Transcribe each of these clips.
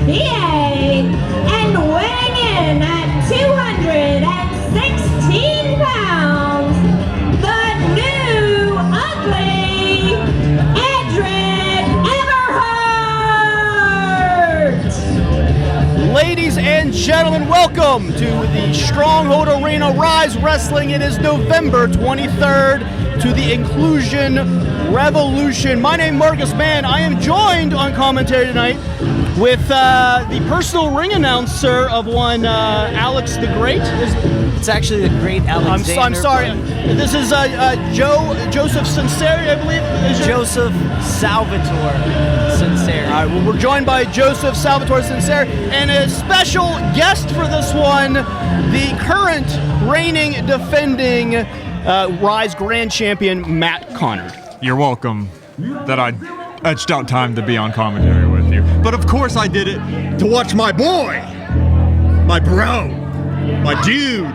PA, and weighing in at 216 pounds, the new ugly Edric Everhart! Ladies and gentlemen, welcome to the Stronghold Arena Ryse Wrestling. It is November 23rd to the Inclusion Revolution. My name is Marcus Mann. I am joined on commentary tonight with the personal ring announcer of one Alex the Great. It's actually the Great Alexander. I'm sorry. This is Joseph Sinceri, I believe. Joseph Salvatore Sinceri. All right, well, we're joined by Joseph Salvatore Sinceri, and a special guest for this one, the current reigning, defending Ryse Grand Champion, Matt Conard. You're welcome that I etched out time to be on commentary with you. But of course I did it to watch my boy, my bro, my dude,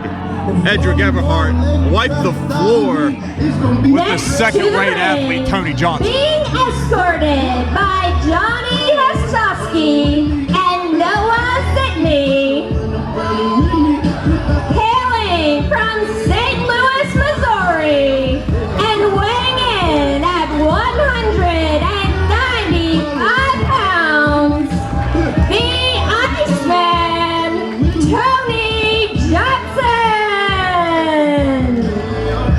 Edric Everhart, wipe the floor with the second-rate athlete, Tony Johnson. Being escorted by Johnny Hostowski and Noah Sidney, hailing from St. Louis, Missouri, and weighing in at 195 pounds, the Iceman, Tony Johnson!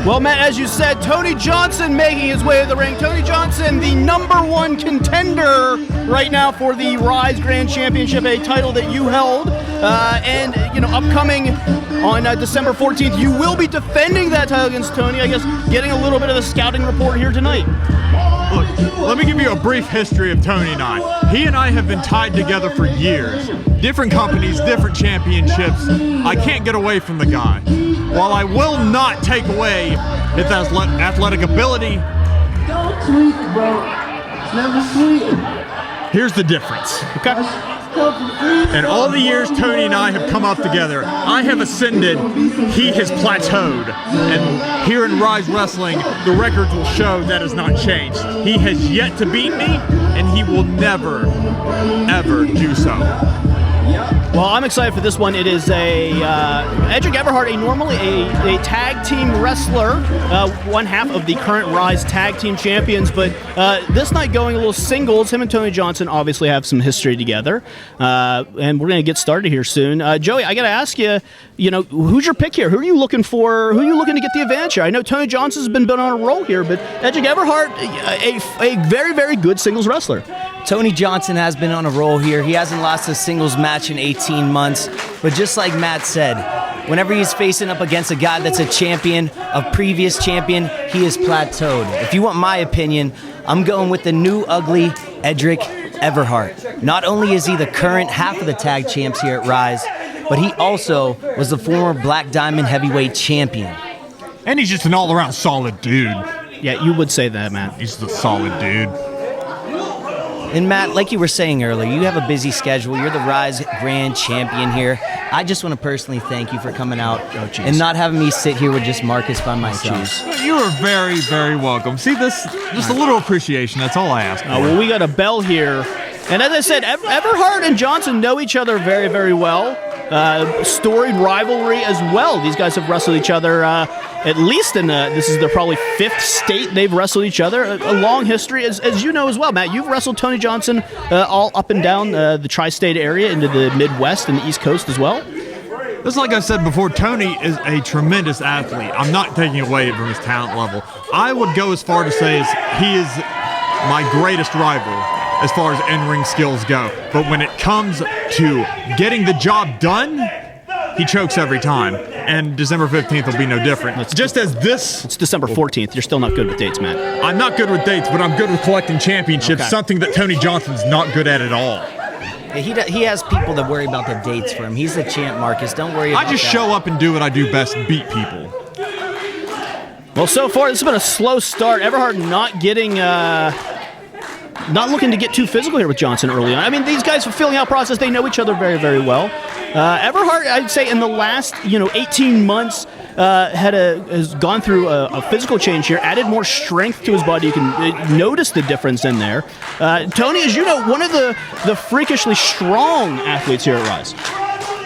Well, Matt, as you said, Tony Johnson making his way to the ring. Tony Johnson, the #1 contender right now for the Ryse Grand Championship, a title that you held. And, upcoming on December 14th, you will be defending that title against Tony. I guess getting a little bit of the scouting report here tonight. Look, let me give you a brief history of Tony and I. He and I have been tied together for years. Different companies, different championships. I can't get away from the guy. While I will not take away his athletic ability, Don't tweet it, bro. It's never sweet. here's the difference. Okay. In all the years Tony and I have come up together, I have ascended, he has plateaued. And here in Ryse Wrestling, the records will show that has not changed. He has yet to beat me, and he will never, ever do so. Well, I'm excited for this one. It is Edric Everhart, normally a tag team wrestler, one half of the current Ryse tag team champions, but this night going a little singles. Him and Tony Johnson obviously have some history together, and we're going to get started here soon. Joey, I got to ask you, who's your pick here? Who are you looking for? Who are you looking to get the advantage here? I know Tony Johnson's been on a roll here, but Edric Everhart, a very, very good singles wrestler. Tony Johnson has been on a roll here. He hasn't lost a singles match in 18 months. But just like Matt said, whenever he's facing up against a guy that's a champion, a previous champion, he is plateaued. If you want my opinion, I'm going with the new ugly Edric Everhart. Not only is he the current half of the tag champs here at Ryse, but he also was the former Black Diamond heavyweight champion. And he's just an all-around solid dude. Yeah, you would say that, Matt. He's the solid dude. And Matt, like you were saying earlier, you have a busy schedule. You're the Ryse Grand Champion here. I just want to personally thank you for coming out and not having me sit here with just Marcus by myself. You are very, very welcome. See this? Just a little appreciation. That's all I ask for. Well, we got a bell here. And as I said, Everhart and Johnson know each other very, very well. Storied rivalry as well. These guys have wrestled each other at least this is their probably 5th state they've wrestled each other. A long history, as you know as well, Matt. You've wrestled Tony Johnson all up and down the tri-state area into the Midwest and the East Coast as well. Just like I said before, Tony is a tremendous athlete. I'm not taking away from his talent level. I would go as far to say he is my greatest rival as far as in-ring skills go. But when it comes to getting the job done, he chokes every time. And December 15th will be no different. It's December 14th. You're still not good with dates, Matt. I'm not good with dates, but I'm good with collecting championships, something that Tony Johnson's not good at all. He has people that worry about the dates for him. He's the champ, Marcus. Don't worry about that. I just show up and do what I do best, beat people. Well, so far, this has been a slow start. Everhart not looking to get too physical here with Johnson early on. I mean, these guys are filling out process. They know each other very, very well. Everhart, I'd say in the last, 18 months, has gone through a physical change here, added more strength to his body. You can notice the difference in there. Tony, as you know, one of the freakishly strong athletes here at Ryse.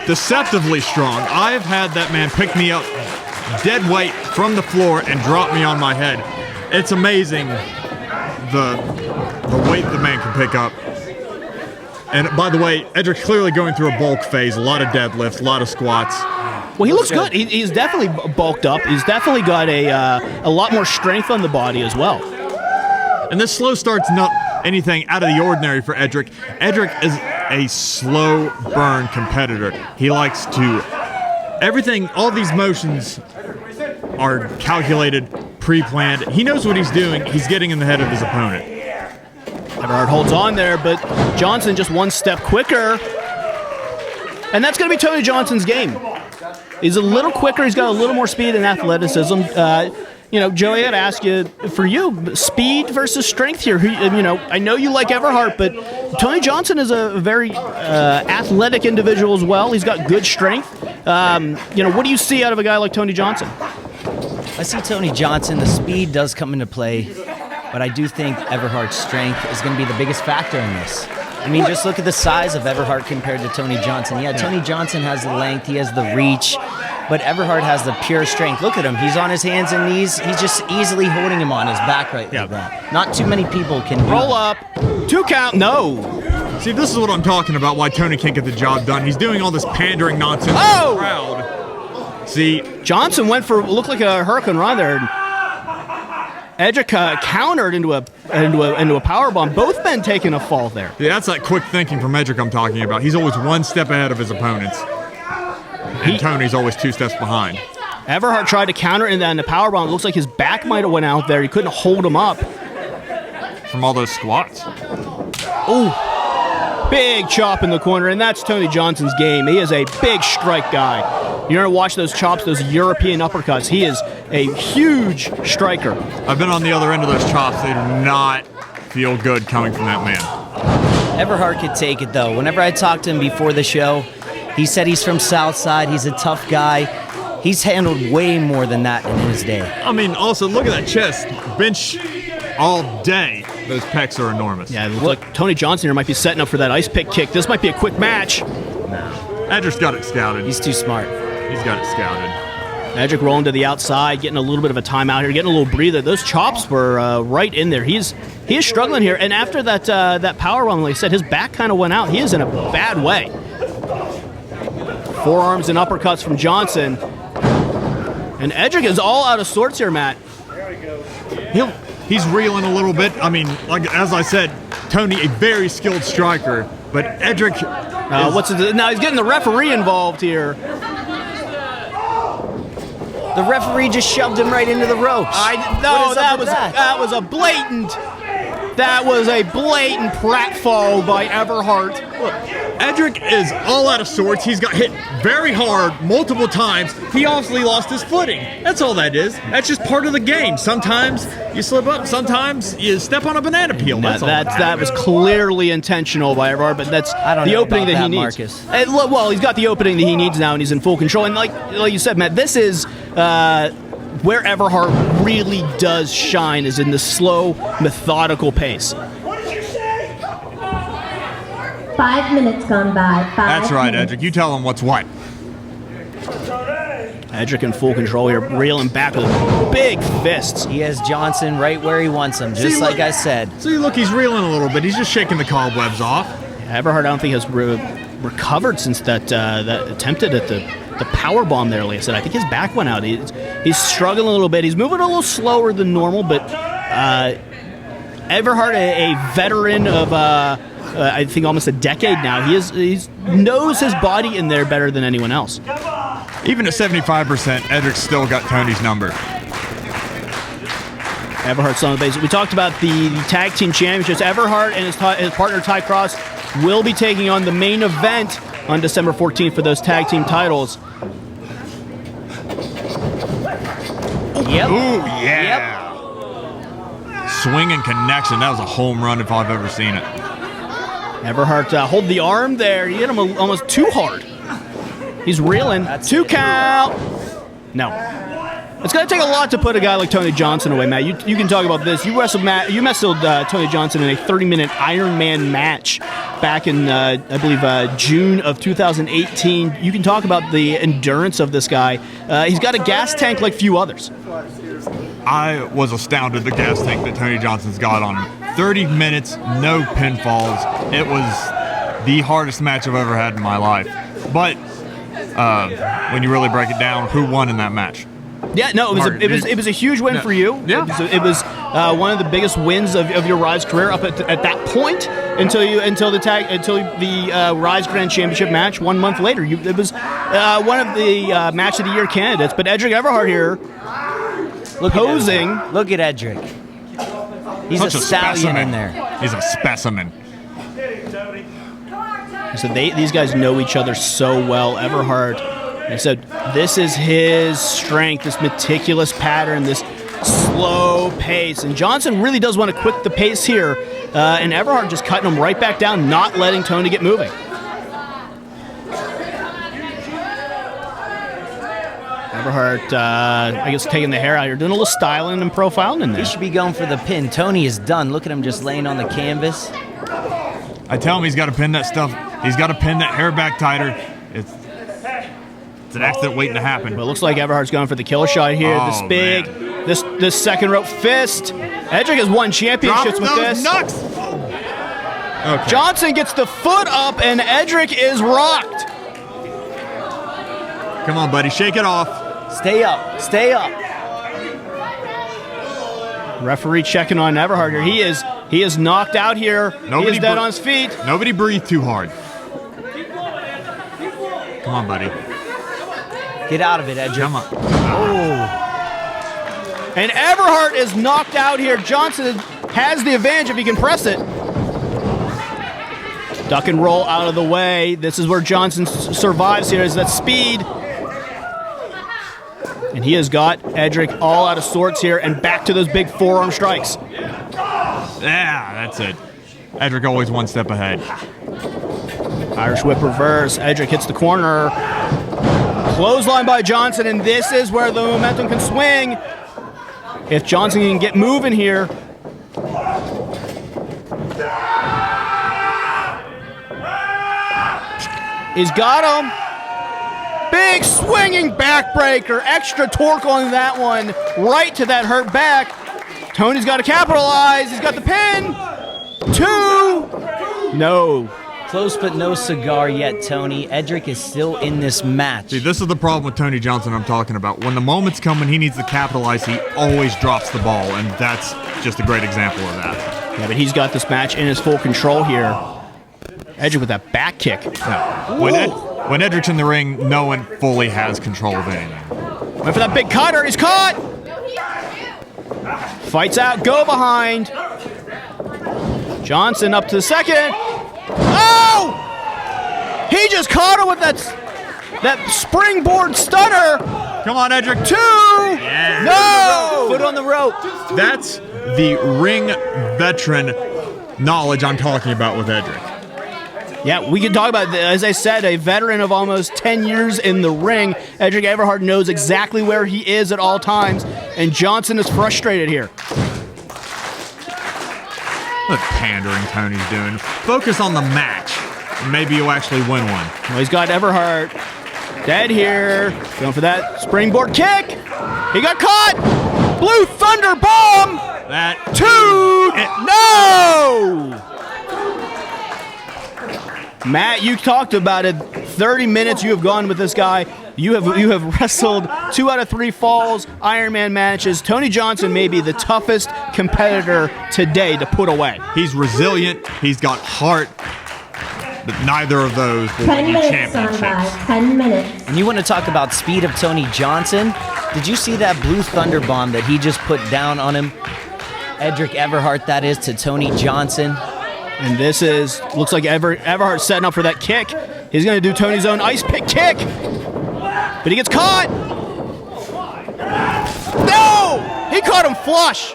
Deceptively strong. I've had that man pick me up dead weight from the floor and drop me on my head. It's amazing the weight the man can pick up. And by the way, Edric's clearly going through a bulk phase, a lot of deadlifts, a lot of squats. Well, he looks good. He's definitely bulked up. He's definitely got a lot more strength on the body as well. And this slow start's not anything out of the ordinary for Edric. Edric is a slow burn competitor. He likes to, everything, all these motions are calculated, pre-planned. He knows what he's doing. He's getting in the head of his opponent. Everhart holds on there, but Johnson just one step quicker. And that's going to be Tony Johnson's game. He's a little quicker. He's got a little more speed and athleticism. Joey, I'd ask you, for you, speed versus strength here. I know you like Everhart, but Tony Johnson is a very athletic individual as well. He's got good strength. What do you see out of a guy like Tony Johnson? I see Tony Johnson. The speed does come into play, but I do think Everhart's strength is going to be the biggest factor in this. I mean, just look at the size of Everhart compared to Tony Johnson. Yeah, Tony Johnson has the length, he has the reach, but Everhart has the pure strength. Look at him. He's on his hands and knees. He's just easily holding him on his back like that. Not too many people can do roll that. up. 2 count. No. See, this is what I'm talking about, why Tony can't get the job done. He's doing all this pandering nonsense to the crowd. See, Johnson looked like a hurricane run there. Edric countered into a powerbomb. Both men taking a fall there. Yeah, that's that quick thinking from Edric I'm talking about. He's always one step ahead of his opponents. And Tony's always 2 steps behind. Everhart tried to counter and then the powerbomb. It looks like his back might have went out there. He couldn't hold him up. From all those squats. Ooh. Big chop in the corner, and that's Tony Johnson's game. He is a big strike guy. You're going to watch those chops, those European uppercuts. He is a huge striker. I've been on the other end of those chops. They do not feel good coming from that man. Everhart could take it, though. Whenever I talked to him before the show, he said he's from Southside. He's a tough guy. He's handled way more than that in his day. I mean, also, look at that chest. Bench all day. Those pecs are enormous. Yeah, it looks like Tony Johnson here might be setting up for that ice pick kick. This might be a quick match. No. Edric's got it scouted. He's too smart. He's got it scouted. Edric rolling to the outside, getting a little bit of a timeout here, getting a little breather. Those chops were right in there. He is struggling here, and after that power run, like I said, his back kind of went out. He is in a bad way. Forearms and uppercuts from Johnson. And Edric is all out of sorts here, Matt. He's reeling a little bit. I mean, like as I said, Tony, a very skilled striker, but Edric. Now he's getting the referee involved here. The referee just shoved him right into the ropes. That was a blatant pratfall by Everhart. Look, Edric is all out of sorts. He's got hit very hard multiple times. He obviously lost his footing. That's all that is. That's just part of the game. Sometimes you slip up. Sometimes you step on a banana peel. That was clearly intentional by Everhart, but that's the opening that he needs. Marcus. Well, he's got the opening that he needs now, and he's in full control. And like you said, Matt, this is where Everhart really does shine, is in the slow, methodical pace. 5 minutes gone by. That's right, Edric. You tell him what's what. Edric in full control here, reeling back with big fists. He has Johnson right where he wants him, just like I said. See, look, he's reeling a little bit. He's just shaking the cobwebs off. Everhart, I don't think has recovered since that attempted at the power bomb there. Like I said, I think his back went out. He's struggling a little bit. He's moving a little slower than normal, but Everhart, a veteran of I think almost a decade now. He knows his body in there better than anyone else. Even at 75%, Edric's still got Tony's number. Everhart's on the base. We talked about the tag team championships. Everhart and his partner Ty Cross will be taking on the main event on December 14th for those tag team titles. Yep. Ooh, yeah. Yep. Swinging connection. That was a home run if I've ever seen it. Everhart hold the arm there. He hit him almost too hard. He's reeling. 2 count. No. It's going to take a lot to put a guy like Tony Johnson away, Matt. You can talk about this. You wrestled Tony Johnson in a 30-minute Iron Man match back in, I believe, June of 2018. You can talk about the endurance of this guy. He's got a gas tank like few others. I was astounded the gas tank that Tony Johnson's got on him. 30 minutes, no pinfalls. It was the hardest match I've ever had in my life. But when you really break it down, who won in that match? Yeah, no, it was a huge win for you. Yeah. It was one of the biggest wins of your Ryse career up at that point until the Ryse Grand Championship match 1 month later. It was one of the match of the year candidates. But Edric Everhart here, posing. Look at Edric. He's a stallion specimen. in there. He's a specimen. So these guys know each other so well. Everhart, he said, this is his strength, this meticulous pattern, this slow pace. And Johnson really does want to quit the pace here. And Everhart just cutting him right back down, not letting Tony get moving. Everhart, I guess, taking the hair out here, doing a little styling and profiling in there. He should be going for the pin. Tony is done. Look at him just laying on the canvas. I tell him he's got to pin that stuff. He's got to pin that hair back tighter. It's an accident waiting to happen. But it looks like Everhart's going for the kill shot here. Oh, this big, man. this second rope fist. Edric has won championships with this. Nuts. Okay. Johnson gets the foot up, and Edric is rocked. Come on, buddy, shake it off. Stay up. Stay up. Referee checking on Everhart here. He is knocked out here. He is dead on his feet. Nobody breathe too hard. Come on, buddy. Get out of it, Edric. Come on. And Everhart is knocked out here. Johnson has the advantage if he can press it. Duck and roll out of the way. This is where Johnson survives here, is that speed. And he has got Edric all out of sorts here and back to those big forearm strikes. Yeah, that's it. Edric always one step ahead. Irish whip reverse. Edric hits the corner. Clothesline by Johnson, and this is where the momentum can swing. If Johnson can get moving here. He's got him. Big swinging backbreaker. Extra torque on that one. Right to that hurt back. Tony's got to capitalize. He's got the pin. 2. No. Close but no cigar yet, Tony. Edric is still in this match. See, this is the problem with Tony Johnson I'm talking about. When the moment's coming, he needs to capitalize. He always drops the ball, and that's just a great example of that. Yeah, but he's got this match in his full control here. Edric with that back kick. No. When Edric's in the ring, no one fully has control of anything. Went for that big cutter. He's caught. Fights out. Go behind. Johnson up to the second. Oh! He just caught him with that springboard stunner. Come on, Edric. 2. Yeah. No! Foot on the rope. That's the ring veteran knowledge I'm talking about with Edric. Yeah, we can talk about, as I said, a veteran of almost 10 years in the ring. Edric Everhart knows exactly where he is at all times, and Johnson is frustrated here. What pandering Tony's doing. Focus on the match, and maybe you'll actually win one. Well, he's got Everhart dead here. Going for that springboard kick. He got caught. Blue Thunder Bomb. That 2. No! Matt, you talked about it. 30 minutes you have gone with this guy. You have wrestled 2 out of 3 falls, Ironman matches. Tony Johnson may be the toughest competitor today to put away. He's resilient. He's got heart. But neither of those will 10 win you minutes on championships. 10 minutes. And you want to talk about speed of Tony Johnson? Did you see that Blue Thunder Bomb that he just put down on him? Edric Everhart, that is, to Tony Johnson. And this looks like Everhart setting up for that kick. He's going to do Tony's own ice pick kick. But he gets caught. No! He caught him flush.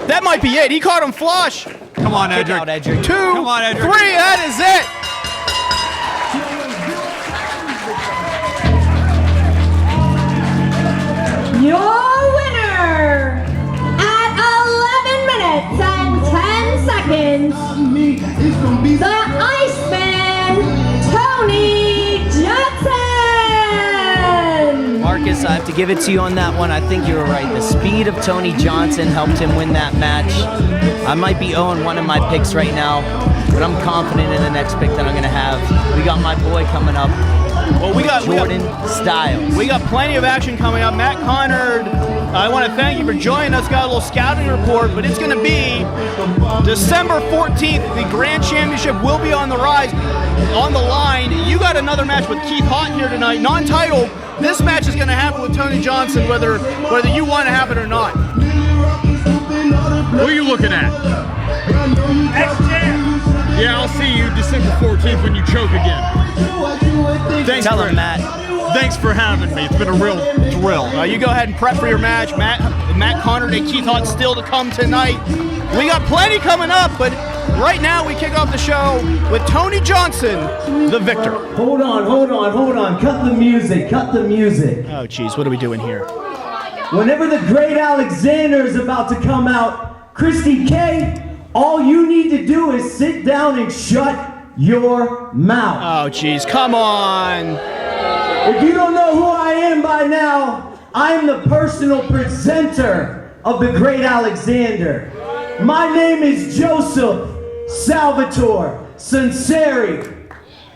That might be it. He caught him flush. Come on, Kick Edric. out, Edric. 2, Come on, Edric. 3, that is it. Marcus, I have to give it to you on that one. I think you were right. The speed of Tony Johnson helped him win that match. I might be 0-1 in my picks right now, but I'm confident in the next pick that I'm going to have. We got my boy coming up. Well, we got Jordan Styles. We got plenty of action coming up. Matt Conard, I want to thank you for joining us. Got a little scouting report, but it's going to be December 14th. The Grand Championship will be on the rise, on the line. You got another match with Keith Haught here tonight, non-title. This match is going to happen with Tony Johnson, whether you want to have it or not. Who are you looking at? Yeah, I'll see you December 14th when you choke again. Tell him, Matt. Thanks for having me. It's been a real thrill. You go ahead and prep for your match. Matt Conard and Keith Haught still to come tonight. We got plenty coming up, but right now we kick off the show with Tony Johnson, the victor. Hold on. Cut the music. Oh, geez, what are we doing here? Whenever the great Alexander is about to come out, Christy K, all you need to do is sit down and shut your mouth. Oh, geez, come on. If you don't know who I am by now, I am the personal presenter of the great Alexander. My name is Joseph Salvatore Sinceri,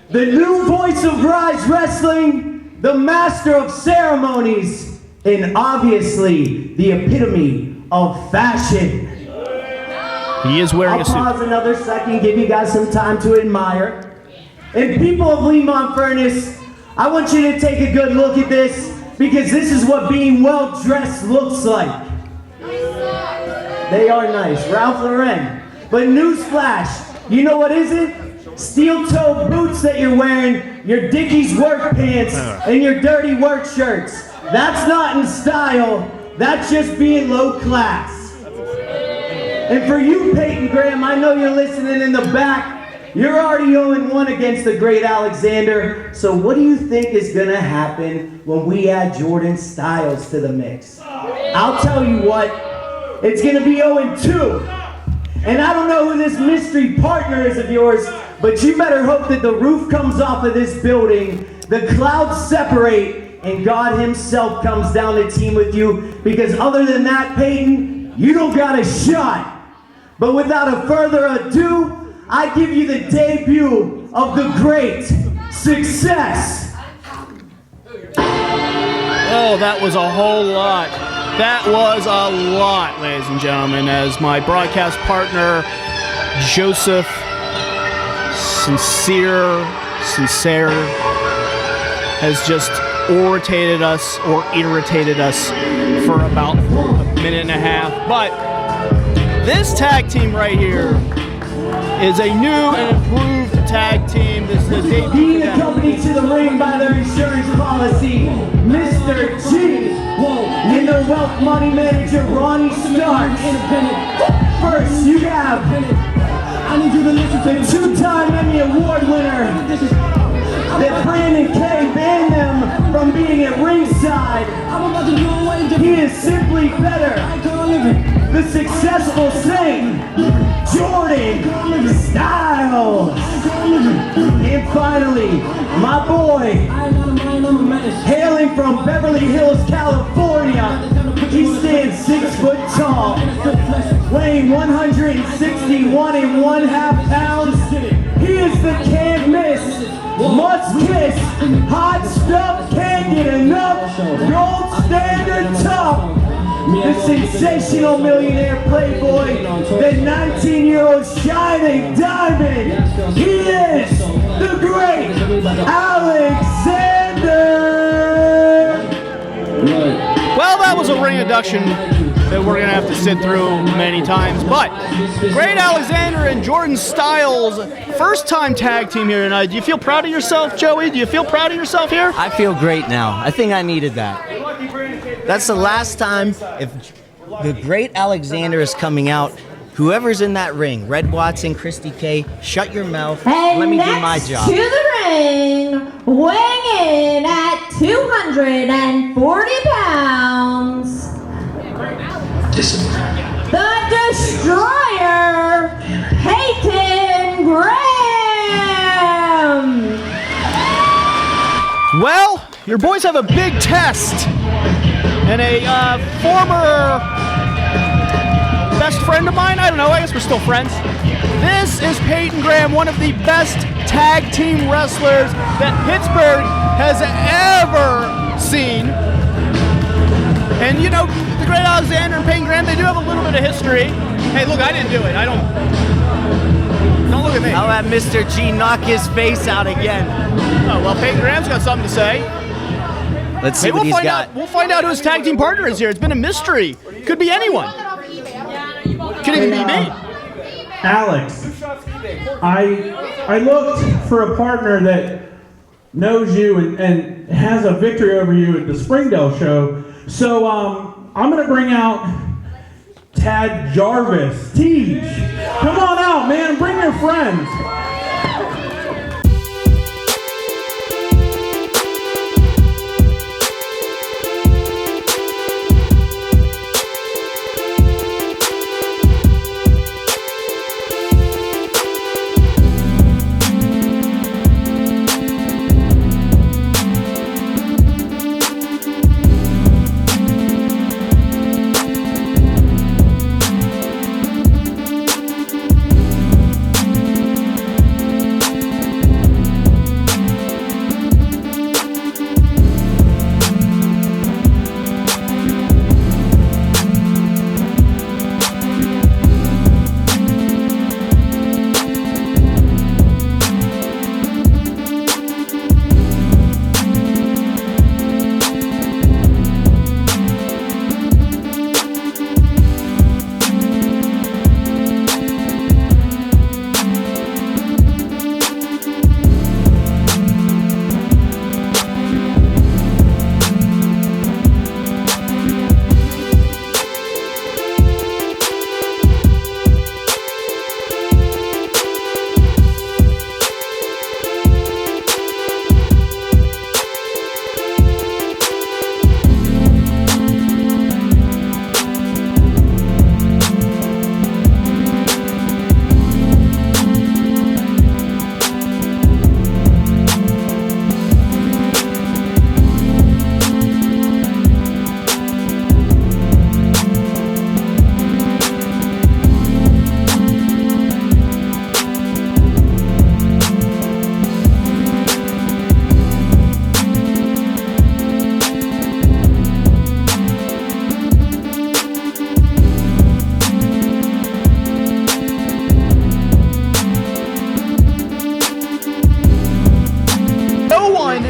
the new voice of Ryse Wrestling, the master of ceremonies, and obviously the epitome of fashion. He is wearing a suit. I'll pause another second, give you guys some time to admire. And people of Lemont Furnace, I want you to take a good look at this, because this is what being well dressed looks like. They are nice, Ralph Lauren. But newsflash, you know what isn't? Steel-toed boots that you're wearing, your Dickies work pants, and your dirty work shirts. That's not in style, that's just being low class. And for you, Payton Graham, I know you're listening in the back. You're already 0-1 against the great Alexander. So what do you think is gonna happen when we add Jordan Styles to the mix? I'll tell you what, it's gonna be 0-2. And I don't know who this mystery partner is of yours, but you better hope that the roof comes off of this building, the clouds separate, and God himself comes down to team with you, because other than that, Payton, you don't got a shot. But without a further ado, I give you the debut of the great Success. Oh, that was a whole lot. That was a lot, ladies and gentlemen, as my broadcast partner, Joseph Sincere, has just irritated us for about a minute and a half. But this tag team right here is a new and improved tag team. This is a debut. Being accompanied to the ring by their insurance policy, Mr. G, and their wealth money manager, Ronnie Starks. First, you have the two-time Emmy Award winner that Brandon K banned them from being at ringside. He is simply better. The successful Saint, Jordan Styles. And finally, my boy, hailing from Beverly Hills, California, he stands 6 foot tall, weighing 161 1/2 pounds. He is the can't miss, must kiss, hot stuff, can't get enough, gold standard top. The sensational millionaire playboy, the 19-year-old shining diamond. He is the great Alexander. Well, that was a ring induction that we're going to have to sit through many times. But great Alexander and Jordan Styles, first-time tag team here tonight. Do you feel proud of yourself, Joey? Do you feel proud of yourself here? I feel great now. I think I needed that. That's the last time, if the great Alexander is coming out, whoever's in that ring, Red Watson, Christy K, shut your mouth. And let me do my job. To the ring, weighing in at 240 pounds, the Destroyer, Payton Graham. Well, your boys have a big test and a former best friend of mine. I don't know, I guess we're still friends. This is Payton Graham, one of the best tag team wrestlers that Pittsburgh has ever seen. And you know, the Great Alexander and Payton Graham, they do have a little bit of history. Hey, look, I didn't do it. Don't look at me. I'll have Mr. G knock his face out again. Oh, well, Payton Graham's got something to say. Let's see what he's got. We'll find out who his tag team partner is here. It's been a mystery. Could be anyone. Could even be me. Alex, I looked for a partner that knows you and has a victory over you at the Springdale show. So I'm going to bring out Tad Jarvis. Tej, come on out, man. Bring your friends.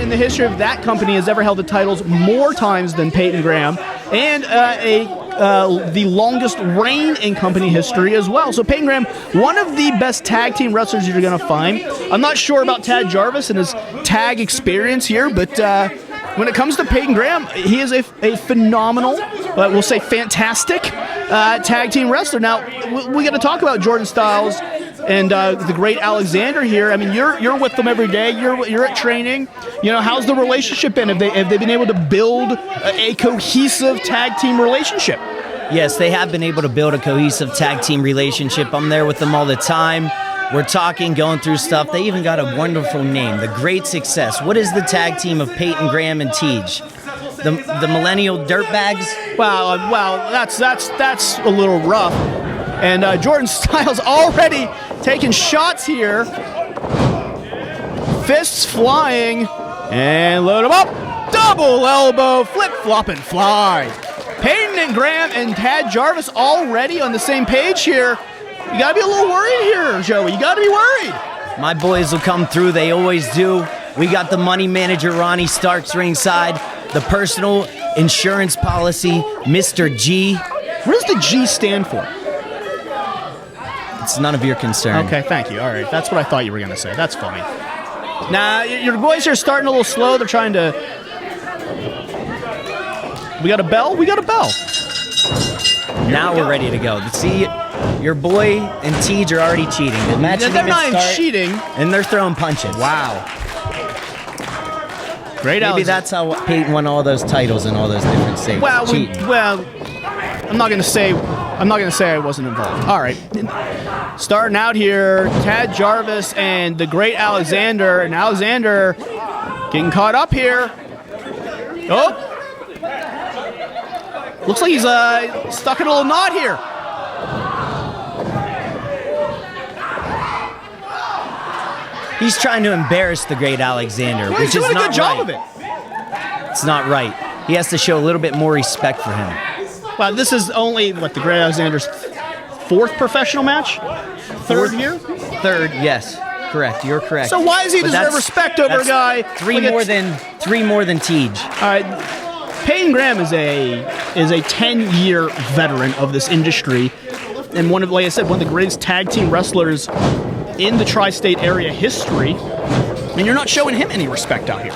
The history of that company has ever held the titles more times than Payton Graham, and the longest reign in company history as well. So Payton Graham, one of the best tag team wrestlers you're going to find. I'm not sure about Tad Jarvis and his tag experience here, but when it comes to Payton Graham, he is a phenomenal, we'll say fantastic tag team wrestler. Now, we got to talk about Jordan Styles and the Great Alexander here. I mean, you're with them every day. You're at training. You know, how's the relationship been? Have they been able to build a cohesive tag team relationship? Yes, they have been able to build a cohesive tag team relationship. I'm there with them all the time. We're talking, going through stuff. They even got a wonderful name, The Great Success. What is the tag team of Payton Graham and Tej? The Millennial Dirtbags? Well, that's a little rough. And Jordan Styles already taking shots here. Fists flying. And load him up. Double elbow, flip, flop, and fly. Payton and Graham and Tad Jarvis already on the same page here. You got to be a little worried here, Joey. You got to be worried. My boys will come through. They always do. We got the money manager, Ronnie Starks, ringside. The personal insurance policy, Mr. G. What does the G stand for? It's none of your concern. Okay, thank you. All right, that's what I thought you were going to say. That's fine. Now, your boys are starting a little slow. They're trying to... We got a bell? We got a bell. Now we're ready to go. See, your boy and Tej are already cheating. The match they're not even cheating. And they're throwing punches. Wow. Great. Maybe that's how Payton won all those titles in all those different states. Well, I'm not going to say I wasn't involved. All right. Starting out here, Tad Jarvis and the Great Alexander. And Alexander getting caught up here. Oh. Looks like he's stuck in a little knot here. He's trying to embarrass the great Alexander, Well, which he's is doing a not good job right. of it. It's not right. He has to show a little bit more respect for him. Well, this is only, the great Alexander's 4th professional match? 3rd year? 3rd, yes. Correct. You're correct. So why does he But deserve respect over a that's guy? three more than Tej? All right, Payton Graham is a 10-year veteran of this industry, and like I said, one of the greatest tag team wrestlers in the tri-state area history. And you're not showing him any respect out here.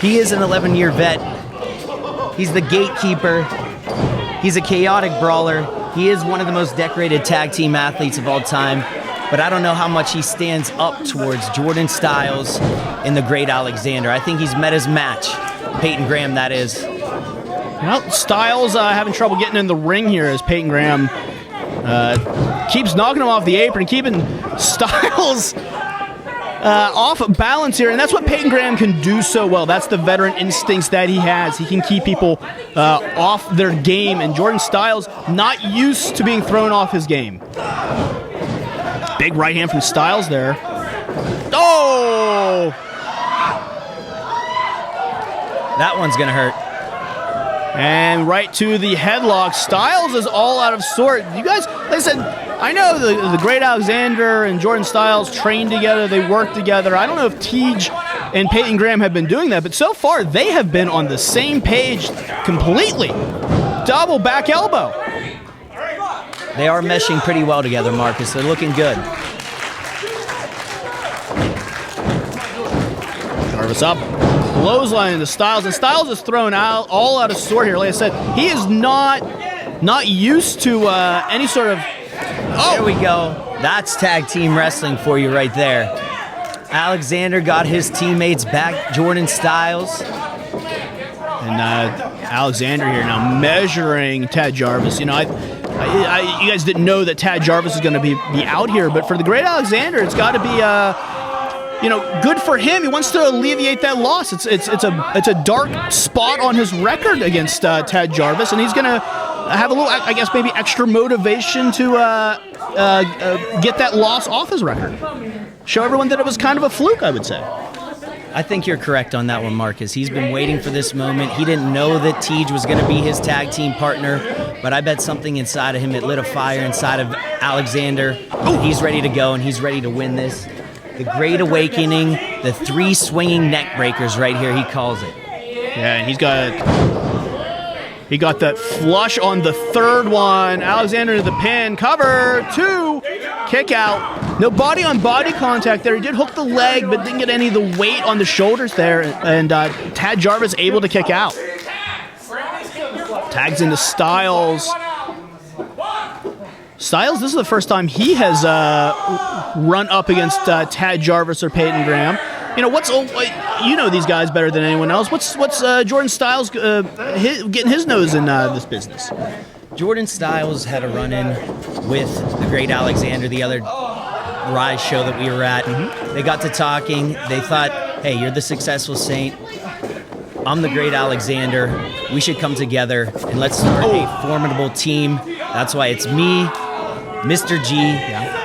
He is an 11-year vet. He's the gatekeeper. He's a chaotic brawler. He is one of the most decorated tag team athletes of all time. But I don't know how much he stands up towards Jordan Styles and the great Alexander. I think he's met his match. Payton Graham, that is. Well, Styles having trouble getting in the ring here as Payton Graham keeps knocking him off the apron, keeping Styles off balance here, and that's what Payton Graham can do so well. That's the veteran instincts that he has. He can keep people off their game, and Jordan Styles not used to being thrown off his game. Big right hand from Styles there. Oh! That one's going to hurt. And right to the headlock. Styles is all out of sort. You guys, like I said, I know the great Alexander and Jordan Styles train together. They work together. I don't know if Tej and Payton Graham have been doing that, but so far they have been on the same page completely. Double back elbow. They are meshing pretty well together, Marcus. They're looking good. Jarvis up. Clothesline into Styles, and Styles is thrown out, all out of sort here. Like I said, he is not used to any sort of... Oh, there we go. That's tag team wrestling for you right there. Alexander got his teammates back, Jordan Styles. And Alexander here now measuring Tad Jarvis. You know, you guys didn't know that Tad Jarvis is going to be out here, but for the great Alexander, it's got to be, good for him. He wants to alleviate that loss. It's a dark spot on his record against Tad Jarvis, and he's going to have a little, I guess, maybe extra motivation to get that loss off his record. Show everyone that it was kind of a fluke, I would say. I think you're correct on that one, Marcus. He's been waiting for this moment. He didn't know that Tej was going to be his tag team partner, but I bet something inside of him, it lit a fire inside of Alexander. He's ready to go, and he's ready to win this. The Great Awakening, the 3 swinging neck breakers right here, he calls it. Yeah, and he got that flush on the 3rd one. Alexander to the pin, cover, 2, kick out. No body-on-body contact there. He did hook the leg, but didn't get any of the weight on the shoulders there, and Tad Jarvis able to kick out. Tags into Styles. Styles, this is the first time he has run up against Tad Jarvis or Payton Graham. You know these guys better than anyone else. What's Jordan Styles getting his nose in this business? Jordan Styles had a run-in with the great Alexander, the other Ryse show that we were at. They got to talking. They thought, hey, you're the successful Saint. I'm the great Alexander. We should come together and let's start a formidable team. That's why it's me, Mr. G,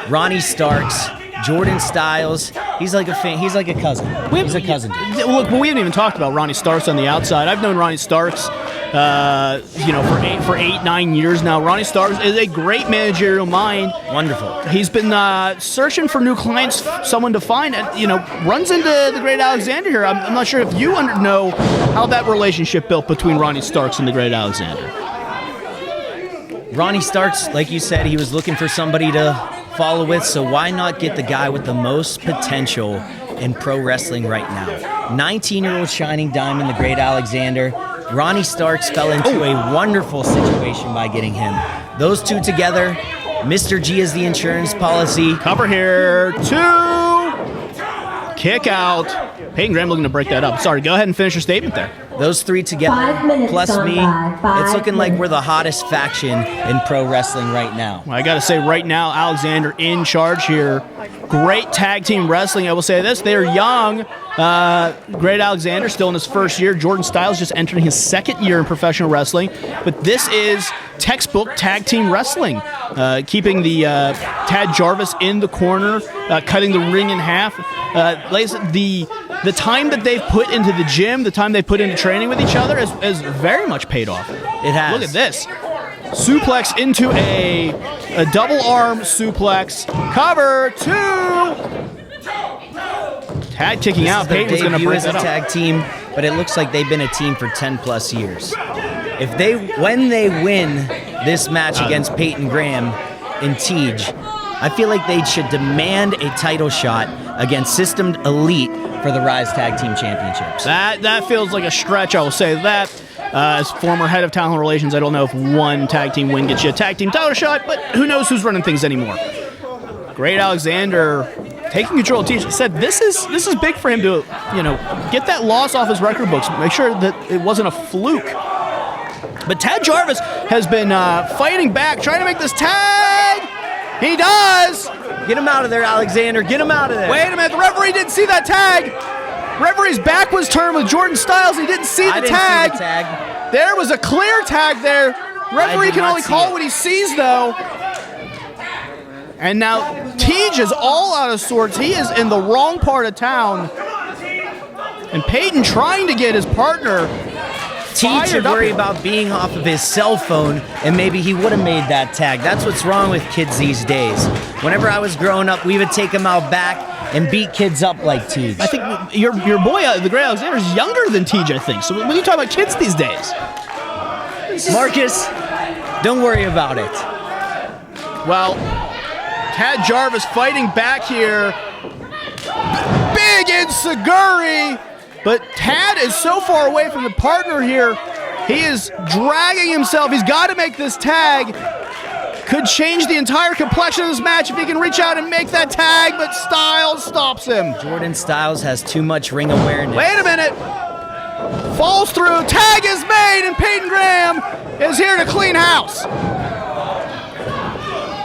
Ronnie Starks, Jordan Styles. He's like a fan. He's like a cousin. He's a cousin. Look, we haven't even talked about Ronnie Starks on the outside. I've known Ronnie Starks, for 8-9 years now. Ronnie Starks is a great managerial mind. Wonderful. He's been searching for new clients, someone to find, and runs into the great Alexander here. I'm not sure if you know how that relationship built between Ronnie Starks and the great Alexander. Ronnie Starks, like you said, he was looking for somebody to follow with, so why not get the guy with the most potential in pro wrestling right now? 19-year-old shining diamond, the great Alexander. Ronnie Starks fell into a wonderful situation by getting him. Those two together, Mr. G is the insurance policy. Cover here, 2, kick out. Payton Graham looking to break that up. Sorry, go ahead and finish your statement there. Those 3 together, 5 minutes plus gone me, by. it's looking like we're the hottest faction in pro wrestling right now. Well, I got to say, right now, Alexander in charge here. great tag team wrestling. I will say this, they're young. Great Alexander still in his first year. Jordan Styles just entering his second year in professional wrestling. But this is textbook tag team wrestling. Keeping the Tad Jarvis in the corner, cutting the ring in half. The time that they've put into the gym, the time they put into training with each other has very much paid off. It has. Look at this. Suplex into a double arm suplex. Cover 2. Tag kicking out. Payton's going to bring as it a up. tag team, but it looks like they've been a team for 10+ years. When they win this match against Payton Graham and Tej, I feel like they should demand a title shot against System Elite for the Ryse Tag Team Championships. That feels like a stretch, I will say that. As former head of talent relations, I don't know if one tag team win gets you a tag team title shot, but who knows who's running things anymore. Great Alexander taking control of Tej. Said this is big for him to, get that loss off his record books. Make sure that it wasn't a fluke. But Tad Jarvis has been fighting back, trying to make this tag. He does. Get him out of there, Alexander. Get him out of there. Wait a minute. The referee didn't see that tag. Referee's back was turned with Jordan Styles. He didn't see the tag. There was a clear tag there. Referee can only call what he sees, though. And now Tej is all out of sorts. He is in the wrong part of town. And Payton trying to get his partner Tej should worry about being off of his cell phone, and maybe he would have made that tag. That's what's wrong with kids these days. Whenever I was growing up, we would take them out back and beat kids up like Tej. I think your boy, the Great Alexander, is younger than Tej, I think. So when you talk about kids these days, Marcus, don't worry about it. Well, Tad Jarvis fighting back here. Big enziguri. But Tad is so far away from the partner here. He is dragging himself. He's got to make this tag. Could change the entire complexion of this match if he can reach out and make that tag, but Styles stops him. Jordan Styles has too much ring awareness. Wait a minute. Falls through. Tag is made, and Payton Graham is here to clean house.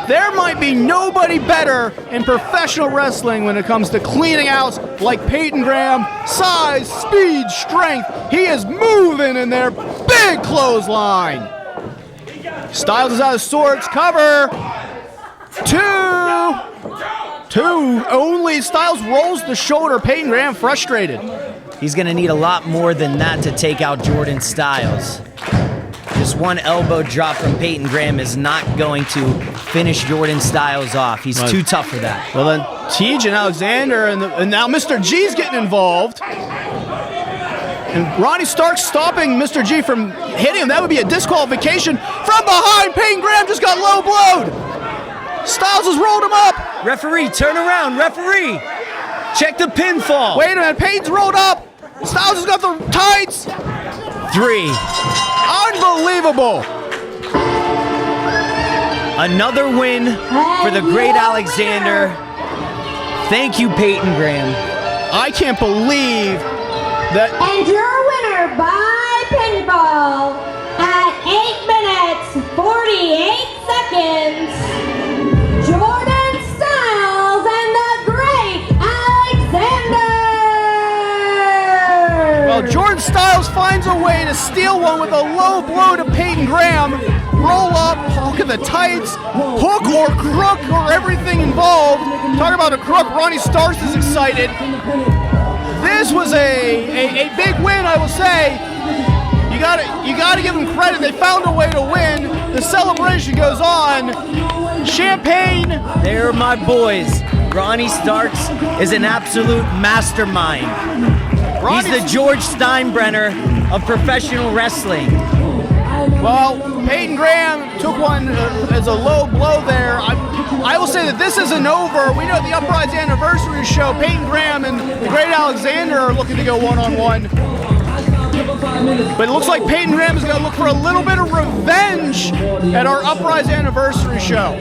There might be nobody better in professional wrestling when it comes to cleaning house like Payton Graham. Size, speed, strength. He is moving in there. Big clothesline. Styles is out of sorts. Cover. 2. Only. Styles rolls the shoulder. Payton Graham frustrated. He's going to need a lot more than that to take out Jordan Styles. Just one elbow drop from Payton Graham is not going to finish Jordan Styles off. He's too tough for that. Well then, Tej and Alexander, and now Mr. G's getting involved. And Ronnie Stark stopping Mr. G from hitting him. That would be a disqualification. From behind, Payton Graham just got low blowed. Styles has rolled him up. Referee, turn around. Referee, check the pinfall. Wait a minute, Payton's rolled up. Styles has got the tights. 3. Unbelievable. Another win for the Great Alexander. Thank you, Payton Graham. I can't believe that. And your winner by pinfall at 8 minutes, 48 seconds, Jordan Styles and the Great Alexander. Well, Jordan Styles finds a way to steal one with a low blow to Payton Graham. Roll up, hook in the tights, hook or crook or everything involved. Talk about a crook, Ronnie Starks is excited. This was a big win, I will say. You gotta give them credit. They found a way to win. The celebration goes on. Champagne. They're my boys. Ronnie Starks is an absolute mastermind. He's the George Steinbrenner of professional wrestling. Well, Payton Graham took one as a low blow there. I will say that this isn't over. We know at the Uprise Anniversary show, Payton Graham and the Great Alexander are looking to go one-on-one. But it looks like Payton Graham is going to look for a little bit of revenge at our Uprise Anniversary show.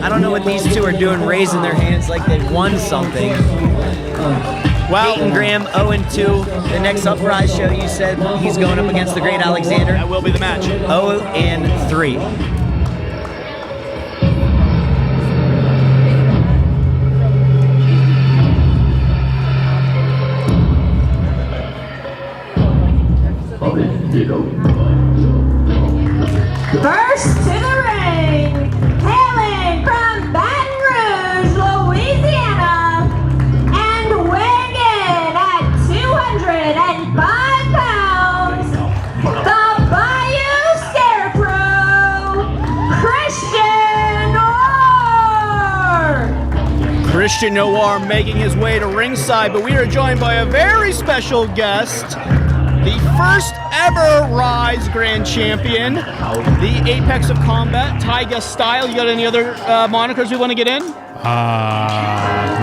I don't know what these two are doing, raising their hands like they won something. Well, Payton Graham 0-2. The next Uprise show, you said he's going up against the Great Alexander. That will be the match. 0-3. First to the ring, hailing from Baton Rouge, Louisiana, and weighing in at 205 pounds, the Bayou Scarecrow, Christian Noir. Christian Noir making his way to ringside, but we are joined by a very special guest, the first ever Ryse Grand Champion, the Apex of Combat, Tyga Style. You got any other monikers we want to get in?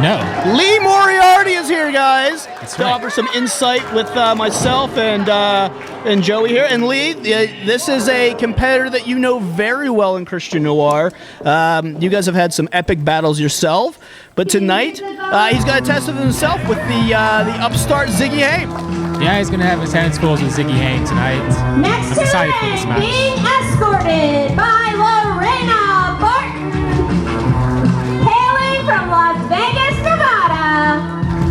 No. Lee Moriarty is here, guys, to right. offer some insight with myself and Joey here. And Lee, this is a competitor that you know very well in Christian Noir. You guys have had some epic battles yourself, but tonight he's got a test of himself with the upstart Ziggy Haim. Yeah, he's going to have his hands full with Ziggy Haim tonight. Next I'm to excited for this ring, match. being escorted by Lorena Barton, hailing from Las Vegas, Nevada,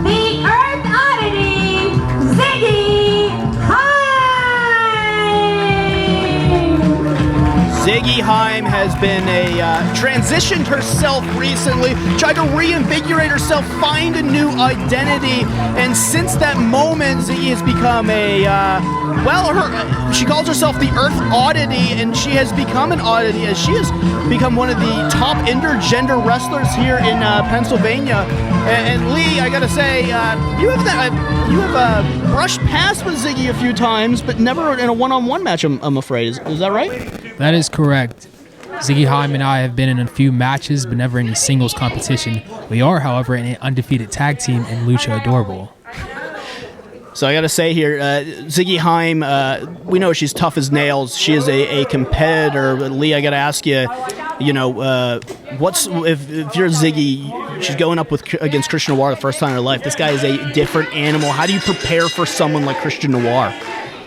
the Earth Oddity, Ziggy Haim. Ziggy Haim has been transitioned herself recently, tried to reinvigorate herself, find a new identity, and since that moment, Ziggy has become she calls herself the Earth Oddity, and she has become an oddity as she has become one of the top intergender wrestlers here in Pennsylvania. And Lee, I gotta say, you have brushed past with Ziggy a few times, but never in a one-on-one match. I'm afraid. Is that right? That is correct. Ziggy Haim and I have been in a few matches, but never any singles competition. We are, however, an undefeated tag team in Lucha Adorable. So I got to say here, Ziggy Haim, we know she's tough as nails. She is a competitor. But Lee, I got to ask you, what's if you're Ziggy, she's going up against Christian Noir the first time in her life. This guy is a different animal. How do you prepare for someone like Christian Noir?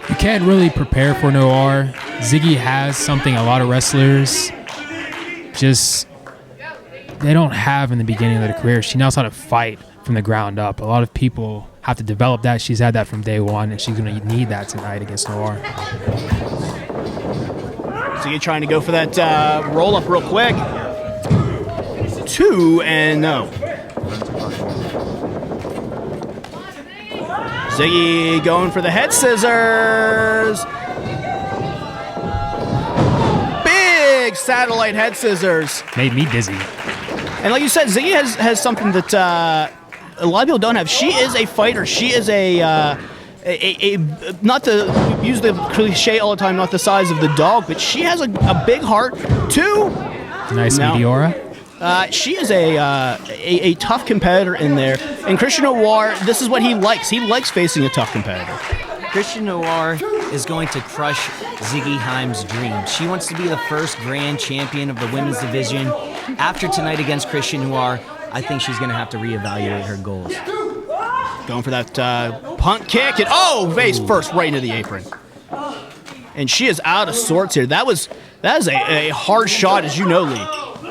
You can't really prepare for Noir. Ziggy has something a lot of wrestlers they don't have in the beginning of their career. She knows how to fight from the ground up. A lot of people have to develop that. She's had that from day one, and she's going to need that tonight against Noir. Ziggy trying to go for that roll-up real quick. 2 and no. Ziggy going for the head scissors. Big satellite head scissors. Made me dizzy. And like you said, Ziggy has something that a lot of people don't have. She is a fighter. She is a not to use the cliche all the time, not the size of the dog, but she has a big heart too. Nice Meteora. She is a tough competitor in there. And Christian Noir, this is what he likes. He likes facing a tough competitor. Christian Noir is going to crush Ziggy Haim's dream. She wants to be the first grand champion of the women's division. After tonight against Christian Noir, I think she's going to have to reevaluate her goals. Going for that punt kick, and face first right into the apron. And she is out of sorts here. That is a hard shot, as you know, Lee.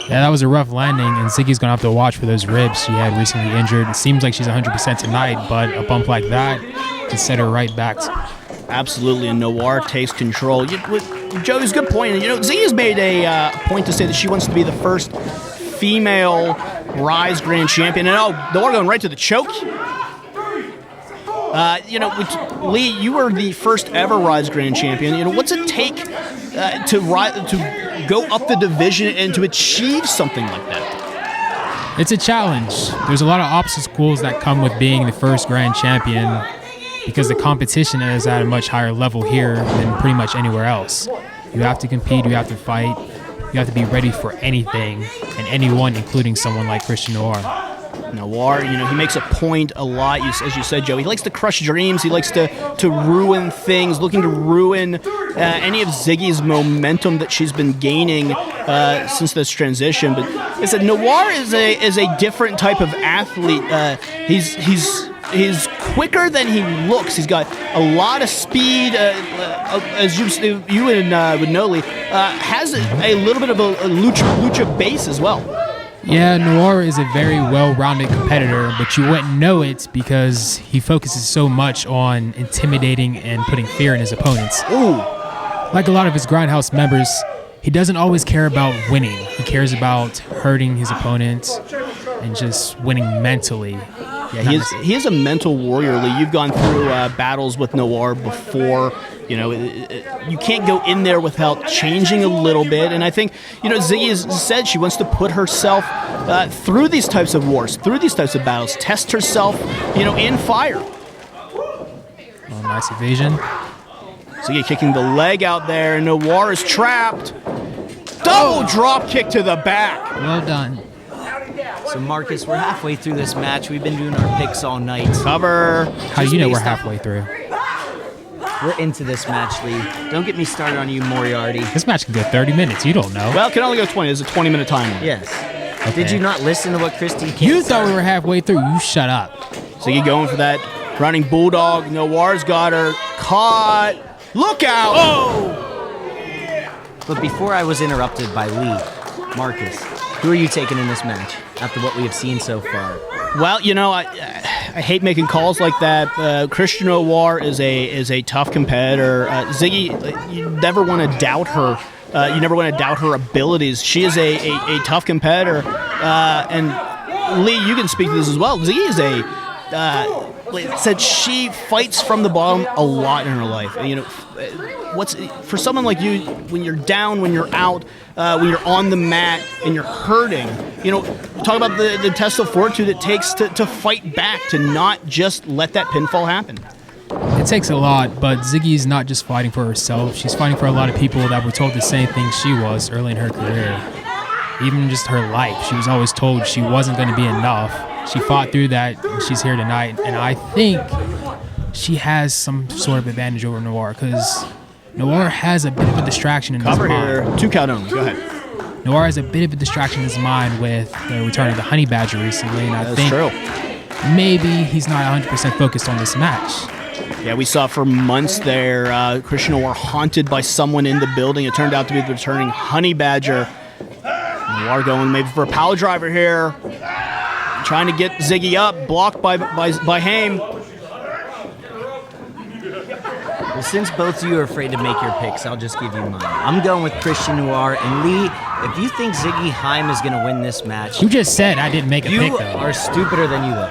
Yeah, that was a rough landing, and Ziggy's going to have to watch for those ribs she had recently injured. It seems like she's 100% tonight, but a bump like that can set her right back. Absolutely, and Noir takes control. Joey's a good point. Ziggy's made a point to say that she wants to be the first female Ryse Grand Champion. And Noir going right to the choke. Lee, you were the first ever Ryse Grand Champion. What's it take to go up the division and to achieve something like that? It's a challenge. There's a lot of obstacles that come with being the first Grand Champion because the competition is at a much higher level here than pretty much anywhere else. You have to compete, you have to fight, you have to be ready for anything and anyone, including someone like Christian Noir. Noir, he makes a point a lot, as you said, Joe. He likes to crush dreams. He likes to ruin things, looking to ruin any of Ziggy's momentum that she's been gaining since this transition. But I said, Noir is a different type of athlete. He's quicker than he looks. He's got a lot of speed, as you would know, Lee. Has a little bit of a lucha base as well. Yeah, Noir is a very well-rounded competitor, but you wouldn't know it because he focuses so much on intimidating and putting fear in his opponents. Ooh. Like a lot of his Grindhouse members, he doesn't always care about winning. He cares about hurting his opponent and just winning mentally. Yeah, he is a mental warrior, Lee. You've gone through battles with Noir before. You know, you can't go in there without changing a little bit. And I think, Ziggy has said she wants to put herself through these types of wars, through these types of battles, test herself, in fire. Oh, nice evasion. Ziggy kicking the leg out there, and Noir is trapped. Double drop kick to the back. Well done. So, Marcus, we're halfway through this match. We've been doing our picks all night. Cover. How do you know we're halfway through? We're into this match, Lee. Don't get me started on you, Moriarty. This match can go 30 minutes. You don't know. Well, it can only go 20. It's a 20-minute timer. Yes. Okay. Did you not listen to what Christy King You said? thought we were halfway through. You shut up. Ziggy going for that running bulldog. Noir's got her caught. Look out! Oh! But before I was interrupted by Lee, Marcus, who are you taking in this match after what we have seen so far? Well, I hate making calls like that. Christian Noir is a tough competitor. Ziggy, you never want to doubt her. You never want to doubt her abilities. She is a tough competitor. And Lee, you can speak to this as well. Ziggy is said she fights from the bottom a lot in her life. What's for someone like you, when you're down, when you're out, when you're on the mat and you're hurting, talk about the test of fortitude it takes to fight back, to not just let that pinfall happen. It takes a lot, but Ziggy's not just fighting for herself. She's fighting for a lot of people that were told the same thing she was early in her career. Even just her life. She was always told she wasn't going to be enough. She fought through that, and she's here tonight. And I think she has some sort of advantage over Noir, because Noir has a bit of a distraction in his mind. Cover here. 2 count only. Go ahead. Noir has a bit of a distraction in his mind with the return of the Honey Badger recently, and I think maybe he's not 100% focused on this match. Yeah, we saw for months there, Christian Noir haunted by someone in the building. It turned out to be the returning Honey Badger. Noir going maybe for a power driver here. Trying to get Ziggy up, blocked by Haim. Well, since both of you are afraid to make your picks, I'll just give you mine. I'm going with Christian Noir. And Lee, if you think Ziggy Haim is going to win this match... You just said I didn't make a pick, though. You are stupider than you look.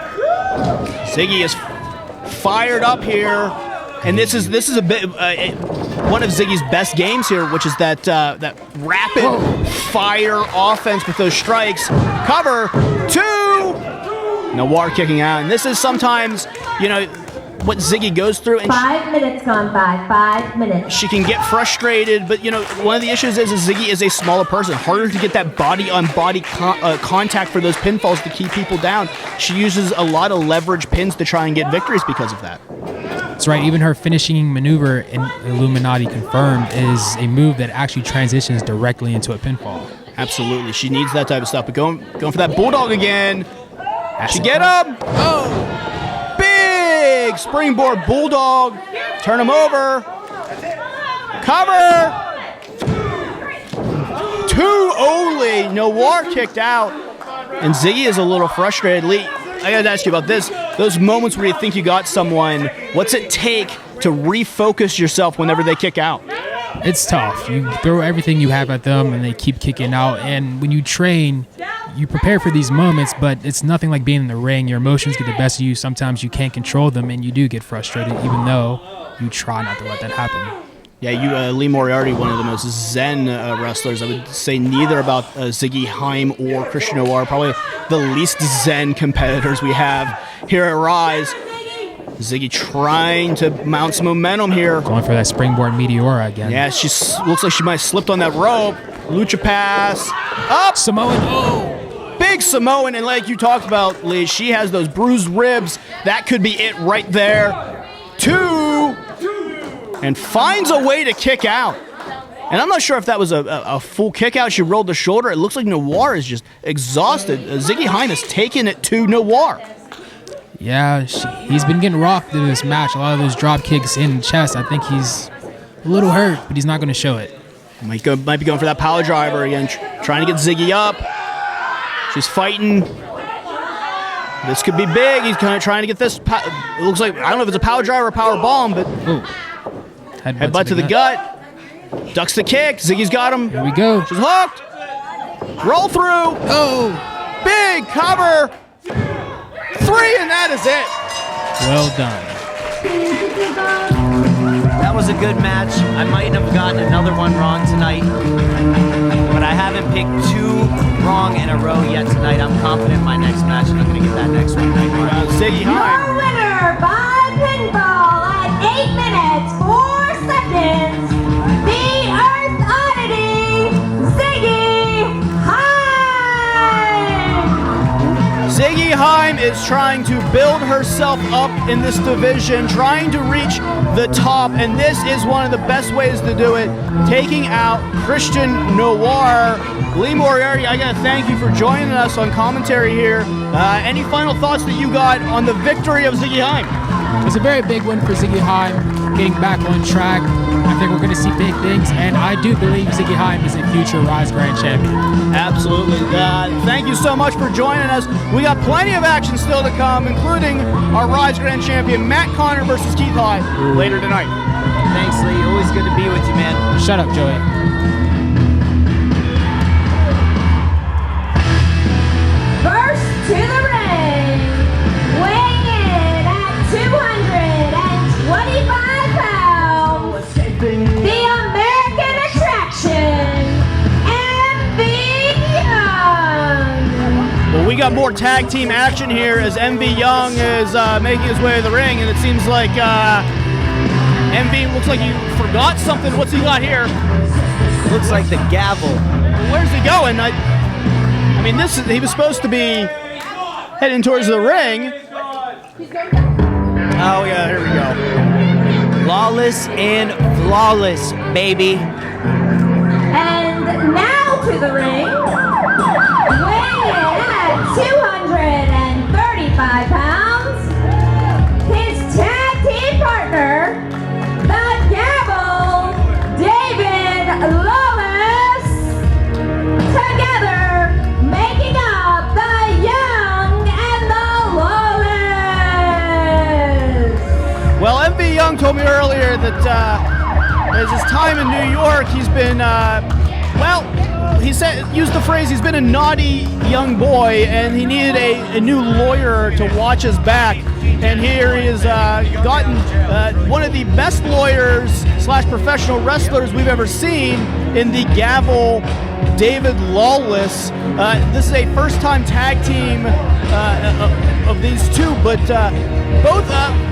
Ziggy is fired up here. And this is a bit one of Ziggy's best games here, which is that rapid fire offense with those strikes. Cover 2. Noir kicking out, and this is sometimes what Ziggy goes through. And 5 minutes gone by. 5 minutes. She can get frustrated, but one of the issues is Ziggy is a smaller person, harder to get that body-on-body contact for those pinfalls to keep people down. She uses a lot of leverage pins to try and get victories because of that. That's right. Even her finishing maneuver in Illuminati Confirmed is a move that actually transitions directly into a pinfall. Absolutely. She needs that type of stuff. But going for that bulldog again. She get him. Oh! Big springboard bulldog. Turn him over. Cover. 2 only. Noir kicked out. And Ziggy is a little frustrated. Lee, I got to ask you about this. Those moments where you think you got someone, what's it take to refocus yourself whenever they kick out? It's tough. You throw everything you have at them, and they keep kicking out. And when you train, you prepare for these moments, but it's nothing like being in the ring. Your emotions get the best of you. Sometimes you can't control them, and you do get frustrated, even though you try not to let that happen. Yeah, Lee Moriarty, one of the most zen wrestlers. I would say neither about Ziggy Haim or Christian Noir. Probably the least zen competitors we have here at Ryse. Ziggy trying to mount some momentum here. Going for that springboard Meteora again. Yeah, she looks like she might have slipped on that rope. Lucha pass. Up. Samoan. Oh! Big Samoan, and like you talked about, Lee, she has those bruised ribs. That could be it right there. 2. And finds a way to kick out. And I'm not sure if that was a full kick out. She rolled the shoulder. It looks like Noir is just exhausted. Ziggy Haim has taken it to Noir. Yeah, he's been getting rocked in this match. A lot of those drop kicks in the chest. I think he's a little hurt, but he's not going to show it. Might be going for that power driver again, trying to get Ziggy up. She's fighting. This could be big. He's kind of trying to get this. It looks like, I don't know if it's a power driver or power bomb, but headbutt to the gut. Ducks the kick. Ziggy's got him. Here we go. She's hooked. Roll through. Oh, Big cover. 3, and that is it. well done. That was a good match. I might have gotten another one wrong tonight, but I haven't picked 2 wrong in a row yet tonight. I'm confident in my next match, and I'm going to get that next one right. Ziggy Your Haim. winner by pinfall at 8 minutes, 4 seconds, the Earth Oddity, Ziggy Haim! Ziggy Haim is trying to build herself up in this division, trying to reach the top, and this is one of the best ways to do it, taking out Christian Noir. Lee Moriarty, I gotta thank you for joining us on commentary here. Any final thoughts that you got on the victory of Ziggy Haim? It's a very big win for Ziggy Haim, getting back on track. I think we're going to see big things, and I do believe Ziggy Haim is a future Ryse Grand Champion. Absolutely. Thank you so much for joining us. We got plenty of action still to come, including our Ryse Grand Champion, Matt Conard versus Keith Haught, later tonight. Thanks, Lee. Always good to be with you, man. Shut up, Joey. First to the ring, weighing in at 225 pounds, the American Attraction, MV Young. Well, we got more tag team action here as MV Young is making his way to the ring, and it seems like MV looks like he forgot something. What's he got here? Looks like the gavel. Where's he going? I mean, he was supposed to be heading towards the ring. Oh, yeah, here we go. Lawless and flawless, baby. And now to the ring, weighing in at 235 pounds, his tag team partner, the Gavel, David Lawless, together making up the Young and the Lawless. Well, MV Young told me earlier that as his time in New York, he's been, used the phrase, he's been a naughty young boy, and he needed a new lawyer to watch his back. And here he has gotten one of the best lawyers / professional wrestlers we've ever seen in the Gavel, David Lawless. This is a first-time tag team of these two, but both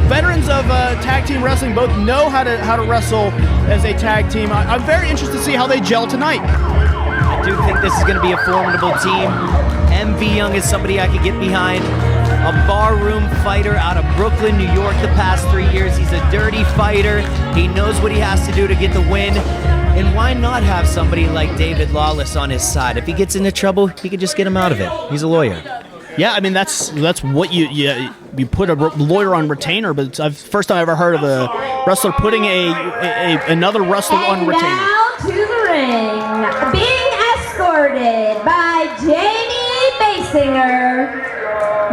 veterans of tag team wrestling, both know how to wrestle as a tag team. I'm very interested to see how they gel tonight. I do think this is going to be a formidable team. MV Young is somebody I could get behind. A barroom fighter out of Brooklyn, New York the past 3 years. He's a dirty fighter. He knows what he has to do to get the win. And why not have somebody like David Lawless on his side? If he gets into trouble, he can just get him out of it. He's a lawyer. Yeah, I mean, that's what you put a lawyer on retainer, but it's first time I ever heard of a wrestler putting another wrestler on retainer. And now to the ring, being escorted by Jamie Basinger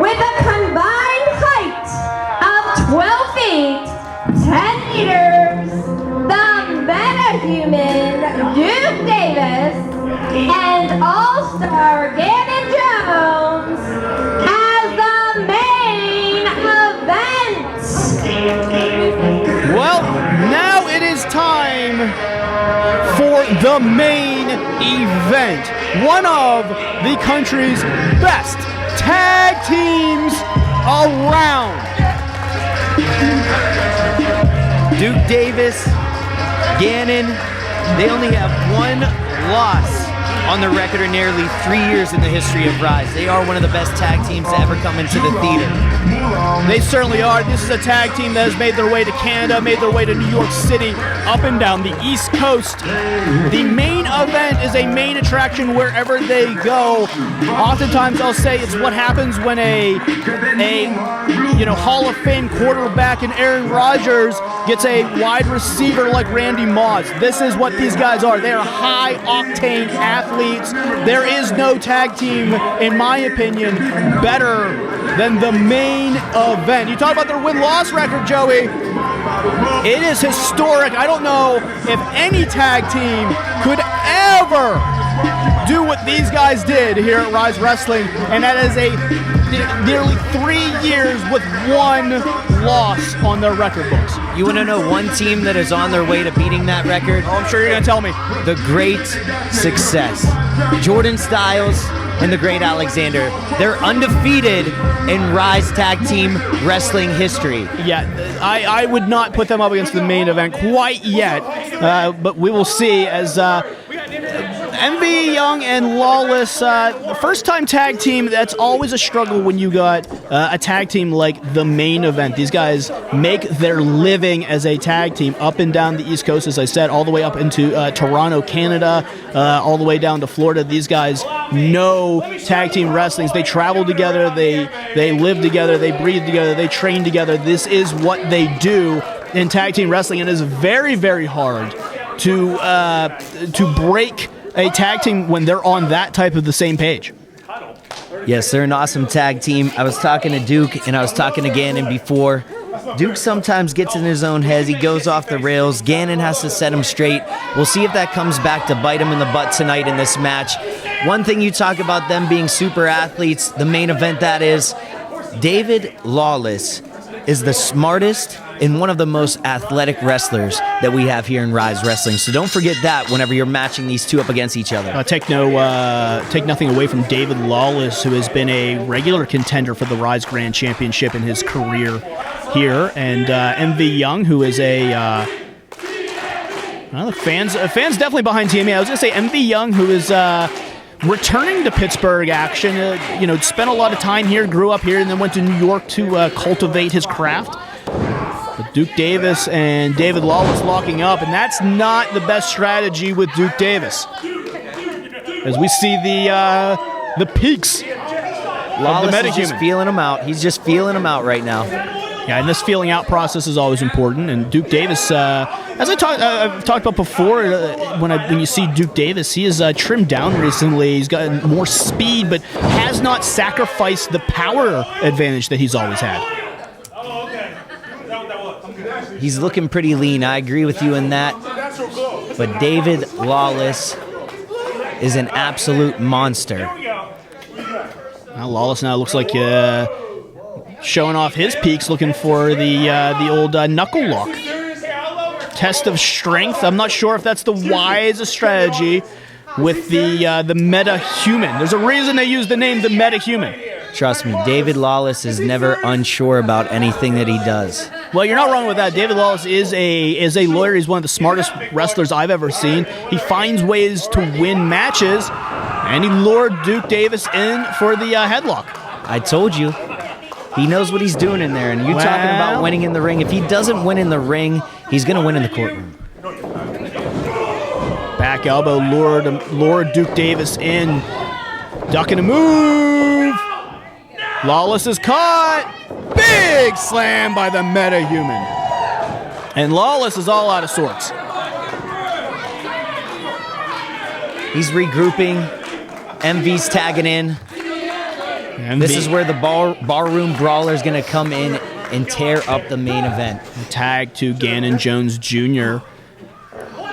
with a combined height of 12 feet, 10 meters, the metahuman Duke Davis, and All-Star Ganon Jones as the main event. Well, now it is time for the main event. One of the country's best tag teams around. Duke Davis, Ganon, they only have one loss on their record in nearly 3 years in the history of Ryse. They are one of the best tag teams to ever come into the theater. They certainly are. This is a tag team that has made their way to Canada, made their way to New York City, up and down the East Coast. The main event is a main attraction wherever they go. Oftentimes I'll say it's what happens when a Hall of Fame quarterback in Aaron Rodgers gets a wide receiver like Randy Moss. This is what these guys are. They are high-octane athletes. There is no tag team, in my opinion, better than the main event. You talk about their win-loss record, Joey. It is historic. I don't know if any tag team could ever do what these guys did here at Ryse Wrestling, and that is nearly 3 years with one loss on their record books. You want to know one team that is on their way to beating that record? Oh, I'm sure you're going to tell me. The Great Success. Jordan Styles and the Great Alexander. They're undefeated in Ryse Tag Team Wrestling history. Yeah, I would not put them up against the main event quite yet, but we will see as MV Young and Lawless, first-time tag team. That's always a struggle when you got a tag team like the main event. These guys make their living as a tag team up and down the East Coast, as I said, all the way up into Toronto, Canada, all the way down to Florida. These guys know tag team wrestling. They travel together, they live together, they breathe together, they train together. This is what they do in tag team wrestling, and it is very, very hard to break a tag team when they're on that type of the same page. Yes, they're an awesome tag team. I was talking to Duke, and I was talking to Ganon before. Duke sometimes gets in his own head. He goes off the rails. Ganon has to set him straight. We'll see if that comes back to bite him in the butt tonight in this match. One thing you talk about them being super athletes, the main event that is, David Lawless is the smartest and one of the most athletic wrestlers that we have here in Ryse Wrestling. So don't forget that whenever you're matching these two up against each other. Take nothing away from David Lawless, who has been a regular contender for the Ryse Grand Championship in his career here, and MV Young, who is fans definitely behind TMA. I was going to say MV Young, who is returning to Pittsburgh action. Spent a lot of time here, grew up here, and then went to New York to cultivate his craft. But Duke Davis and David Lawless locking up, and that's not the best strategy with Duke Davis. As we see the peaks Lawless of the is just feeling him out. He's just feeling him out right now. Yeah, and this feeling out process is always important. And Duke Davis, as I've talked about before, when you see Duke Davis, he is trimmed down recently. He's got more speed, but has not sacrificed the power advantage that he's always had. He's looking pretty lean. I agree with you in that. But David Lawless is an absolute monster. Now Lawless now looks like showing off his peaks, looking for the old knuckle lock. Test of strength. I'm not sure if that's the wisest strategy with the meta-human. There's a reason they use the name the meta-human. Trust me, David Lawless is never unsure about anything that he does. Well, you're not wrong with that. David Lawless is a lawyer. He's one of the smartest wrestlers I've ever seen. He finds ways to win matches, and he lured Duke Davis in for the headlock. I told you. He knows what he's doing in there, and you talking about winning in the ring. If he doesn't win in the ring, he's going to win in the courtroom. Back elbow lured Duke Davis in. Ducking a move. Lawless is caught. Big slam by the meta-human. And Lawless is all out of sorts. He's regrouping. MV's tagging in. This is where the barroom brawler is going to come in and tear up the main event. Tag to Ganon Jones Jr.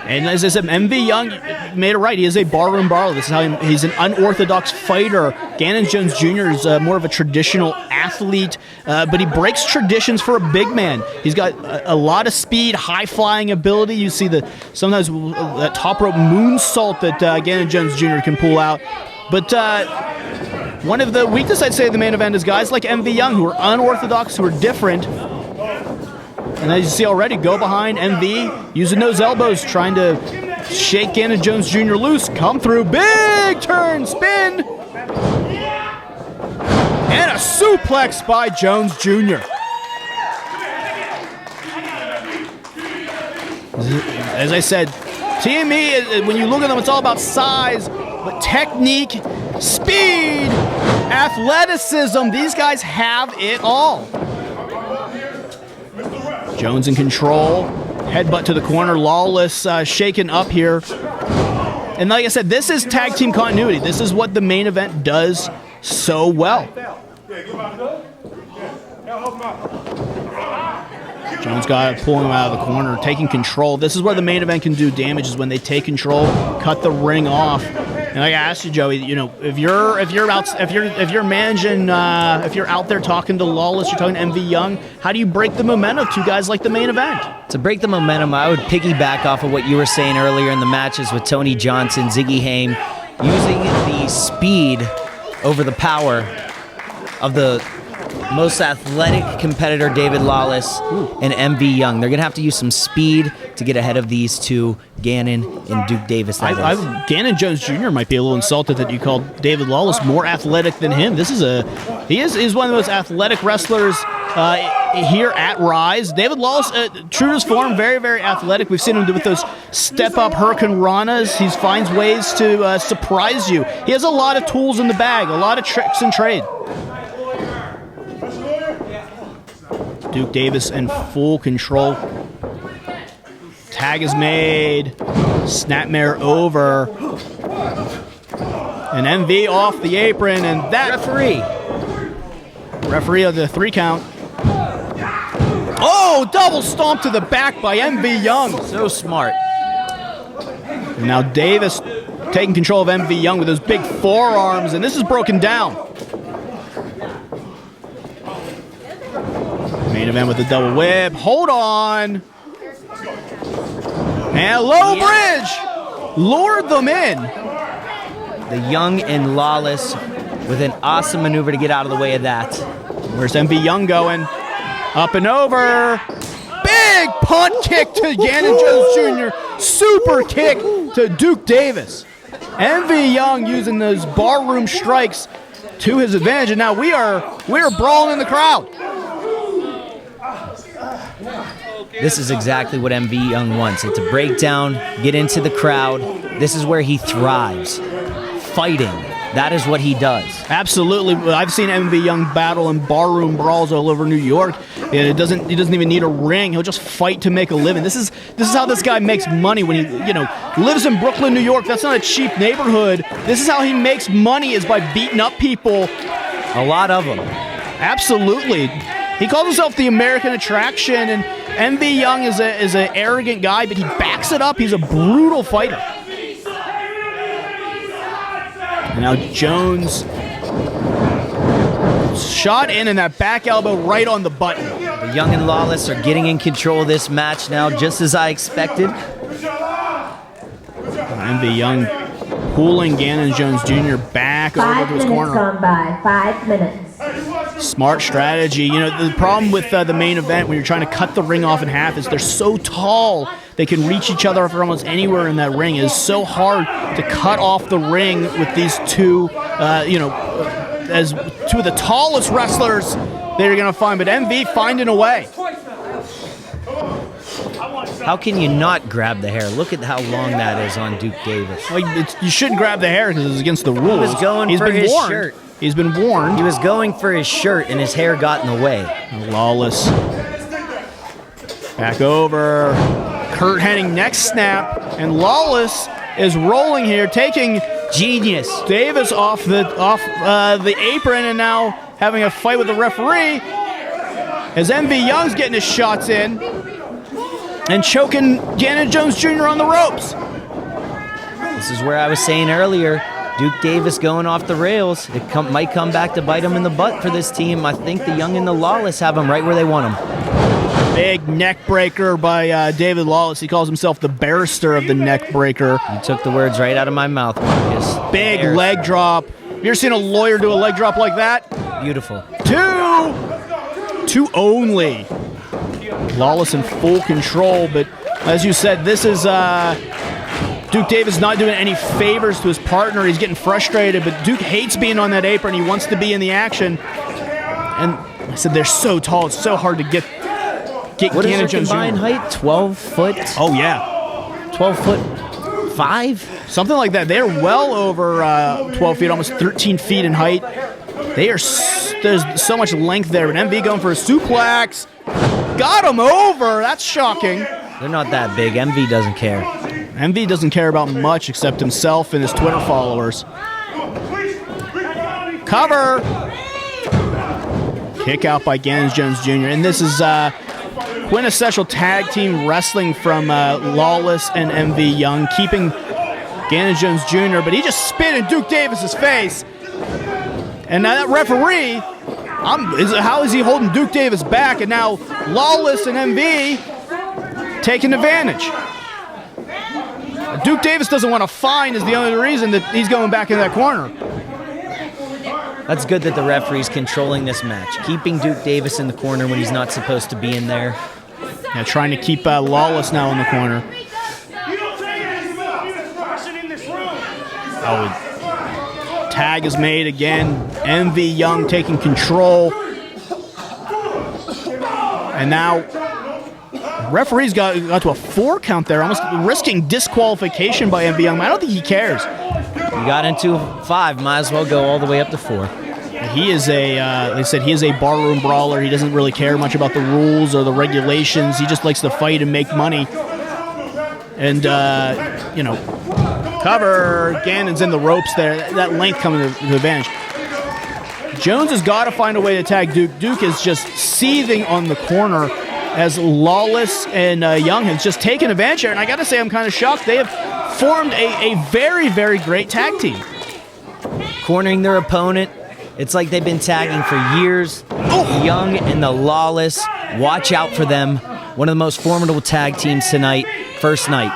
And as I said, MV Young made it right. He is a barroom brawler. This is how he's an unorthodox fighter. Ganon Jones Jr. is more of a traditional athlete, but he breaks traditions for a big man. He's got a lot of speed, high-flying ability. You see sometimes that top rope moonsault that Ganon Jones Jr. can pull out. But one of the weaknesses, I'd say, of the main event is guys like MV Young, who are unorthodox, who are different. And as you see already, go behind MV, using those elbows, trying to shake Ganon Jones Jr. loose. Come through, big turn, spin. And a a suplex by Jones Jr. As I said, TME, when you look at them, it's all about size, but technique, speed, athleticism, these guys have it all. Jones in control, headbutt to the corner, Lawless shaken up here. And like I said, this is tag team continuity. This is what the main event does so well. Jones got pulling him out of the corner, taking control. This is where the main event can do damage, is when they take control, cut the ring off. And like I asked you, Joey, you know, if you're managing, if you're out there talking to Lawless, you're talking to MV Young, how do you break the momentum of two guys like the main event? To break the momentum, I would piggyback off of what you were saying earlier in the matches with Tony Johnson, Ziggy Haim, using the speed over the power of the most athletic competitor, David Lawless, and MV Young. They're going to have to use some speed to get ahead of these two, Ganon and Duke Davis. Ganon Jones Jr. might be a little insulted that you called David Lawless more athletic than him. He is one of the most athletic wrestlers here at Ryse. David Lawless, true to his form, very, very athletic. We've seen him do with those step-up Hurricane Ranas. He finds ways to surprise you. He has a lot of tools in the bag, a lot of tricks and trade. Duke Davis in full control. Tag is made. Snapmare over. And MV off the apron, and that referee of the 3 count. Oh, double stomp to the back by MV Young. So smart. And now Davis taking control of MV Young with those big forearms, and this is broken down. Main event with the double whip. Hold on. And low bridge. Lured them in. The Young and Lawless with an awesome maneuver to get out of the way of that. Where's MV Young going? Up and over. Big punt kick to Ganon Jones Jr. Super kick to Duke Davis. MV Young using those barroom strikes to his advantage. And now we are brawling in the crowd. This is exactly what MV Young wants. It's a breakdown, get into the crowd. This is where he thrives. Fighting. That is what he does. Absolutely. I've seen MV Young battle in barroom brawls all over New York. He doesn't even need a ring. He'll just fight to make a living. This is how this guy makes money when he, lives in Brooklyn, New York. That's not a cheap neighborhood. This is how he makes money, is by beating up people. A lot of them. Absolutely. He calls himself the American Attraction, and MV Young is an arrogant guy, but he backs it up. He's a brutal fighter. And now Jones shot in, and that back elbow right on the button. The Young and Lawless are getting in control of this match now, just as I expected. MV Young pulling Ganon Jones Jr. back over to his corner. 5 minutes gone by. 5 minutes. Smart strategy. The problem with the main event when you're trying to cut the ring off in half is they're so tall. They can reach each other from almost anywhere in that ring. It is so hard to cut off the ring with these two, as two of the tallest wrestlers that you're going to find. But MV finding a way. How can you not grab the hair? Look at how long that is on Duke Davis. Well, you shouldn't grab the hair because it's against the rules. He was going for his shirt. He's been warned. He was going for his shirt, and his hair got in the way. Lawless. Back over. Kurt Hennig neck snap. And Lawless is rolling here, taking Genius Davis off the apron, and now having a fight with the referee. As MV Young's getting his shots in. And choking Ganon Jones Jr. on the ropes. This is where I was saying earlier, Duke Davis going off the rails. It might come back to bite him in the butt for this team. I think the Young and the Lawless have him right where they want him. Big neck breaker by David Lawless. He calls himself the barrister of the neck breaker. You took the words right out of my mouth, Marcus. Big leg drop. You ever seen a lawyer do a leg drop like that? Beautiful. Two only. Lawless in full control, but as you said, this is Duke Davis not doing any favors to his partner. He's getting frustrated, but Duke hates being on that apron. He wants to be in the action. And I said they're so tall, it's so hard to get What is Ganon their Jones combined Jr. height? 12 foot? Oh, yeah. 12 foot 5? Something like that. They're well over 12 feet, almost 13 feet in height. There's so much length there. But MV going for a suplex. Got him over. That's shocking. They're not that big. MV doesn't care. MV doesn't care about much except himself and his Twitter followers. Cover. Kick out by Ganon Jones Jr. And this is quintessential tag team wrestling from Lawless and MV Young, keeping Ganon Jones Jr., but he just spit in Duke Davis's face. And now that referee, how is he holding Duke Davis back? And now Lawless and MV taking advantage. Duke Davis doesn't want to fine is the only reason that he's going back in that corner. That's good that the referee's controlling this match, keeping Duke Davis in the corner when he's not supposed to be in there. Yeah, trying to keep Lawless now in the corner. Oh, tag is made again. MV Young taking control. And now referee's got to a 4 count there, almost risking disqualification by MV Young. I don't think he cares. You got into 5, might as well go all the way up to 4. He is they said he is a barroom brawler. He doesn't really care much about the rules or the regulations. He just likes to fight and make money. And, cover. Ganon's in the ropes there. That length coming to the advantage. Jones has got to find a way to tag Duke. Duke is just seething on the corner as Lawless and Young has just taken advantage here. And I got to say, I'm kind of shocked. They have formed a very, very great tag team. Cornering their opponent. It's like they've been tagging for years. Young and the Lawless. Watch out for them. One of the most formidable tag teams tonight. First night.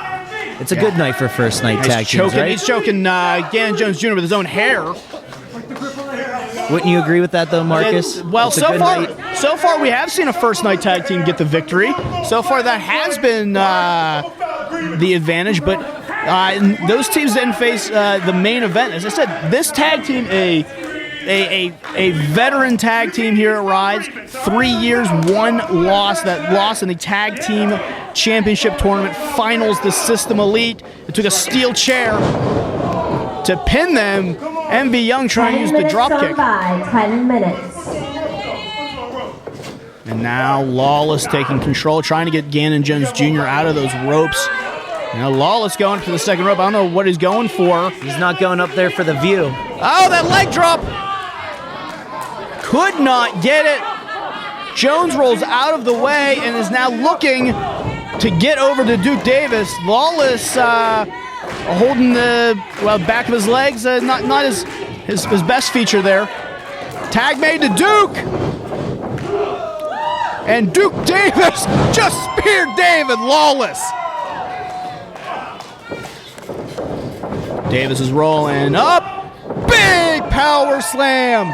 It's a good night for first night tag teams, right? He's choking Ganon Jones Jr. with his own hair. Wouldn't you agree with that, though, Marcus? Well, so far we have seen a first night tag team get the victory. So far that has been the advantage, but those teams didn't face the main event. As I said, this tag team, a veteran tag team here at Ryse, 3 years, 1 loss. That loss in the tag team championship tournament finals, the System Elite. It took a steel chair to pin them. MV Young trying to use the drop kick. 10 minutes. And now Lawless taking control, trying to get Ganon Jones Jr. out of those ropes. Now Lawless going for the second rope. I don't know what he's going for. He's not going up there for the view. Oh, that leg drop! Could not get it. Jones rolls out of the way and is now looking to get over to Duke Davis. Lawless holding the back of his legs, not his best feature there. Tag made to Duke. And Duke Davis just speared David Lawless. Davis is rolling up. Big power slam.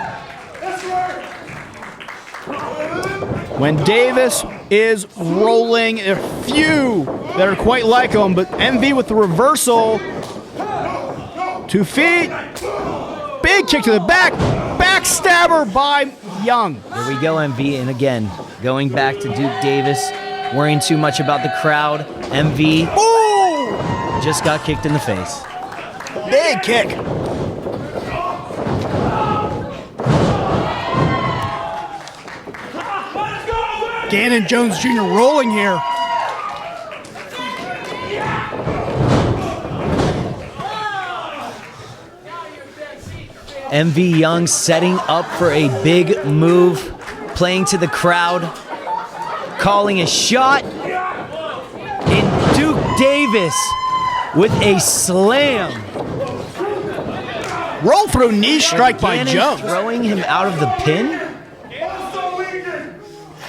When Davis is rolling, there are few that are quite like him, but MV with the reversal. 2 feet. Big kick to the back. Backstabber by Young. There we go, MV. And again, going back to Duke Davis, worrying too much about the crowd. MV just got kicked in the face. Big kick. Ganon Jones Jr. rolling here. MV Young setting up for a big move, playing to the crowd, calling a shot, and Duke Davis with a slam. Roll through knee strike by Jones. Throwing him out of the pin.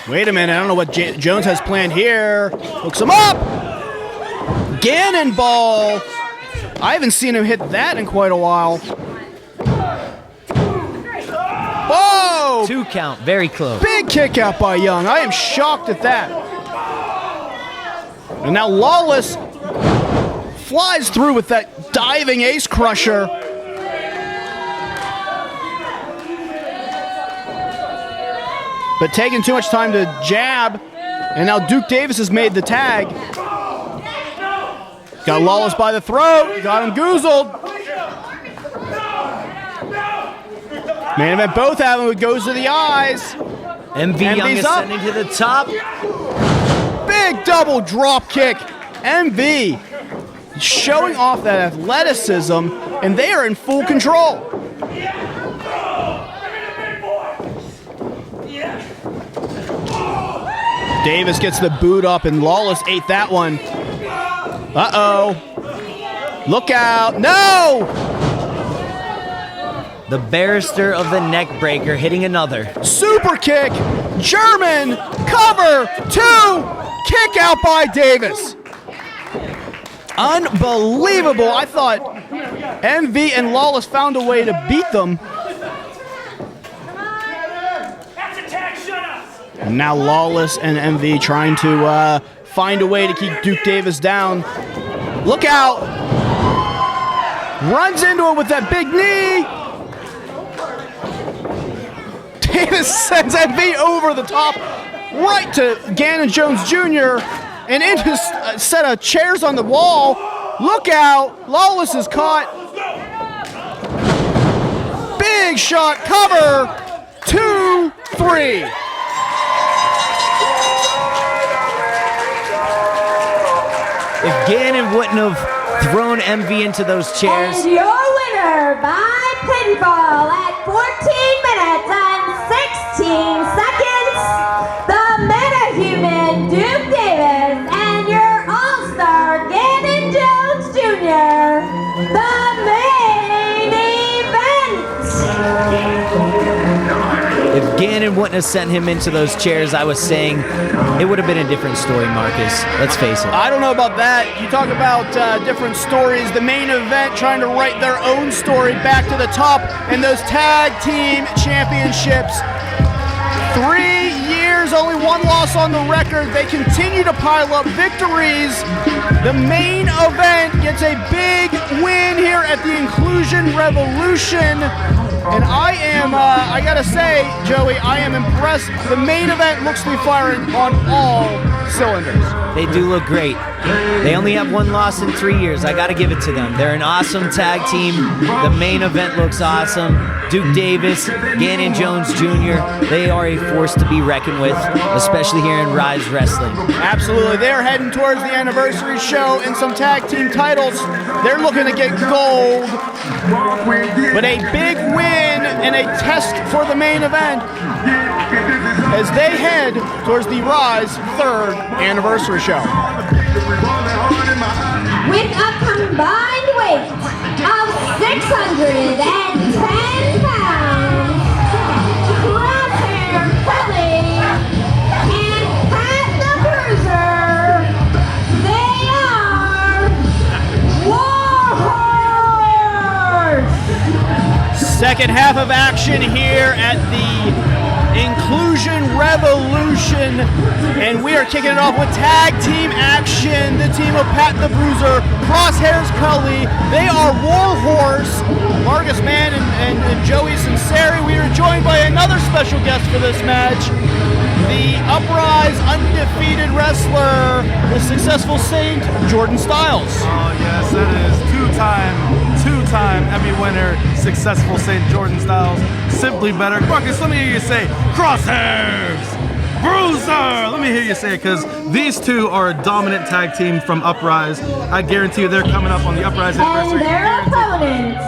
Wait a minute, I don't know what Jones has planned here. Hooks him up. Ganon ball. I haven't seen him hit that in quite a while. Whoa! 2 count, very close. Big kick out by Young. I am shocked at that. And now Lawless flies through with that diving ace crusher. but taking too much time to jab. And now Duke Davis has made the tag. Got Lawless by the throat. Got him goozled. Main event both have him. It goes to the eyes. MV Young ascending to the top. Big double drop kick. MV showing off that athleticism, and they are in full control. Davis gets the boot up, and Lawless ate that one. Uh-oh. Look out. No! The barrister of the neck breaker hitting another. Super kick. German. Cover. 2. Kick out by Davis. Unbelievable. I thought MV and Lawless found a way to beat them. And now Lawless and MV trying to find a way to keep Duke Davis down. Look out. Runs into it with that big knee. Davis sends MV over the top, right to Ganon Jones Jr. and into a set of chairs on the wall. Look out. Lawless is caught. Big shot. Cover. 2, 3. If Ganon wouldn't have thrown MV into those chairs. And your winner by pinfall at 14 minutes and 16 seconds, the metahuman Duke Davis and your all-star Ganon Jones Jr., the main event. If Ganon wouldn't have sent him into those chairs, I was saying it would have been a different story, Marcus. Let's face it. I don't know about that. You talk about different stories. The main event trying to write their own story back to the top, and those tag team championships. 3 years, only 1 loss on the record. They continue to pile up victories. The main event gets a big win here at the Inclusion Revolution. And I am, I gotta say, Joey, I am impressed. The main event looks to be firing on all cylinders. They do look great. They only have 1 loss in 3 years. I gotta give it to them. They're an awesome tag team. The main event looks awesome. Duke Davis, Ganon Jones Jr., they are a force to be reckoned with, especially here in Ryse Wrestling. Absolutely. They're heading towards the anniversary show and some tag team titles. They're looking to get gold. But a big win and a test for the main event as they head towards the Ryse 3rd anniversary show. With a combined weight of 610 pounds, Crosshair Kelly and Pat the Bruiser, they are Warhorse! Second half of action here at the Inclusion Revolution, and we are kicking it off with tag team action. The team of Pat the Bruiser, Crosshairs Cully, they are Warhorse, Marcus Mann and Joey Sinceri. We are joined by another special guest for this match, the Uprise undefeated wrestler, the successful Saint, Jordan Styles. Oh yes, that is two-time Emmy winner, successful Saint Jordan Styles. Simply better. Marcus, let me hear you say, Crosshairs! Bruiser! Let me hear you say it, because these two are a dominant tag team from Uprise. I guarantee you they're coming up on the Uprise anniversary. And their opponents.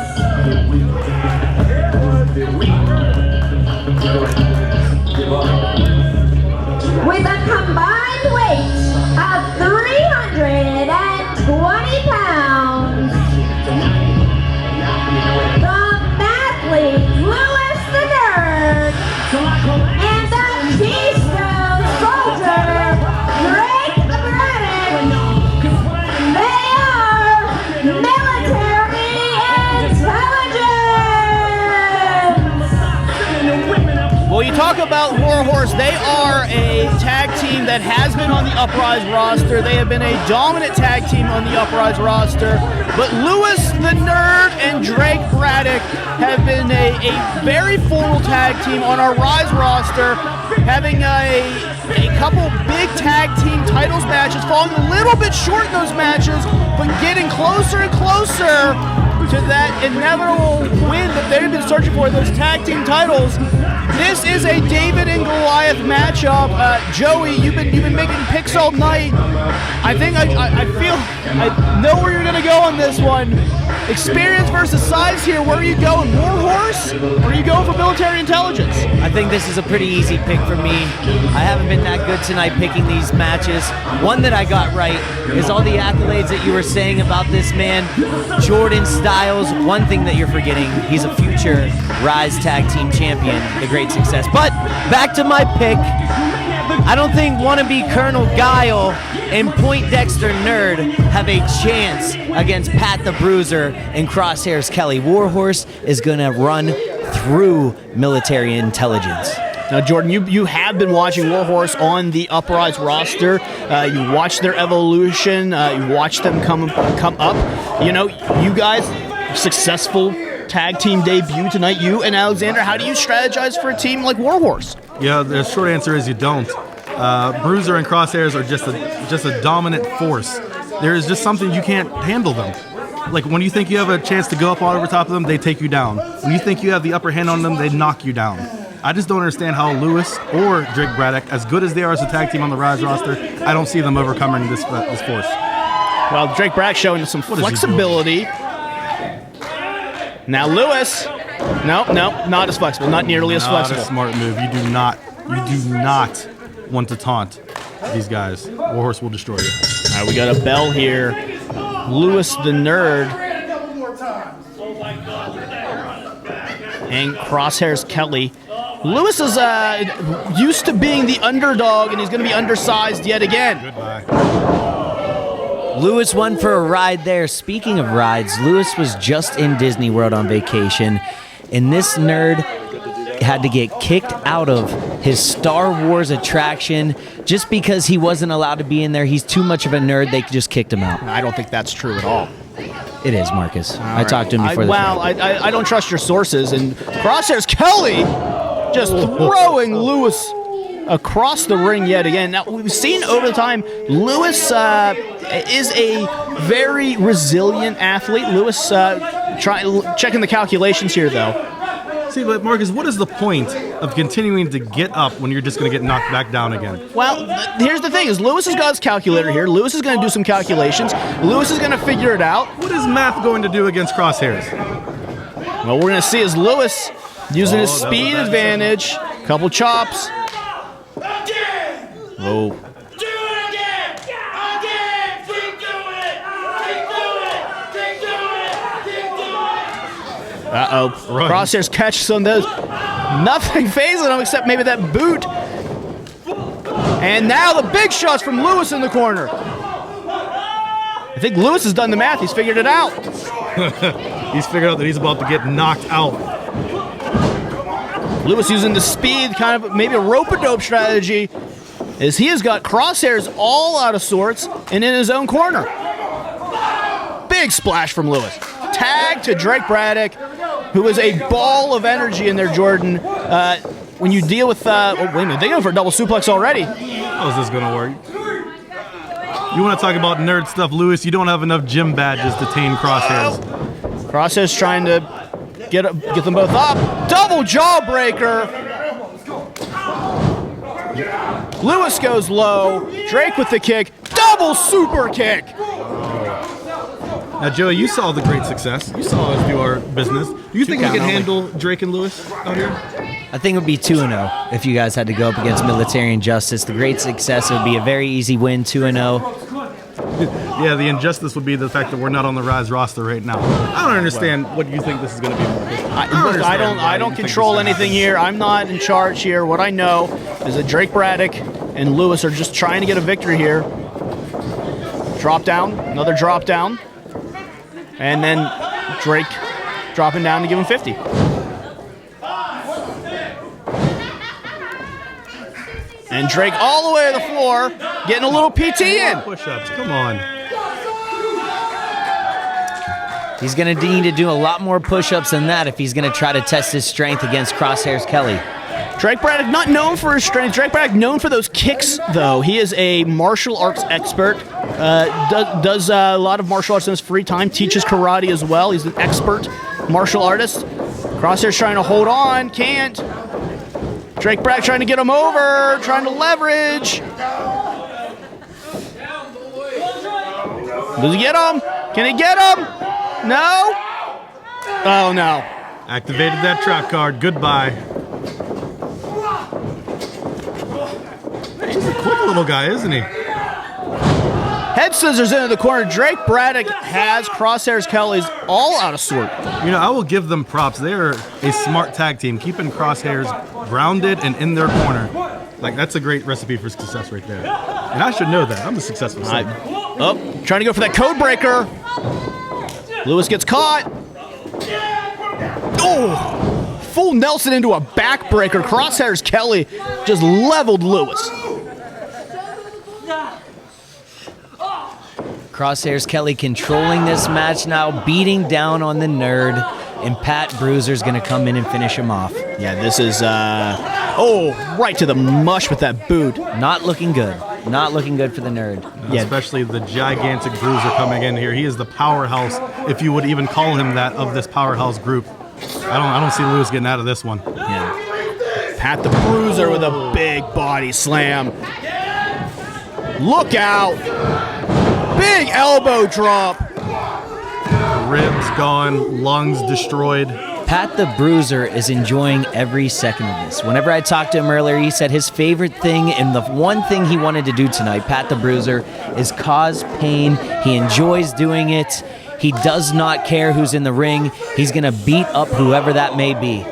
With a combined weight of 320 pounds, the Mathlete Lewis the Nerd and the Keystone Soldier Drake Braddock. They are military intelligence. Well, you talk about Warhorse, they are a tag team that has been on the Uprise roster. They have been a dominant tag team on the Uprise roster. But Lewis the Nerd and Drake Braddock have been a very formal tag team on our Ryse roster. having a couple big tag team titles matches, falling a little bit short in those matches, but getting closer and closer to that inevitable win that they've been searching for, those tag team titles. This is a David and Goliath matchup. Joey, you've been making picks all night. I think I know where you're gonna go on this one. Experience versus size here. Where are you going? Warhorse? Or are you going for military intelligence? I think this is a pretty easy pick for me. I haven't been that good tonight picking these matches. One that I got right is all the accolades that you were saying about this man, Jordan Styles. One thing that you're forgetting, he's a future Ryse Tag Team Champion, the great success. But back to my pick. I don't think wannabe Colonel Guile and Poindexter Nerd have a chance against Pat the Bruiser and Crosshairs Kelly. Warhorse is going to run through military intelligence. Now, Jordan, you have been watching Warhorse on the Uprise roster. You watched their evolution. You watched them come up. You know, you guys, successful tag team debut tonight. You and Alexander, how do you strategize for a team like Warhorse? Yeah, the short answer is you don't. Bruiser and Crosshairs are just a dominant force. There is just something you can't handle them. Like when you think you have a chance to go up all over top of them, they take you down. When you think you have the upper hand on them, they knock you down. I just don't understand how Lewis or Drake Braddock, as good as they are as a tag team on the Ryse roster, I don't see them overcoming this force. Well, Drake Braddock showing some flexibility. Now Lewis, no, not as flexible, not nearly as flexible. Not a smart move. You do not want to taunt these guys. Warhorse will destroy you. All right, we got a bell here. Lewis the Nerd and Crosshairs Kelly. Lewis is used to being the underdog, and he's going to be undersized yet again. Goodbye. Lewis won for a ride there. Speaking of rides, Lewis was just in Disney World on vacation, and this nerd had to get kicked out of his Star Wars attraction just because he wasn't allowed to be in there. He's too much of a nerd. They just kicked him out. I don't think that's true at all. It is, Marcus. I talked to him before. I don't trust your sources. And Crosshairs Kelly just throwing Lewis across the ring yet again. Now, we've seen over the time, Lewis is a very resilient athlete. Lewis checking the calculations here, though. See, but Marcus, what is the point of continuing to get up when you're just going to get knocked back down again? Well, here's the thing, is Lewis has got his calculator here. Lewis is going to do some calculations. Lewis is going to figure it out. What is math going to do against Crosshairs? Well, we're going to see is Lewis using his speed advantage. Couple chops. Oh. Uh-oh. Crosshairs catch some of those. Nothing phasing him except maybe that boot. And now the big shots from Lewis in the corner. I think Lewis has done the math. He's figured it out. He's figured out that he's about to get knocked out. Lewis using the speed, kind of maybe a rope-a-dope strategy, as he has got Crosshairs all out of sorts and in his own corner. Big splash from Lewis. Tag to Drake Braddock, who is a ball of energy in there, Jordan. When you deal with, oh, wait a minute, they go for a double suplex already. How is this going to work? You want to talk about nerd stuff, Lewis? You don't have enough gym badges to tame Crosshairs. Crosshairs trying to get them both up. Double jawbreaker. Lewis goes low. Drake with the kick. Double super kick. Now, Joey, you saw the great success. You saw us do our business. Do you think we can handle Drake and Lewis out here? I think it would be 2-0 if you guys had to go up against Military Injustice. The great success would be a very easy win, 2-0. Yeah, the injustice would be the fact that we're not on the Ryse roster right now. I don't understand what you think this is going to be. I don't control anything here. I'm not in charge here. What I know is that Drake Braddock and Lewis are just trying to get a victory here. Drop down, another drop down. And then Drake dropping down to give him 50. And Drake all the way to the floor, getting a little PT in. Push-ups, come on. He's going to need to do a lot more push-ups than that if he's going to try to test his strength against Crosshairs Kelly. Drake Braddock, not known for his strength. Drake Braddock known for those kicks, though. He is a martial arts expert. Does a lot of martial arts in his free time. Teaches karate as well. He's an expert martial artist. Crosshairs trying to hold on. Can't. Drake Braddock trying to get him over. Trying to leverage. Does he get him? Can he get him? No? Oh, no. Activated that trap card. Goodbye. He's a quick little guy, isn't he? Head scissors into the corner. Drake Braddock has Crosshairs Kelly's all out of sort. You know, I will give them props. They are a smart tag team, keeping Crosshairs grounded and in their corner. Like, that's a great recipe for success right there. And I should know that. I'm a successful son. Trying to go for that code breaker. Lewis gets caught. Oh, full Nelson into a backbreaker. Crosshairs Kelly just leveled Lewis. Crosshairs Kelly controlling this match now, beating down on the nerd, and Pat Bruiser's going to come in and finish him off. Yeah, this is, right to the mush with that boot. Not looking good. Not looking good for the nerd. Yeah. Especially the gigantic Bruiser coming in here. He is the powerhouse, if you would even call him that, of this powerhouse group. I don't see Lewis getting out of this one. Yeah. Pat the Bruiser with a big body slam. Look out. Big elbow drop. Ribs gone, lungs destroyed. Pat the Bruiser is enjoying every second of this. Whenever I talked to him earlier, he said his favorite thing and the one thing he wanted to do tonight, Pat the Bruiser, is cause pain. He enjoys doing it. He does not care who's in the ring. He's going to beat up whoever that may be.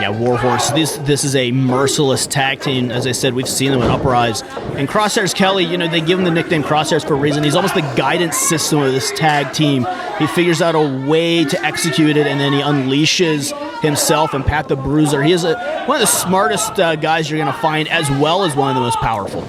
Yeah, Warhorse, this is a merciless tag team. As I said, we've seen them in Uprise. And Crosshairs Kelly, you know, they give him the nickname Crosshairs for a reason. He's almost the guidance system of this tag team. He figures out a way to execute it, and then he unleashes himself and Pat the Bruiser. He is one of the smartest guys you're going to find, as well as one of the most powerful.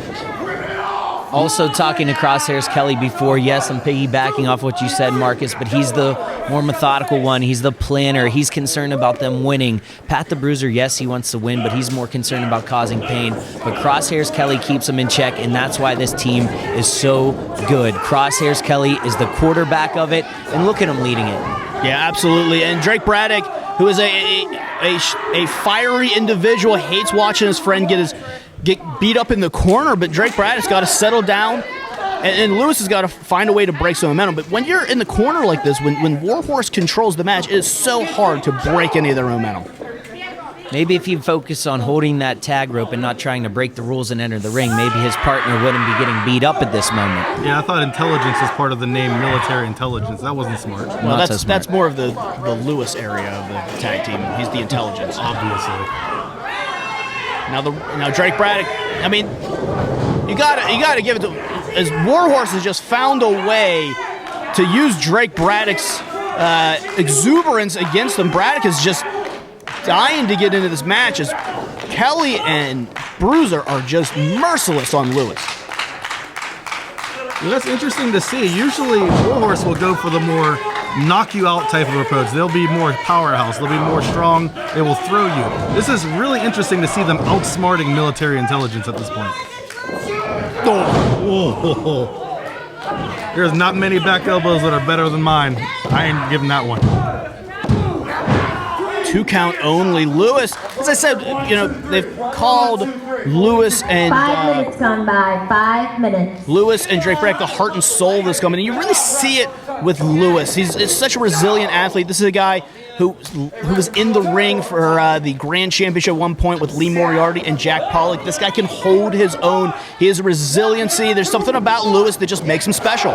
Also talking to Crosshairs Kelly before, yes, I'm piggybacking off what you said, Marcus, but he's the more methodical one. He's the planner. He's concerned about them winning. Pat the Bruiser, yes, he wants to win, but he's more concerned about causing pain. But Crosshairs Kelly keeps him in check, and that's why this team is so good. Crosshairs Kelly is the quarterback of it, and look at him leading it. Yeah, absolutely. And Drake Braddock, who is a fiery individual, hates watching his friend get beat up in the corner, but Drake Braddock's got to settle down, and Lewis has got to find a way to break some momentum. But when you're in the corner like this, when Warhorse controls the match, it is so hard to break any of their momentum. Maybe if you focus on holding that tag rope and not trying to break the rules and enter the ring, maybe his partner wouldn't be getting beat up at this moment. Yeah, I thought intelligence was part of the name military intelligence. That wasn't smart. No, that's more of the Lewis area of the tag team. He's the intelligence. Obviously. Now Drake Braddock, I mean, you gotta give it to, as Warhorse has just found a way to use Drake Braddock's exuberance against him. Braddock is just dying to get into this match as Kelly and Bruiser are just merciless on Lewis. Well, that's interesting to see. Usually Warhorse will go for the more knock you out type of approach. They'll be more powerhouse. They'll be more strong. They will throw you. This is really interesting to see them outsmarting military intelligence at this point. There's not many back elbows that are better than mine. I ain't giving that one. 2 count only. Lewis, as I said, you know, they've called Lewis and 5 minutes gone by. 5 minutes. Lewis and Drake Braddock the heart and soul of this company. You really see it with Lewis. He's such a resilient athlete. This is a guy who was in the ring for the Grand Championship at one point with Lee Moriarty and Jack Pollock. This guy can hold his own. He has resiliency. There's something about Lewis that just makes him special.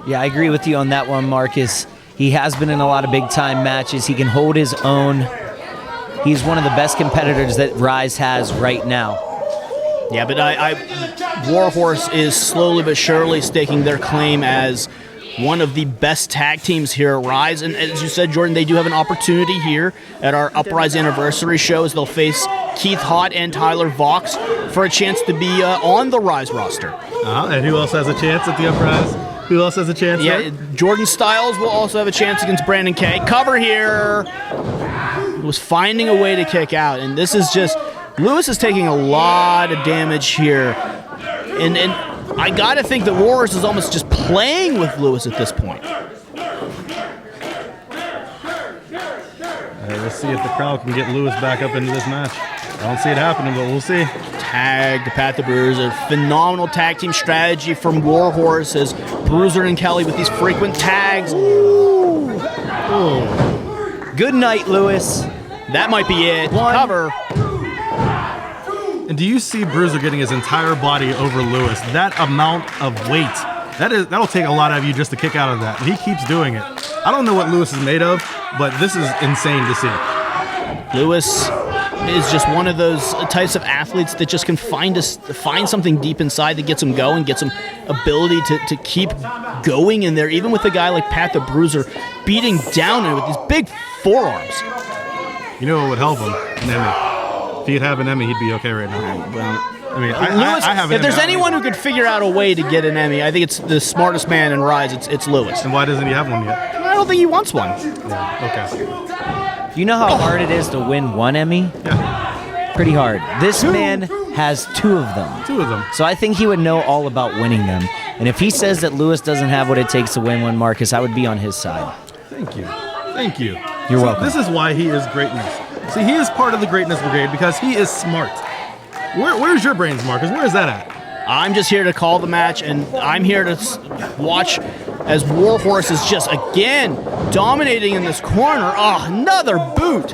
Yeah, I agree with you on that one, Marcus. He has been in a lot of big-time matches. He can hold his own. He's one of the best competitors that Ryse has right now. Yeah, but Warhorse is slowly but surely staking their claim as one of the best tag teams here at Ryse. And as you said, Jordan, they do have an opportunity here at our Uprise Anniversary show as they'll face Keith Haught and Tyler Vox for a chance to be on the Ryse roster. And who else has a chance at the Uprise? Who else has a chance? Yeah, Jordan Styles will also have a chance against Brandon Kay. Cover here. was finding a way to kick out, and this is just, Lewis is taking a lot of damage here, and I gotta think that Warhorse is almost just playing with Lewis at this point. Let's see if the crowd can get Lewis back up into this match. I don't see it happening, but we'll see. Tag to Pat the Bruiser. Phenomenal tag team strategy from Warhorse as Bruiser and Kelly with these frequent tags. Ooh. Good night, Lewis. That might be it. Cover. And do you see Bruiser getting his entire body over Lewis? That amount of weight. That'll take a lot out of you just to kick out of that. And he keeps doing it. I don't know what Lewis is made of, but this is insane to see. Lewis is just one of those types of athletes that just can find something deep inside that gets him going, gets him ability to keep going in there, even with a guy like Pat the Bruiser beating down him with these big forearms. You know what would help him? An Emmy. If he'd have an Emmy, he'd be okay right now. Well, I mean, Lewis, I have an if there's Emmy. anyone who could figure out a way to get an Emmy, I think it's the smartest man in Ryse. It's Lewis. And why doesn't he have one yet? I don't think he wants one. Yeah, okay. Do you know how hard it is to win one Emmy? Yeah. Pretty hard. This man has 2 of them. 2 of them. So I think he would know all about winning them. And if he says that Lewis doesn't have what it takes to win one, Marcus, I would be on his side. Thank you. Thank you. You're welcome. This is why he is greatness. See, he is part of the greatness brigade because he is smart. Where's your brains, Marcus? Where is that at? I'm just here to call the match, and I'm here to watch as Warhorse is just, again, dominating in this corner. Oh, another boot.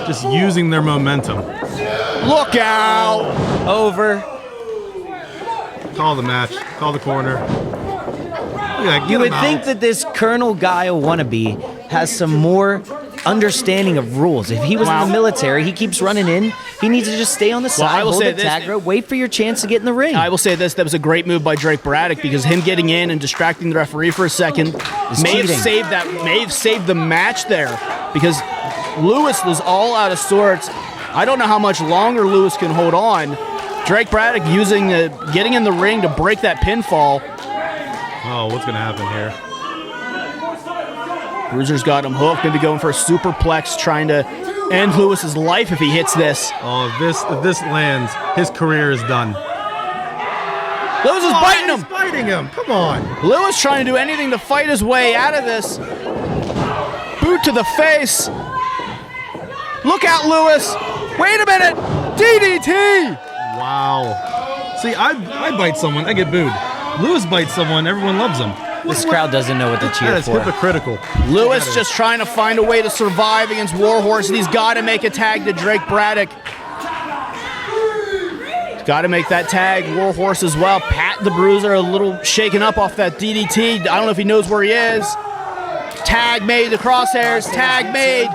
Just using their momentum. Look out. Over. Call the match. Call the corner. Yeah, You would think that this Colonel Guile wannabe has some more understanding of rules. If he was in the military, he keeps running in. He needs to just stay on the side, hold the tag rope, wait for your chance to get in the ring. I will say this, that was a great move by Drake Braddock because him getting in and distracting the referee for a second may have saved the match there because Lewis was all out of sorts. I don't know how much longer Lewis can hold on. Drake Braddock getting in the ring to break that pinfall. Oh, what's going to happen here? Bruiser's got him hooked, maybe going for a superplex, trying to end Lewis's life if he hits this. Oh, if this lands, his career is done. Lewis is biting him. He's biting him. Come on. Lewis trying to do anything to fight his way out of this. Boot to the face. Look out, Lewis. Wait a minute. DDT. Wow. See, I bite someone, I get booed. Lewis bites someone, everyone loves him. This crowd doesn't know what to cheer That is for. hypocritical. Lewis just trying to find a way to survive against Warhorse, and he's got to make a tag to Drake Braddock. He's got to make that tag. Warhorse as well. Pat the Bruiser a little shaken up off that DDT. I don't know if he knows where he is. Tag made to Crosshairs. Tag made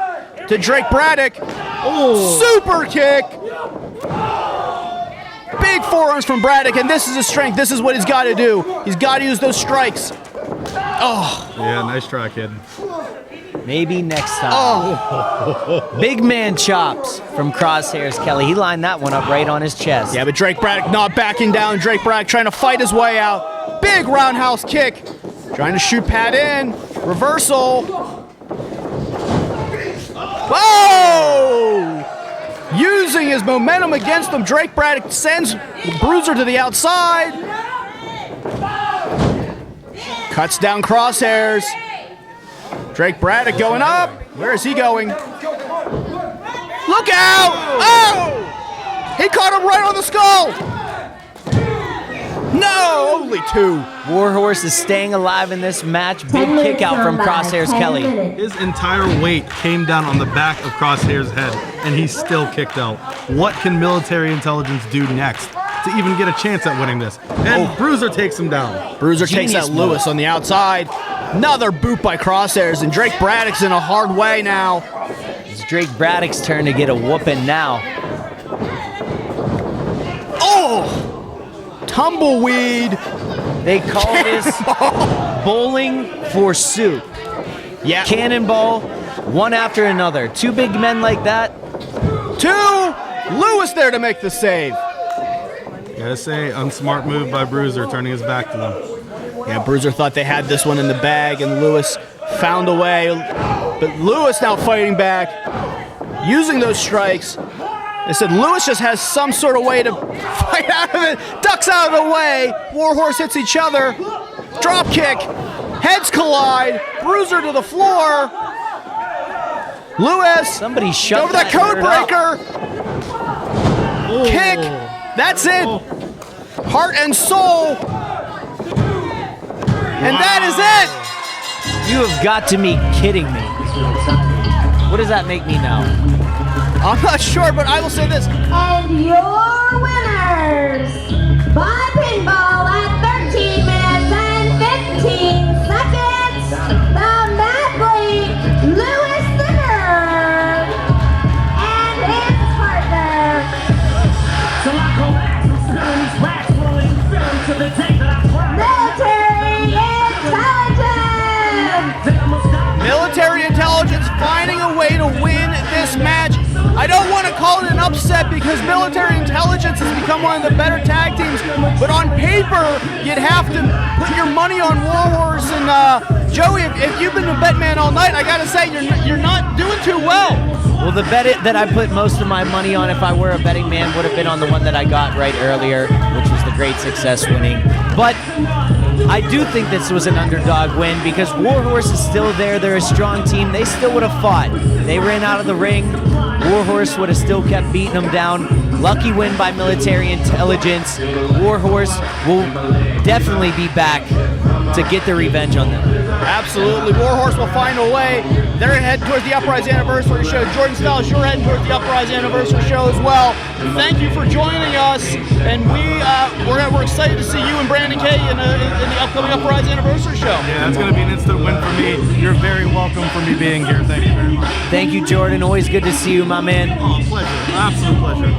to Drake Braddock. Oh, super kick. Big forearms from Braddock, and this is his strength. This is what he's got to do. He's got to use those strikes. Oh. Yeah, nice try, kid. Maybe next time. Oh. Big man chops from Crosshairs Kelly. He lined that one up right on his chest. Yeah, but Drake Braddock not backing down. Drake Braddock trying to fight his way out. Big roundhouse kick. Trying to shoot Pat in. Reversal. Whoa! Using his momentum against him, Drake Braddock sends the Bruiser to the outside. Cuts down Crosshairs. Drake Braddock going up. Where is he going? Look out! Oh! He caught him right on the skull. No, only 2. Warhorse is staying alive in this match. Big kick out from Crosshairs Kelly. His entire weight came down on the back of Crosshairs' head, and he still kicked out. What can military intelligence do next to even get a chance at winning this? And Bruiser takes him down. Bruiser takes out Lewis on the outside. Another boot by Crosshairs, and Drake Braddock's in a hard way now. It's Drake Braddock's turn to get a whooping now. Oh! Tumbleweed. They call this bowling for soup. Yeah. Cannonball, one after another. 2 big men like that. 2. Lewis there to make the save. Gotta say, unsmart move by Bruiser, turning his back to them. Yeah, Bruiser thought they had this one in the bag, and Lewis found a way. But Lewis now fighting back. using those strikes. They said Lewis just has some sort of way to fight out of it. Ducks out of the way. Warhorse hits each other. Drop kick. Heads collide. Bruiser to the floor. Lewis. Somebody shut over that code breaker. Kick. That's it. Heart and soul. And that is it. You have got to be kidding me. What does that make me now? I'm not sure, but I will say this. And your winners by pinball at 13 minutes and 15 seconds, the Madly Lewis the Nerd and his partner. So I go back to spilling these racks, rolling film to the day that I cry. Military intelligence finding a way to win this match. I don't want to call it an upset because military intelligence has become one of the better tag teams, but on paper, you'd have to put your money on Warhorse. And Joey, if you've been a bet man all night, I gotta say, you're not doing too well. Well, the bet that I put most of my money on if I were a betting man would have been on the one that I got right earlier, which was the Great Success winning. But I do think this was an underdog win because Warhorse is still there. They're a strong team. They still would have fought. They ran out of the ring. Warhorse would have still kept beating them down. Lucky win by military intelligence. Warhorse will definitely be back to get their revenge on them. Absolutely. Warhorse will find a way. They're heading towards the Uprise Anniversary Show. Jordan Styles, you're heading towards the Uprise Anniversary Show as well. Thank you for joining us. And we're excited to see you and Brandon Kay in the upcoming Uprise Anniversary Show. Yeah, that's going to be an instant win for me. You're very welcome for me being here. Thank you very much. Thank you, Jordan. Always good to see you, my man. Oh, pleasure. Absolute pleasure.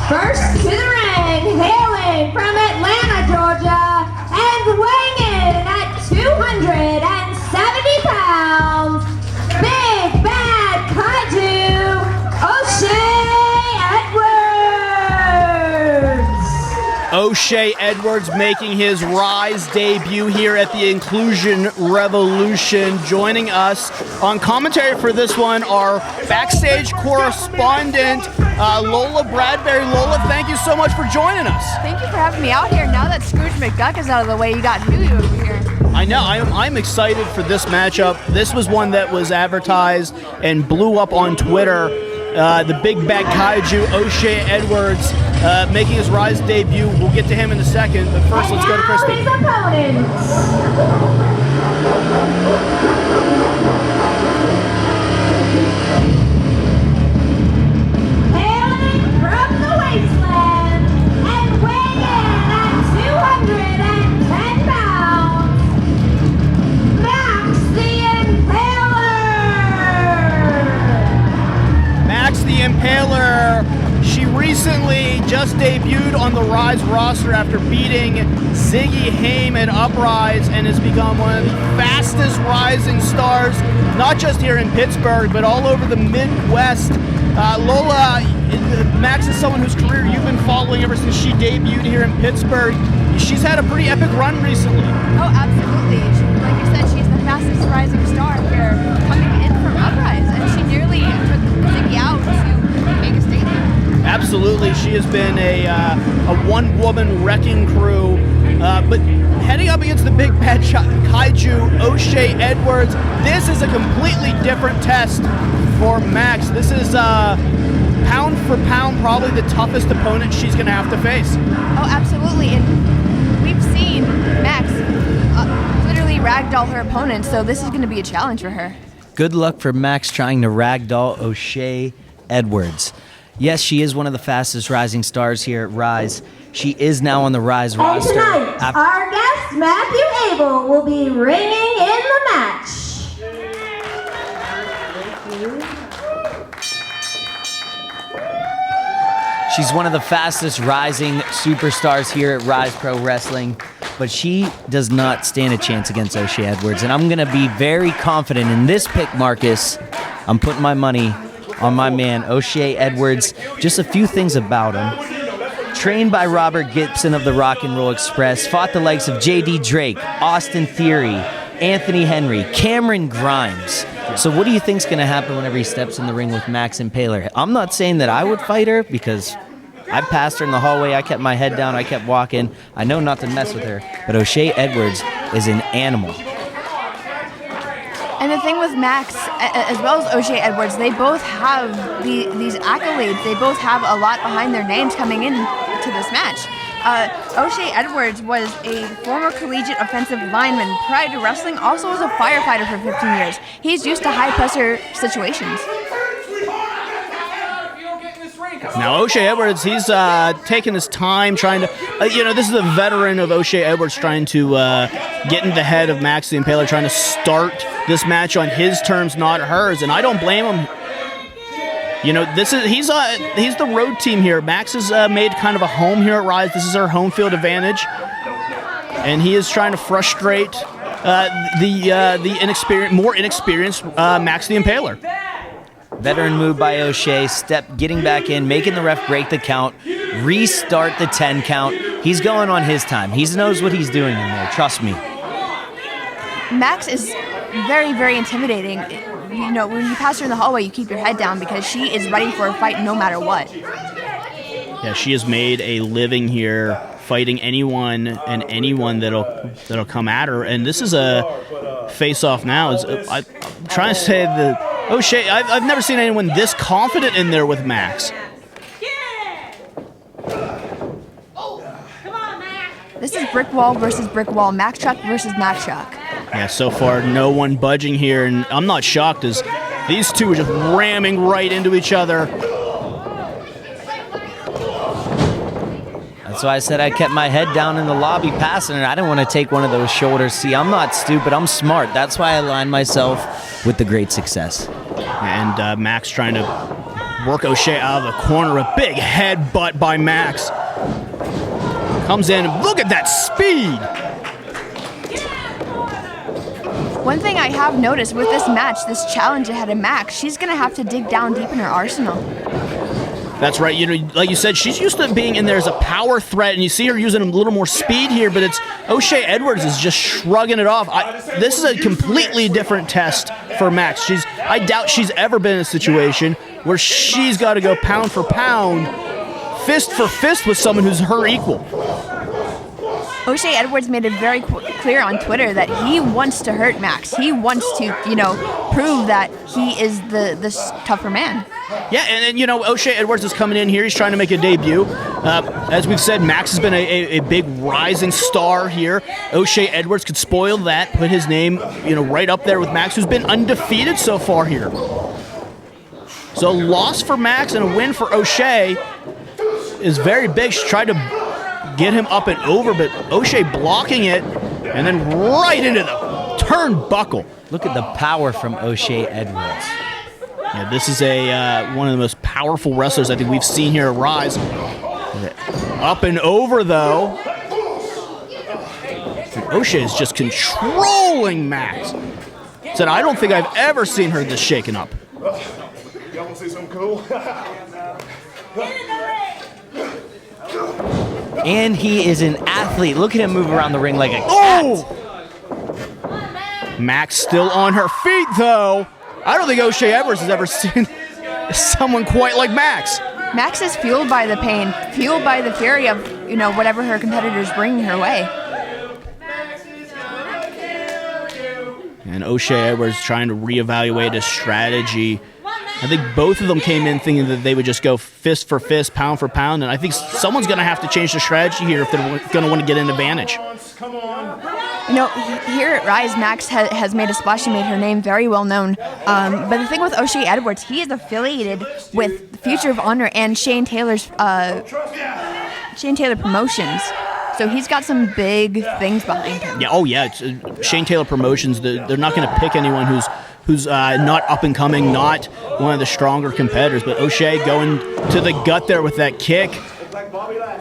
First to the ring, hailing from Atlanta, Georgia, and weighing in at 270 pounds, Big Bad Kaiju, O'Shea Edwards. O'Shea Edwards making his Ryse debut here at the Inclusion Revolution. Joining us on commentary for this one, our backstage correspondent, Lola Bradbury. Lola, thank you so much for joining us. Thank you for having me out here. Now that Scrooge McDuck is out of the way, you got Huey over here. I know. I'm excited for this matchup. This was one that was advertised and blew up on Twitter. The Big Bad Kaiju, O'Shea Edwards, making his Ryse debut. We'll get to him in a second, but first let's go to Christy. His opponents. The Impaler. She recently just debuted on the Ryse roster after beating Ziggy Haim at Uprise and has become one of the fastest rising stars, not just here in Pittsburgh, but all over the Midwest. Lola, Max is someone whose career you've been following ever since she debuted here in Pittsburgh. She's had a pretty epic run recently. Oh, absolutely. Like you said, she's the fastest rising star here coming in from Uprise, and she nearly took Ziggy out to make a statement. Absolutely. She has been a one-woman wrecking crew. But heading up against the Big Bad Kaiju, O'Shea Edwards, this is a completely different test for Max. This is pound for pound probably the toughest opponent she's going to have to face. Oh, absolutely. And we've seen Max literally ragdoll her opponent, so this is going to be a challenge for her. Good luck for Max trying to ragdoll O'Shea Edwards. Yes, she is one of the fastest rising stars here at Ryse. She is now on the Ryse roster. And tonight, our guest Matthew Abel will be ringing in the match. She's one of the fastest rising superstars here at Ryse Pro Wrestling, but she does not stand a chance against O'Shea Edwards. And I'm going to be very confident in this pick, Marcus. I'm putting my money on my man, O'Shea Edwards. Just a few things about him. Trained by Robert Gibson of the Rock and Roll Express, fought the likes of J.D. Drake, Austin Theory, Anthony Henry, Cameron Grimes. So what do you think's going to happen whenever he steps in the ring with Max Impaler? I'm not saying that I would fight her because I passed her in the hallway. I kept my head down. I kept walking. I know not to mess with her. But O'Shea Edwards is an animal. And the thing with Max, as well as O'Shea Edwards, they both have these accolades. They both have a lot behind their names coming into this match. O'Shea Edwards was a former collegiate offensive lineman prior to wrestling, also was a firefighter for 15 years. He's used to high-pressure situations. Now, O'Shea Edwards, he's taking his time trying to, this is a veteran of O'Shea Edwards trying to get in the head of Max the Impaler, trying to start this match on his terms, not hers, and I don't blame him. He's the road team here. Max has made kind of a home here at Ryse. This is her home field advantage, and he is trying to frustrate the more inexperienced Max the Impaler. Veteran move by O'Shea, getting back in, making the ref break the count, restart the 10 count. He's going on his time. He knows what he's doing in there, trust me. Max is very, very intimidating. When you pass her in the hallway, you keep your head down because she is ready for a fight no matter what. Yeah, she has made a living here fighting anyone and anyone that'll come at her. And this is a face-off now. I'm trying to say that O'Shea, I've never seen anyone this confident in there with Max. This is brick wall versus brick wall, Max Truck versus Max Truck. Yeah, so far no one budging here, and I'm not shocked as these two are just ramming right into each other. That's why I said I kept my head down in the lobby passing it. I didn't want to take one of those shoulders. See, I'm not stupid, I'm smart. That's why I aligned myself with the great success. And Max trying to work O'Shea out of the corner. A big headbutt by Max. Comes in, look at that speed! One thing I have noticed with this match, this challenge ahead of Max, she's going to have to dig down deep in her arsenal. That's right. Like you said, she's used to being in there as a power threat, and you see her using a little more speed here, but it's O'Shea Edwards is just shrugging it off. This is a completely different test for Max. I doubt she's ever been in a situation where she's got to go pound for pound, fist for fist with someone who's her equal. O'Shea Edwards made it very clear on Twitter that he wants to hurt Max. He wants to, prove that he is the tougher man. Yeah, and O'Shea Edwards is coming in here. He's trying to make a debut. As we've said, Max has been a big rising star here. O'Shea Edwards could spoil that, put his name, right up there with Max, who's been undefeated so far here. So a loss for Max and a win for O'Shea is very big. She tried to get him up and over, but O'Shea blocking it, and then right into the turnbuckle. Look at the power from O'Shea Edwards. Yeah, this is one of the most powerful wrestlers I think we've seen here at Ryse. Up and over, though. O'Shea is just controlling Max. Said, I don't think I've ever seen her this shaken up. Y'all want to see something cool? And he is an athlete. Look at him move around the ring like a cat. Max still on her feet, though. I don't think O'Shea Edwards has ever seen someone quite like Max. Max is fueled by the pain, fueled by the fury of, whatever her competitors bring her way. And O'Shea Edwards trying to reevaluate his strategy. I think both of them came in thinking that they would just go fist for fist, pound for pound, and I think someone's going to have to change the strategy here if they're going to want to get an advantage. Here at Ryse, Max has made a splash. She made her name very well known. But the thing with O'Shea Edwards, he is affiliated with Future of Honor and Shane Taylor Promotions. So he's got some big things behind him. Yeah. Oh yeah. It's, Shane Taylor Promotions. They're not going to pick anyone who's not up and coming, not one of the stronger competitors. But O'Shea going to the gut there with that kick,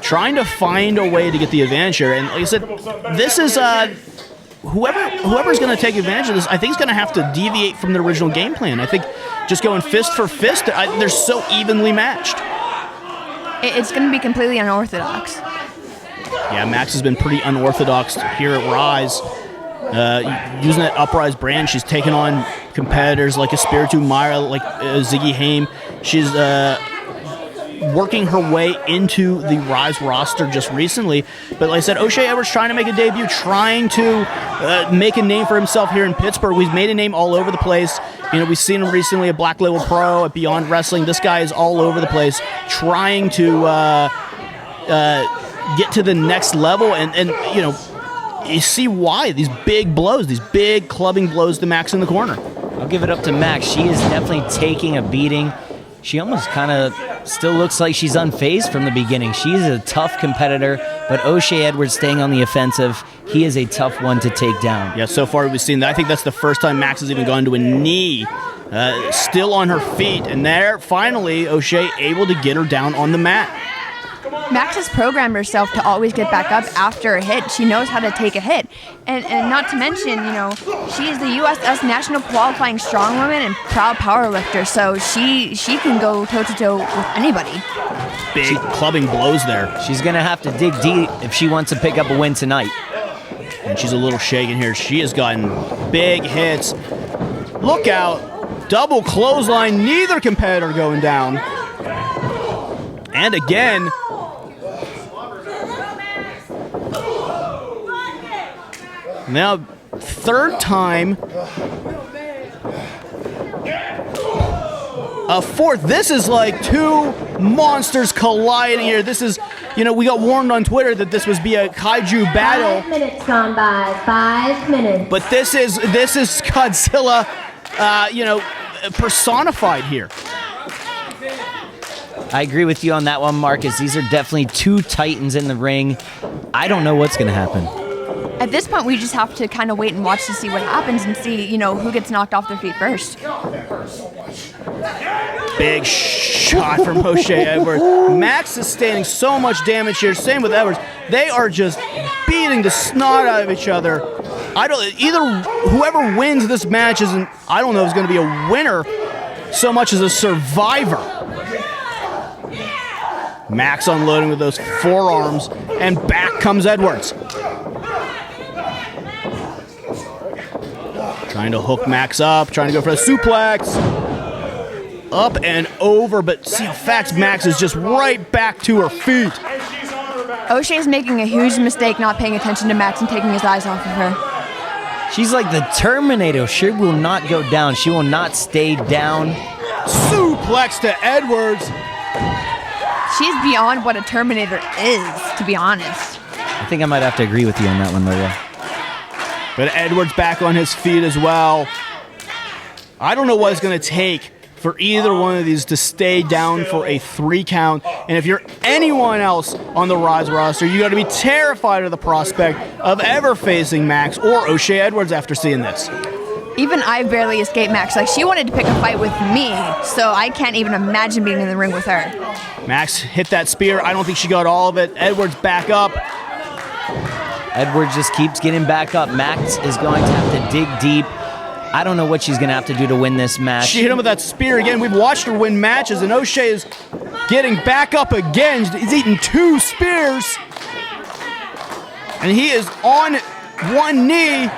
trying to find a way to get the advantage here. And like I said, this is whoever's going to take advantage of this, I think is going to have to deviate from the original game plan. I think just going fist for fist, they're so evenly matched. It's going to be completely unorthodox. Yeah, Max has been pretty unorthodox here at Ryse. using that Uprise brand. She's taken on competitors like Espiritu Myra, like Ziggy Haim. She's working her way into the Ryse roster just recently. But like I said, O'Shea Edwards trying to make a debut, trying to make a name for himself here in Pittsburgh. We've made a name all over the place. You know, we've seen him recently at Black Label Pro, at Beyond Wrestling. This guy is all over the place, trying to get to the next level. And you know, you see why. These big blows, these big clubbing blows to Max in the corner. I'll give it up to Max. She is definitely taking a beating. She almost kind of still looks like she's unfazed from the beginning. She's a tough competitor, but O'Shea Edwards staying on the offensive. He is a tough one to take down. Yeah, so far we've seen that. I think that's the first time Max has even gone to a knee. Still on her feet, and there, finally, O'Shea able to get her down on the mat. Max has programmed herself to always get back up after a hit. She knows how to take a hit. And not to mention, you know, she is the USS National Qualifying Strongwoman and proud powerlifter, so she can go toe-to-toe with anybody. Big clubbing blows there. She's going to have to dig deep if she wants to pick up a win tonight. And she's a little shaken here. She has gotten big hits. Look out. Double clothesline. Neither competitor going down. And again... Now, third time. A fourth. This is like two monsters colliding here. This is, you know, we got warned on Twitter that this was be a kaiju battle. 5 minutes gone by. 5 minutes. But this is Godzilla, you know, personified here. I agree with you on that one, Marcus. These are definitely two titans in the ring. I don't know what's going to happen. At this point, we just have to kind of wait and watch to see what happens and see, you know, who gets knocked off their feet first. Big shot from O'Shea Edwards. Max sustaining so much damage here. Same with Edwards. They are just beating the snot out of each other. Whoever wins this match isn't, I don't know if it's going to be a winner so much as a survivor. Max unloading with those forearms, and back comes Edwards. Trying to hook Max up, trying to go for a suplex. Up and over, but see how fast Max is just right back to her feet. O'Shea's making a huge mistake not paying attention to Max and taking his eyes off of her. She's like the Terminator. She will not go down. She will not stay down. Suplex to Edwards. She's beyond what a Terminator is, to be honest. I think I might have to agree with you on that one, Maria. But Edwards back on his feet as well. I don't know what it's going to take for either one of these to stay down for a 3 count. And if you're anyone else on the Ryse roster, you got to be terrified of the prospect of ever facing Max or O'Shea Edwards after seeing this. Even I barely escaped Max. Like, she wanted to pick a fight with me, so I can't even imagine being in the ring with her. Max hit that spear. I don't think she got all of it. Edwards back up. Edwards just keeps getting back up. Max is going to have to dig deep. I don't know what she's going to have to do to win this match. She hit him with that spear again. We've watched her win matches, and O'Shea is getting back up again. He's eaten 2 spears. And he is on one knee.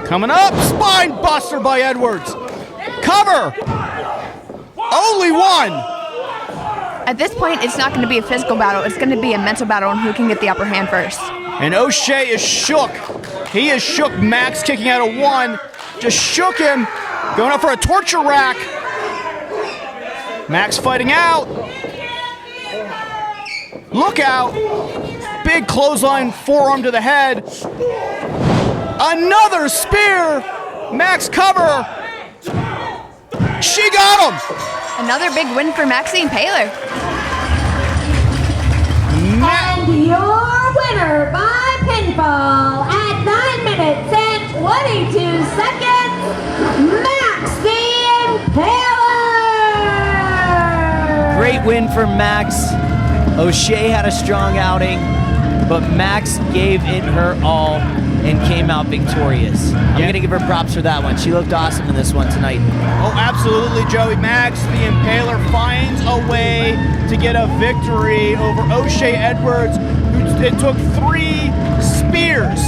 Coming up, spine buster by Edwards. Cover. Only one. At this point, it's not going to be a physical battle. It's going to be a mental battle on who can get the upper hand first. And O'Shea is shook. He is shook. Max kicking out of 1. Just shook him. Going up for a torture rack. Max fighting out. Look out. Big clothesline forearm to the head. Another spear. Max cover. She got him. Another big win for Maxie Impaler. And your winner by pinfall at 9 minutes and 22 seconds, Maxie Impaler! Great win for Max. O'Shea had a strong outing, but Max gave it her all and came out victorious. I'm going to give her props for that one. She looked awesome in this one tonight. Oh, absolutely, Joey. Max, the Impaler, finds a way to get a victory over O'Shea Edwards, It took 3 spears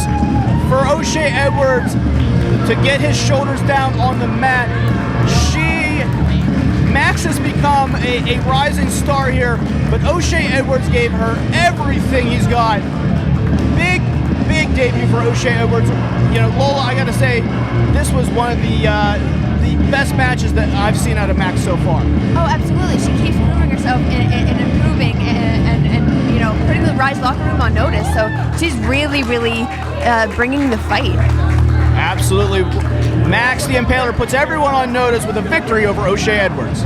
for O'Shea Edwards to get his shoulders down on the mat. Max has become a rising star here, but O'Shea Edwards gave her everything he's got. Big debut for O'Shea Edwards. You know, Lola, I gotta say, this was one of the best matches that I've seen out of Max so far. Oh, absolutely. She keeps proving herself and improving and you know, putting the Ryse locker room on notice. So she's really bringing the fight. Absolutely. Max the Impaler puts everyone on notice with a victory over O'Shea Edwards.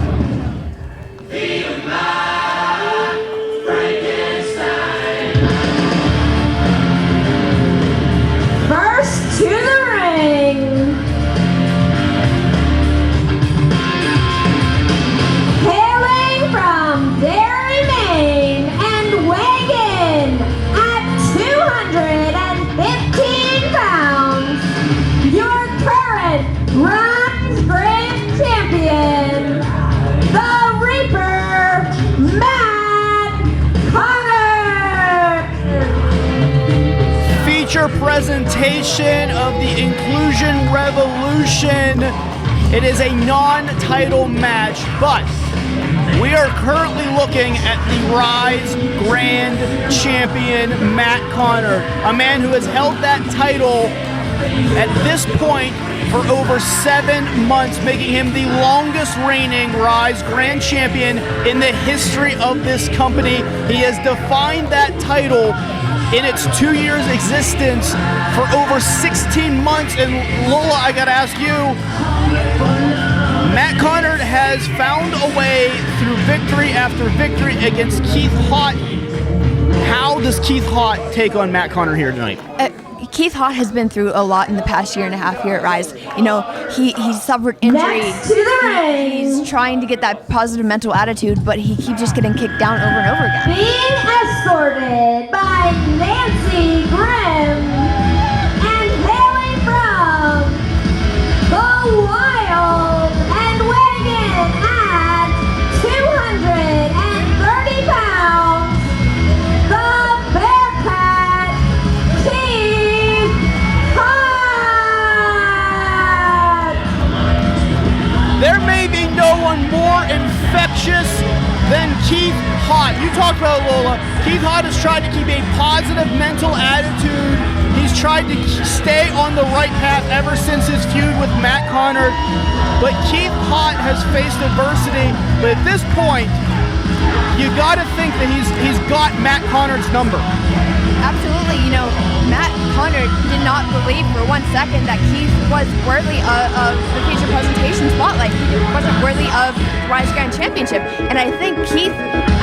First to the ring, hailing from Derry, Maine, and weighing at 215 pounds, your current Ryse Grand Champion, the Reaper, Matt Conard. Feature presentation of the Inclusion Revolution. It is a non-title match, but we are currently looking at the Ryse Grand Champion, Matt Conard, a man who has held that title at this point for over 7 months, making him the longest reigning Ryse Grand Champion in the history of this company. He has defined that title in its 2 years existence for over 16 months. And Lola, I gotta ask you, Matt Conard has found a way through victory after victory against Keith Haught. How does Keith Haught take on Matt Conard here tonight? Keith Haught has been through a lot in the past year and a half here at Ryse. You know, he suffered injury. Next to the ring, he's trying to get that positive mental attitude, but he keeps just getting kicked down over and over again. being escorted by Nancy Grimm and hailing from the Wild and weighing at 230 pounds, the Bearcat, Keith Haught. There may be no one more infectious than Keith Haught. You talked about it, Lola. Keith Haught has tried to keep a positive mental attitude. He's tried to stay on the right path ever since his feud with Matt Conard. But Keith Haught has faced adversity. But at this point, you got to think that he's got Matt Conard's number. Absolutely. You know, Matt Conard did not believe for 1 second that Keith was worthy of the feature presentation spotlight. He wasn't worthy of the Ryse Grand Championship. And I think Keith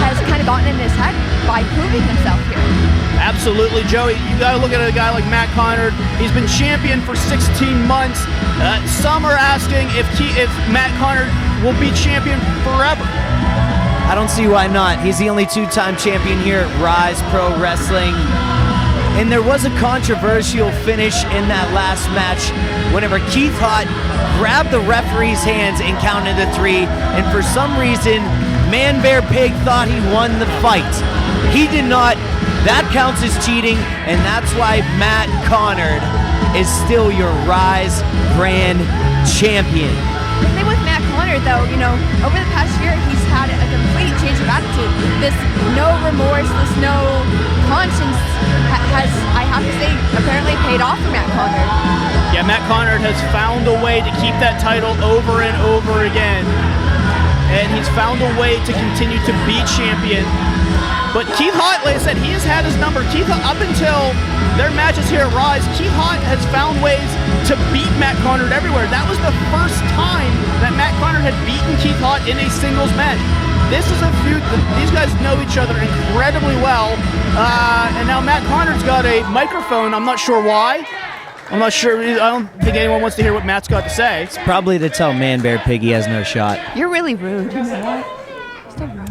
has kind of gotten in his head by proving himself here. Absolutely, Joey. You got to look at a guy like Matt Conard. He's been champion for 16 months. Some are asking if Matt Conard will be champion forever. I don't see why not. He's the only 2-time champion here at Ryse Pro Wrestling. And there was a controversial finish in that last match whenever Keith Haught grabbed the referee's hands and counted to 3. And for some reason, Man Bear Pig thought he won the fight. He did not. That counts as cheating, and that's why Matt Conard is still your Ryse Grand Champion. The thing with Matt Conard, though, you know, over the past year, he's had a complete change of attitude. This no remorse, this no conscience has, I have to say, apparently paid off for Matt Conard. Yeah, Matt Conard has found a way to keep that title over and over again. And he's found a way to continue to be champion. But Keith Haught, like I said, he has had his number. Keith Haught, up until their matches here at Ryse, Keith Haught has found ways to beat Matt Conard everywhere. That was the first time that Matt Conard had beaten Keith Haught in a singles match. This is a feud. These guys know each other incredibly well. And now Matt Conard's got a microphone. I'm not sure why. I'm not sure. I don't think anyone wants to hear what Matt's got to say. It's probably to tell Man Bear Pig he has no shot. You're really rude. You know what? So rude.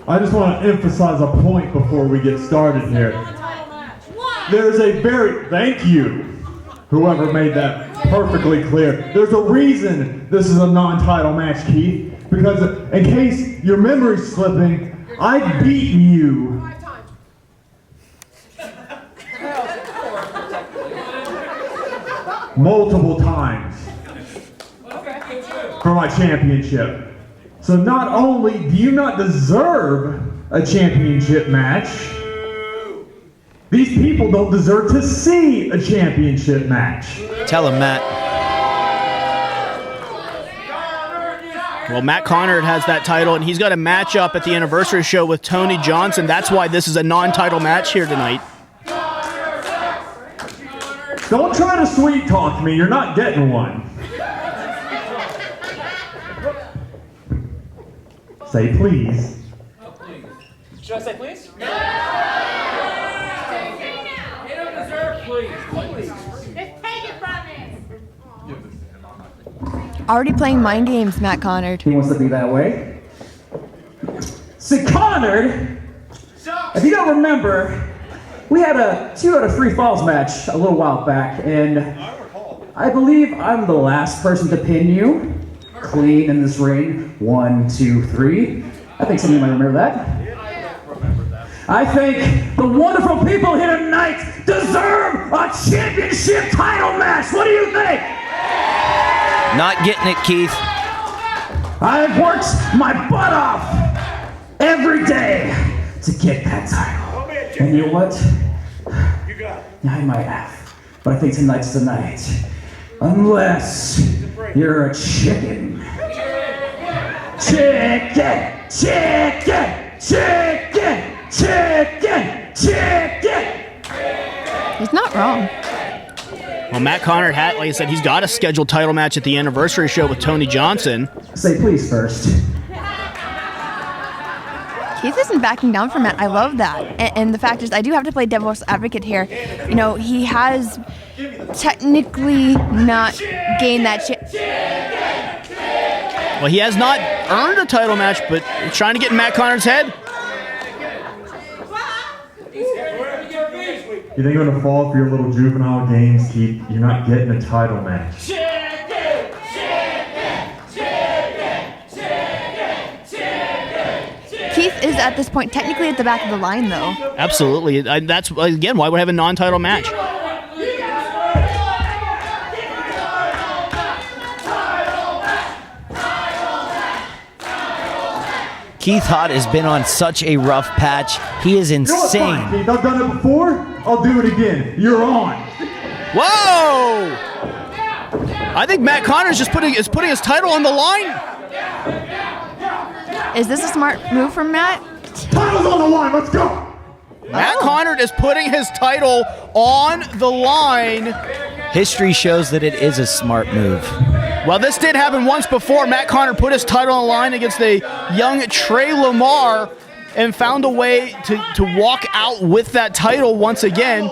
I just want to emphasize a point before we get started here. There's a thank you, whoever made that perfectly clear. There's a reason this is a non-title match, Keith, because in case your memory's slipping, I've beaten you multiple times for my championship. So not only do you not deserve a championship match, these people don't deserve to see a championship match. Tell him, Matt. Well, Matt Conard has that title, and he's got a match up at the anniversary show with Tony Johnson. That's why this is a non-title match here tonight. Don't try to sweet talk me, you're not getting one. Say please. Should I say please? You don't deserve please. Just take it from me. Already playing mind games, Matt Conard. He wants to be that way. See, Conard, if you don't remember, we had a 2 out of 3 falls match a little while back, and I believe I'm the last person to pin you clean in this ring. 1, 2, 3. I think some of you might remember that. I think the wonderful people here tonight deserve a championship title match. What do you think? Not getting it, Keith. I've worked my butt off every day to get that title. And you know what? Yeah, I might have. But I think tonight's the night. Unless you're a chicken. Chicken! Chicken! Chicken! Chicken! Chicken! He's not wrong. Well, Matt Conard had, like I said, he's got a scheduled title match at the anniversary show with Tony Johnson. Say please first. Keith isn't backing down from Matt. I love that. And the fact is, I do have to play devil's advocate here. You know, he has technically not gained that chance. Well, he has not earned a title match, but he's trying to get in Matt Conard's head. You think you're gonna fall for your little juvenile games, Keith? You're not getting a title match. Keith is at this point technically at the back of the line, though. Absolutely. That's, again, why we have a non-title match. Keith Haught has been on such a rough patch. He is insane. You know what, Keith, I've done it before. I'll do it again. You're on. Whoa! I think Matt Conard is putting his title on the line. Is this a smart move from Matt? Title's on the line. Let's go. Matt Conard is putting his title on the line. History shows that it is a smart move. Well, this did happen once before. Matt Conard put his title on the line against a young Trey Lamar and found a way to walk out with that title once again.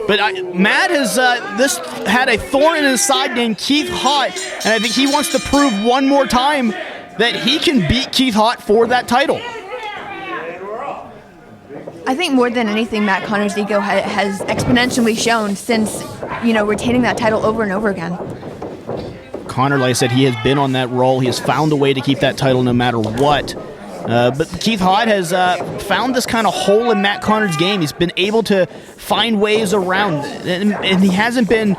But Matt has this had a thorn in his side named Keith Haught, and I think he wants to prove one more time that he can beat Keith Haught for that title. I think more than anything, Matt Conard's ego has exponentially shown since, retaining that title over and over again. Conard, like I said, he has been on that roll. He has found a way to keep that title no matter what. But Keith Haught has found this kind of hole in Matt Conard's game. He's been able to find ways around, and he hasn't been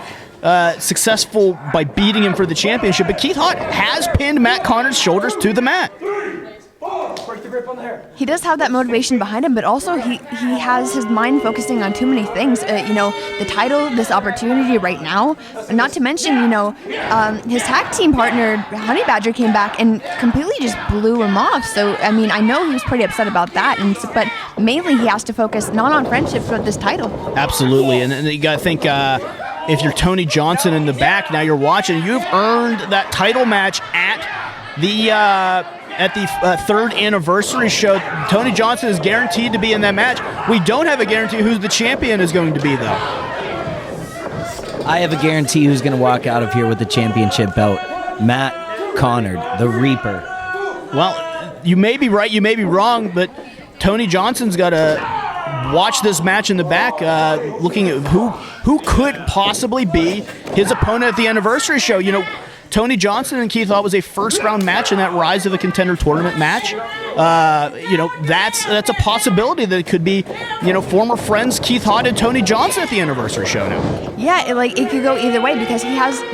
successful by beating him for the championship. But Keith Haught has pinned Matt Conard's shoulders to the mat. He does have that motivation behind him, but also he has his mind focusing on too many things. The title, this opportunity right now, not to mention, his tag team partner, Honey Badger, came back and completely just blew him off. So, I know he was pretty upset about that, but mainly he has to focus not on friendships, but this title. Absolutely, and you got to think, if you're Tony Johnson in the back, now you're watching, you've earned that title match at the third anniversary show. Tony Johnson is guaranteed to be in that match. We don't have a guarantee who the champion is going to be, though. I have a guarantee who's going to walk out of here with the championship belt. Matt Conard, the Reaper. Well, you may be right, you may be wrong, but Tony Johnson's got to watch this match in the back, looking at who could possibly be his opponent at the anniversary show. Tony Johnson and Keith Haught was a first-round match in that Rise of the Contender tournament match. That's a possibility that it could be, former friends Keith Haught and Tony Johnson at the anniversary show now. Yeah, it could go either way because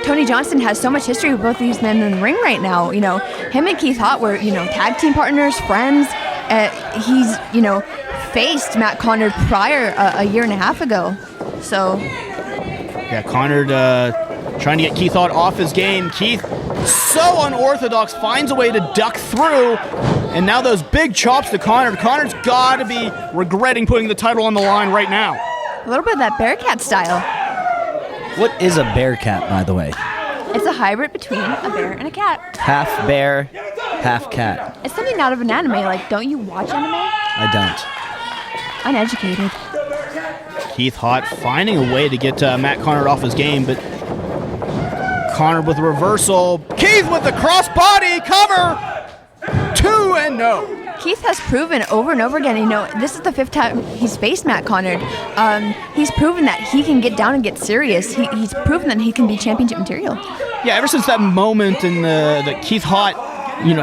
Tony Johnson has so much history with both these men in the ring right now. Him and Keith Haught were, tag team partners, friends. He's, faced Matt Conard prior a year and a half ago. So. Yeah, Conard trying to get Keith Haught off his game. Keith, so unorthodox, finds a way to duck through. And now those big chops to Conard. Conard's got to be regretting putting the title on the line right now. A little bit of that Bearcat style. What is a Bearcat, by the way? It's a hybrid between a bear and a cat. Half bear, half cat. It's something out of an anime. Don't you watch anime? I don't. Uneducated. Keith Haught finding a way to get Matt Conard off his game, but Conard with a reversal. Keith with the crossbody cover. 2-0. Keith has proven over and over again, this is the 5th time he's faced Matt Conard. He's proven that he can get down and get serious. He's proven that he can be championship material. Yeah, ever since that moment in that Keith Haught,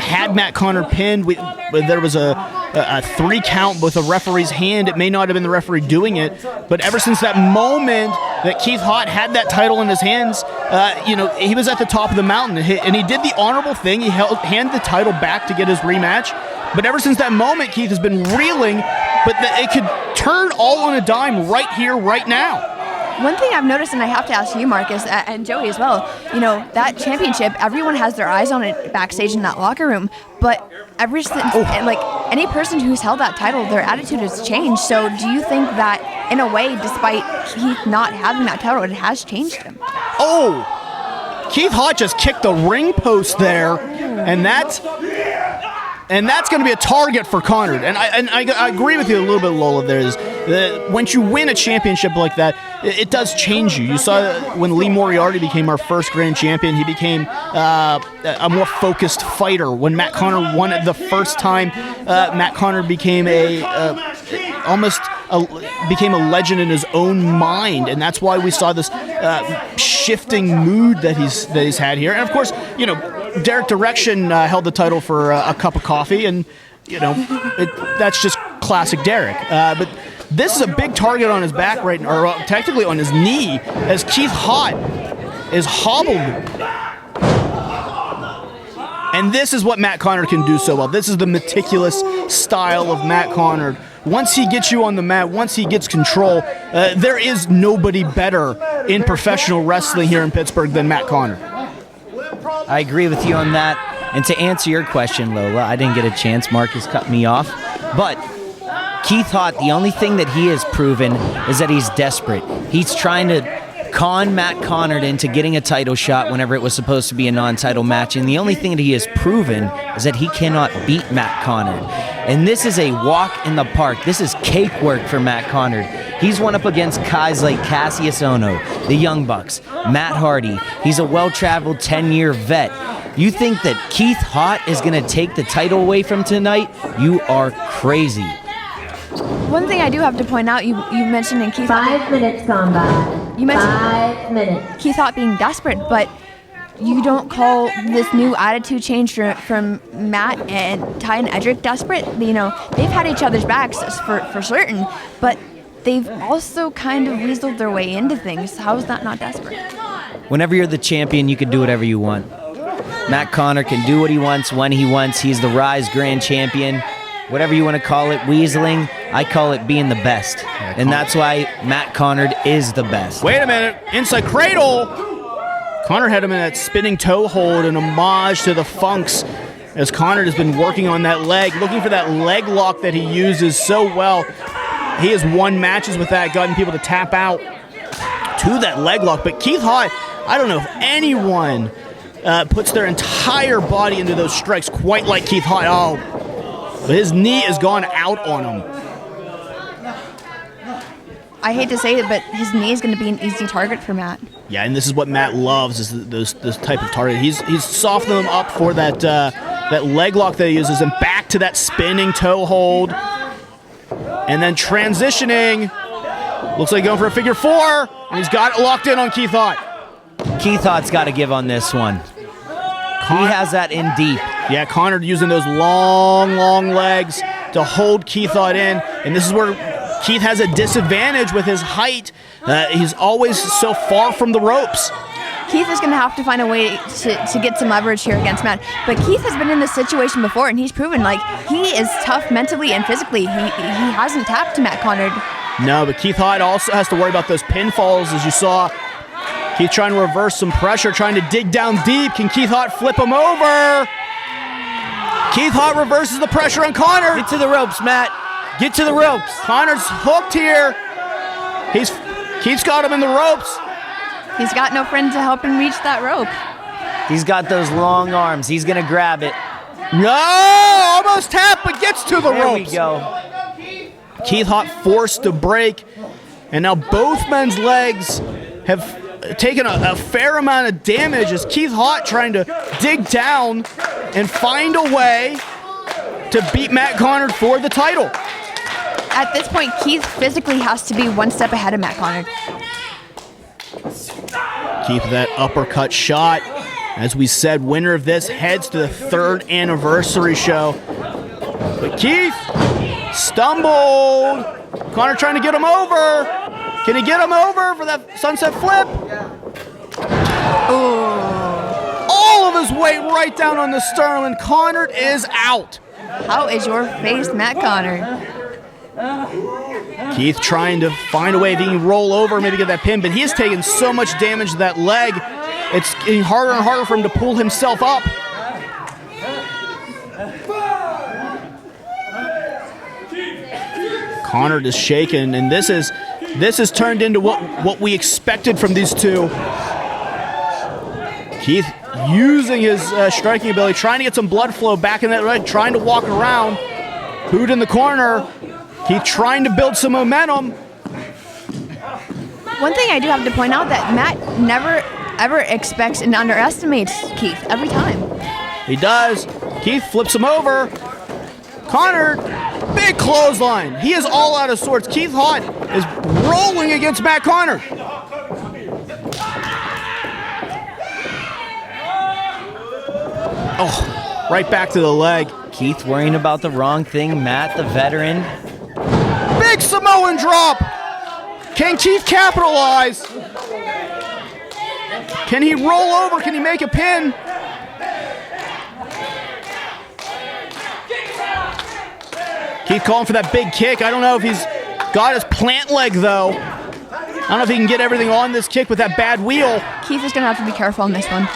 had Matt Conard pinned, there was a 3 count with a referee's hand. It may not have been the referee doing it, but ever since that moment that Keith Haught had that title in his hands, he was at the top of the mountain, and he did the honorable thing. He handed the title back to get his rematch. But ever since that moment, Keith has been reeling, but it could turn all on a dime right here, right now. One thing I've noticed, and I have to ask you, Marcus, and Joey as well, that championship, everyone has their eyes on it backstage in that locker room, but ever since, any person who's held that title, their attitude has changed. So do you think that, in a way, despite Keith not having that title, it has changed him? Oh! Keith Haught just kicked the ring post there, and that's going to be a target for Conard. And I agree with you a little bit, Lola. Once you win a championship like that, it does change you. You saw when Lee Moriarty became our first grand champion, he became a more focused fighter. When Matt Conard won it the first time, Matt Conard became became a legend in his own mind, and that's why we saw this shifting mood that he's had here. And of course, Derek Direction held the title for a cup of coffee, and that's just classic Derek. But this is a big target on his back right now, or technically on his knee, as Keith Haught is hobbled. And this is what Matt Conard can do so well. This is the meticulous style of Matt Conard. Once he gets you on the mat, once he gets control, there is nobody better in professional wrestling here in Pittsburgh than Matt Conard. I agree with you on that. And to answer your question, Lola, I didn't get a chance. Marcus cut me off. But Keith Haught, the only thing that he has proven is that he's desperate. He's trying to con Matt Conard into getting a title shot whenever it was supposed to be a non-title match. And the only thing that he has proven is that he cannot beat Matt Conard. And this is a walk in the park. This is cake work for Matt Conard. He's won up against guys like Cassius Ono, the Young Bucks, Matt Hardy. He's a well-traveled 10-year vet. You think that Keith Haught is going to take the title away from tonight? You are crazy. One thing I do have to point out, you mentioned in Keith Haught... 5 minutes gone by. You mentioned 5 minutes. Keith Haught being desperate, but you don't call this new attitude change from Matt and Ty and Edric desperate. They've had each other's backs for certain, but they've also kind of weaseled their way into things. How is that not desperate? Whenever you're the champion, you can do whatever you want. Matt Conard can do what he wants when he wants. He's the Ryse Grand Champion. Whatever you want to call it, weaseling, I call it being the best. And that's why Matt Conard is the best. Wait a minute. Inside cradle. Conard had him in that spinning toe hold, an homage to the Funks, as Conard has been working on that leg, looking for that leg lock that he uses so well. He has won matches with that, gotten people to tap out to that leg lock. But Keith Haught, I don't know if anyone puts their entire body into those strikes quite like Keith Haught. Oh, but his knee has gone out on him. I hate to say it, but his knee is going to be an easy target for Matt. Yeah, and this is what Matt loves, is this type of target. He's softening them up for that that leg lock that he uses, and back to that spinning toe hold. And then transitioning. Looks like going for a figure four, and he's got it locked in on Keith Haught. Keith Haught's got to give on this one. He has that in deep. Yeah, Conard using those long legs to hold Keith Haught in, and this is where Keith has a disadvantage with his height. He's always so far from the ropes. Keith is going to have to find a way to get some leverage here against Matt. But Keith has been in this situation before, and he's proven like he is tough mentally and physically. He hasn't tapped to Matt Conard. No, but Keith Haught also has to worry about those pinfalls, as you saw. Keith trying to reverse some pressure, trying to dig down deep. Can Keith Haught flip him over? Keith Haught reverses the pressure on Conard. Get to the ropes, Matt. Get to the ropes. Conard's hooked here. Keith's got him in the ropes. He's got no friend to help him reach that rope. He's got those long arms. He's going to grab it. No! Almost tapped, but gets to the ropes. There we go. Keith Haught forced to break, and now both men's legs have taken a fair amount of damage as Keith Haught trying to dig down and find a way to beat Matt Conard for the title. At this point, Keith physically has to be one step ahead of Matt Conard. Keith, that uppercut shot. As we said, winner of this heads to the 3rd anniversary show. But Keith stumbled. Conard trying to get him over. Can he get him over for that sunset flip? Ooh. All of his weight right down on the sternum, and Conard is out. How is your face, Matt Conard? Keith trying to find a way if he can roll over, maybe get that pin, but he has taken so much damage to that leg, it's getting harder and harder for him to pull himself up. Conard is shaken, and this has turned into what we expected from these two. Keith using his striking ability, trying to get some blood flow back in that leg, trying to walk around. Hoot in the corner. Keith trying to build some momentum. One thing I do have to point out that Matt never ever expects and underestimates Keith every time. He does. Keith flips him over. Conard, big clothesline. He is all out of sorts. Keith Haught is rolling against Matt Conard. Oh, right back to the leg. Keith worrying about the wrong thing. Matt, the veteran. Big Samoan drop. Can Keith capitalize? Can he roll over? Can he make a pin? Keith calling for that big kick. I don't know if he's got his plant leg, though. I don't know if he can get everything on this kick with that bad wheel. Keith is going to have to be careful on this one.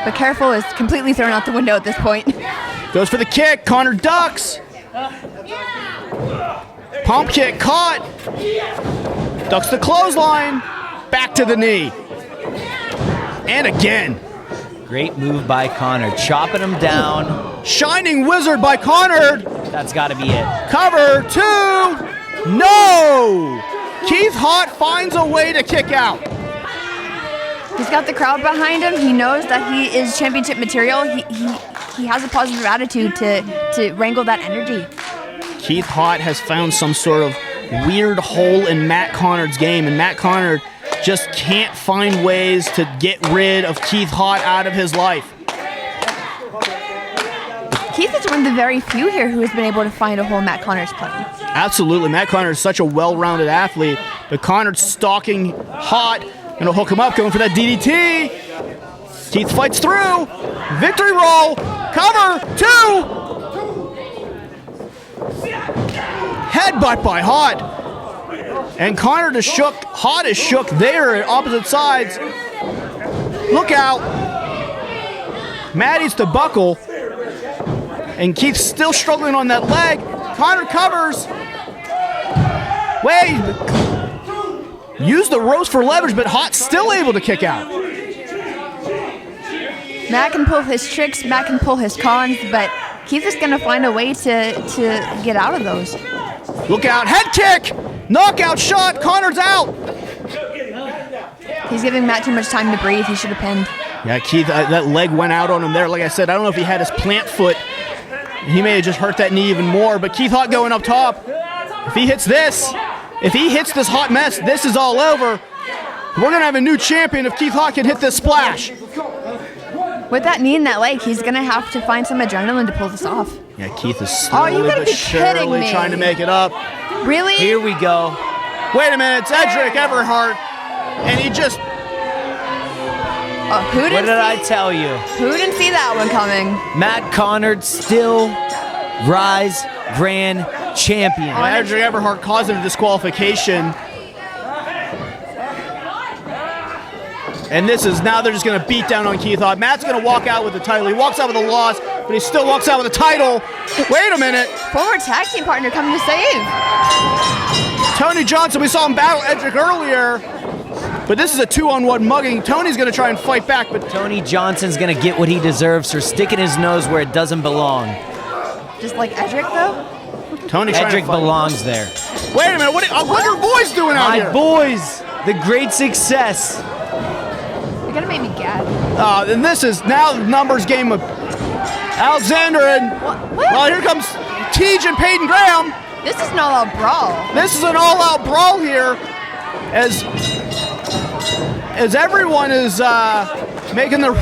But careful is completely thrown out the window at this point. Goes for the kick. Conard ducks. Pump kick caught. Ducks the clothesline. Back to the knee. And again. Great move by Conard. Chopping him down. Shining Wizard by Conard. That's got to be it. Cover 2. No. Keith Haught finds a way to kick out. He's got the crowd behind him. He knows that he is championship material. He has a positive attitude to wrangle that energy. Keith Haught has found some sort of weird hole in Matt Conard's game, and Matt Conard just can't find ways to get rid of Keith Haught out of his life. Keith is one of the very few here who has been able to find a hole in Matt Conard's play. Absolutely. Matt Conard is such a well-rounded athlete, but Conard stalking Haught, and he'll hook him up, going for that DDT. Keith fights through. Victory roll. Cover 2. Headbutt by Haught. And Conard is shook. Haught is shook there at opposite sides. Look out. Maddie's to buckle. And Keith's still struggling on that leg. Conard covers. Wait. Use the ropes for leverage, but Haught's still able to kick out. Matt can pull his tricks, Matt can pull his cons, but Keith is going to find a way to get out of those. Look out, head kick! Knockout shot, Conard's out! He's giving Matt too much time to breathe, he should have pinned. Yeah, Keith, that leg went out on him there. Like I said, I don't know if he had his plant foot. He may have just hurt that knee even more, but Keith Haught going up top. If he hits this hot mess, this is all over. We're going to have a new champion if Keith Haught can hit this splash. With that knee in that leg, he's going to have to find some adrenaline to pull this off. Yeah, Keith is Oh, you slowly gotta but be kidding surely me. trying to make it up. Really? Here we go. Wait a minute, it's Edric Everhart, and he just... Who What didn't did I tell you? Who didn't see that one coming? Matt Conard still Ryse Grand Champion. Edric Everhart caused him a disqualification. And this is, now they're just going to beat down on Keith Haught. Matt's going to walk out with the title. He walks out with a loss, but he still walks out with a title. Wait a minute. Former tag team partner coming to save. Tony Johnson, we saw him battle Edric earlier, but this is a 2-on-1 mugging. Tony's going to try and fight back, but Tony Johnson's going to get what he deserves for sticking his nose where it doesn't belong. Just like Edric, though? Tony trying Edric to fight. belongs there. Wait a minute, what are your boys doing out here? My boys, the great success. You're going to make me gag. And this is now the numbers game of Alexander and... What? Well, here comes Tej and Payton Graham. This is an all-out brawl. This is an all-out brawl here as everyone is making their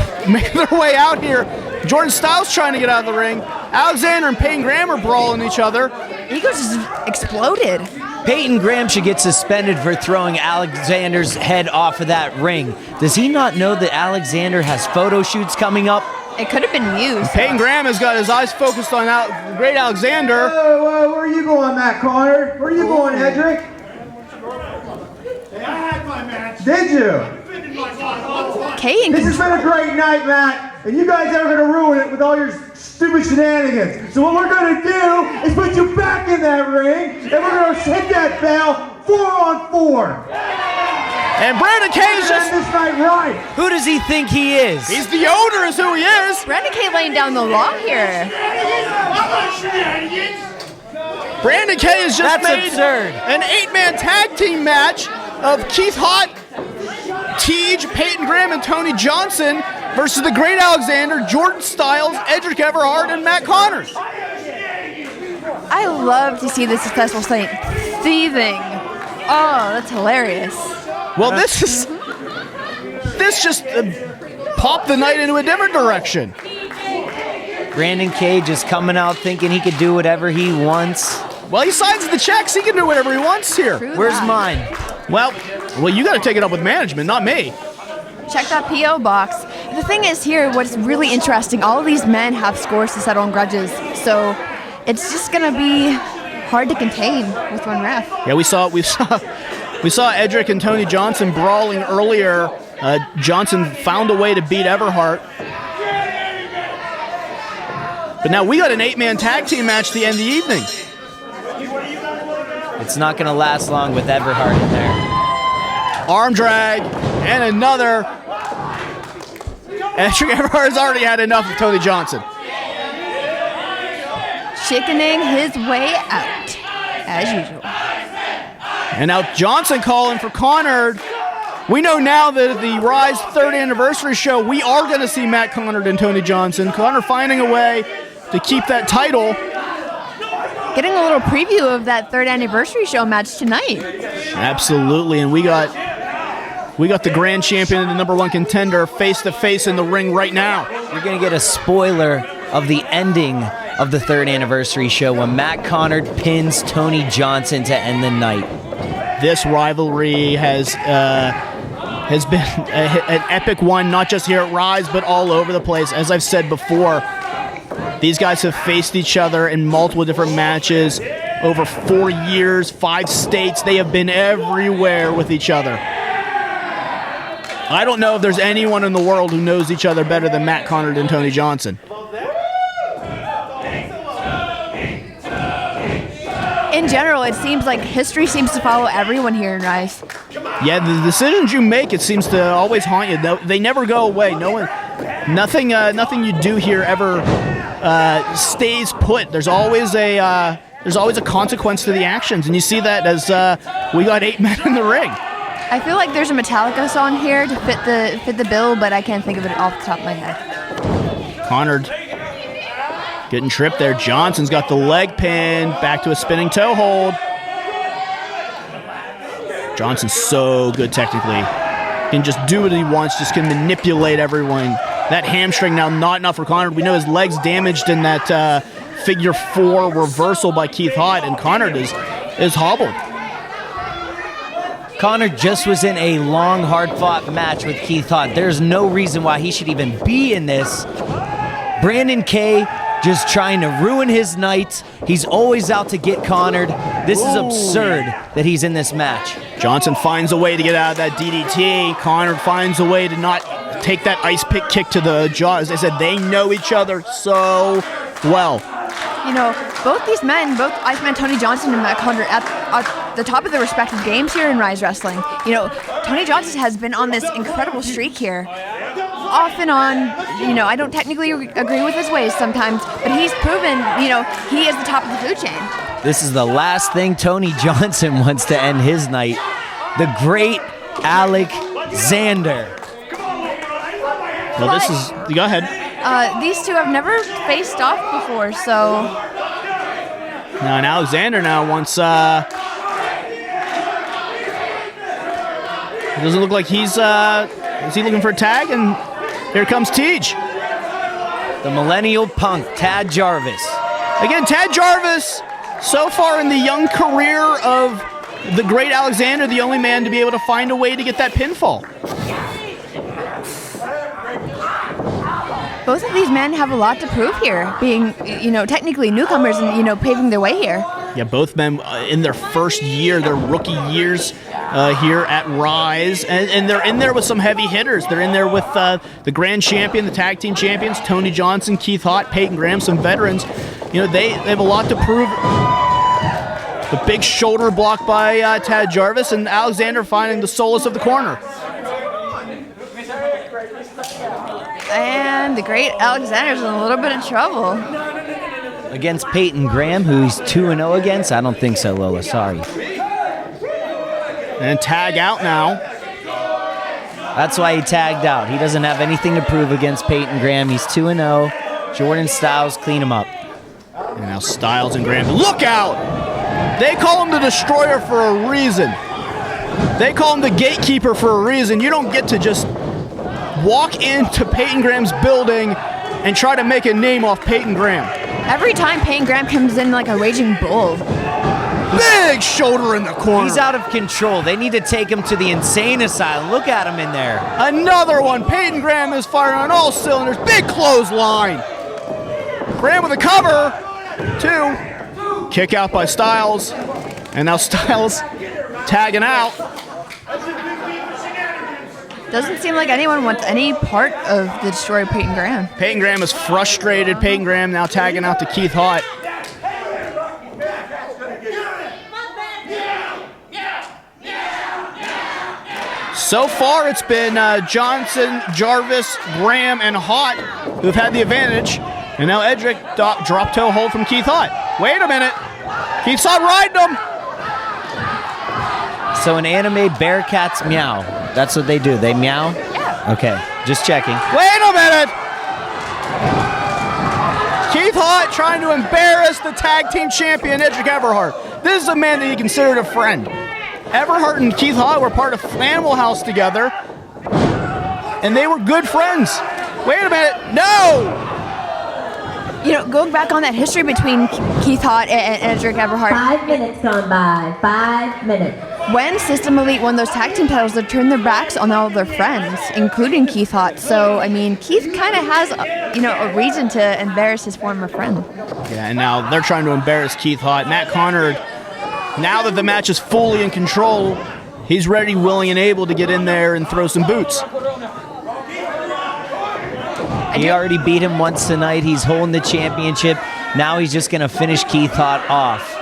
way out here. Jordan Styles trying to get out of the ring. Alexander and Payton Graham are brawling each other. Egos just exploded. Payton Graham should get suspended for throwing Alexander's head off of that ring. Does he not know that Alexander has photo shoots coming up? It could have been used. Payton Graham has got his eyes focused on great Alexander. Whoa, where are you going, Matt Conard? Where are you going, Edric? Hey, I had my match. Did you? This has been a great night, Matt, and you guys are going to ruin it with all your stupid shenanigans. So what we're going to do is put you back in that ring, and we're going to hit that bell 4-on-4. And Braddock is just... this night right. Who does he think he is? He's the owner is who he is. Braddock laying down the law here. Brandon K has just That's made absurd. an 8-man tag team match of Keith Haught, Tej, Payton Graham, and Tony Johnson versus the Great Alexander, Jordan Styles, Edric Everhart, and Matt Conard. I love to see the successful Saint thieving. Oh, that's hilarious. Well, this just popped the night into a different direction. Brandon Cage is coming out thinking he could do whatever he wants. Well, he signs the checks. He can do whatever he wants here. Where's mine? Well, you got to take it up with management, not me. Check that P.O. box. The thing is here, what's really interesting, all of these men have scores to settle on grudges. So it's just going to be hard to contain with one ref. Yeah, we saw Edric and Tony Johnson brawling earlier. Johnson found a way to beat Everhart. But now we got an 8-man tag team match at the end of the evening. It's not going to last long with Everhart in there. Arm drag and another. Edric Everhart has already had enough of Tony Johnson. Chickening his way out, as usual. And now Johnson calling for Conard. We know now that at the Ryse 3rd anniversary show, we are going to see Matt Conard and Tony Johnson. Conard finding a way to keep that title. Getting a little preview of that 3rd anniversary show match tonight. Absolutely, and we got the grand champion and the #1 contender face to face in the ring right now. You're going to get a spoiler of the ending of the 3rd anniversary show when Matt Conard pins Tony Johnson to end the night. This rivalry has been an epic one, not just here at Ryse, but all over the place. As I've said before, these guys have faced each other in multiple different matches over 4 years, 5 states. They have been everywhere with each other. I don't know if there's anyone in the world who knows each other better than Matt Conard and Tony Johnson. In general, it seems like history seems to follow everyone here in Ryse. Yeah, the decisions you make, it seems to always haunt you. They never go away. Nothing you do here ever stays put. There's always a consequence to the actions, and you see that as we got 8 men in the ring. I feel like there's a Metallica song here to fit the bill, but I can't think of it off the top of my head. Conard getting tripped there. Johnson's got the leg pin, back to a spinning toe hold. Johnson's so good technically. Can just do what he wants, just can manipulate everyone That hamstring now not enough for Conard. We know his leg's damaged in that figure 4 reversal by Keith Haught, and Conard is hobbled. Conard just was in a long, hard-fought match with Keith Haught. There's no reason why he should even be in this. Brandon K just trying to ruin his night. He's always out to get Conard. This is absurd that he's in this match. Johnson finds a way to get out of that DDT. Conard finds a way to not take that ice pick kick to the jaw. As I said, they know each other so well. You know, both these men, both Iceman Tony Johnson and Matt Conard at the top of their respective games here in Ryse Wrestling. You know, Tony Johnson has been on this incredible streak here. Off and on, you know, I don't technically agree with his ways sometimes, but he's proven, you know, he is the top of the food chain. This is the last thing Tony Johnson wants to end his night. The great Alexander. Well, this is, go ahead. These two have never faced off before, so. Now, and Alexander now wants, it doesn't look like he's, is he looking for a tag? And here comes Tej. The millennial punk, Tad Jarvis. Again, Tad Jarvis, so far in the young career of the great Alexander, the only man to be able to find a way to get that pinfall. Both of these men have a lot to prove here, being, you know, technically newcomers and, you know, paving their way here. Yeah, both men in their first year, their rookie years here at Ryse, and they're in there with some heavy hitters. They're in there with the grand champion, the tag team champions, Tony Johnson, Keith Haught, Payton Graham, some veterans. You know, they have a lot to prove. The big shoulder block by Tad Jarvis, and Alexander finding the solace of the corner. And the great Alexander's in a little bit of trouble. Against Payton Graham, who he's 2-0 against? I don't think so, Lola. Sorry. And tag out now. That's why he tagged out. He doesn't have anything to prove against Payton Graham. He's 2-0. Jordan Styles, clean him up. And now Styles and Graham. Look out! They call him the Destroyer for a reason. They call him the Gatekeeper for a reason. You don't get to just walk into Payton Graham's building and try to make a name off Payton Graham. Every time Payton Graham comes in like a raging bull. Big shoulder in the corner. He's out of control. They need to take him to the insane asylum. Look at him in there. Another one. Payton Graham is firing on all cylinders. Big clothesline. Graham with a cover. 2. Kick out by Styles. And now Styles tagging out. Doesn't seem like anyone wants any part of the Destroyer Payton Graham. Payton Graham is frustrated. Payton Graham now tagging out to Keith Haught. So far, it's been Johnson, Jarvis, Graham, and Haught who've had the advantage. And now Edric drop toe hold from Keith Haught. Wait a minute. Keith Haught riding him. So in anime, bear cats meow. That's what they do. They meow? Yeah. Okay, just checking. Wait a minute. Keith Haught trying to embarrass the tag team champion, Edric Everhart. This is a man that he considered a friend. Everhart and Keith Haught were part of Animal House together, and they were good friends. Wait a minute. No! You know, going back on that history between Keith Haught and Edric Everhart. 5 minutes gone by. 5 minutes. When System Elite won those tag team titles, they turned their backs on all their friends, including Keith Haught. So, I mean, Keith kind of has, you know, a reason to embarrass his former friend. Yeah, and now they're trying to embarrass Keith Haught. Matt Conard, now that the match is fully in control, he's ready, willing, and able to get in there and throw some boots. He already beat him once tonight. He's holding the championship. Now he's just going to finish Keith Haught off.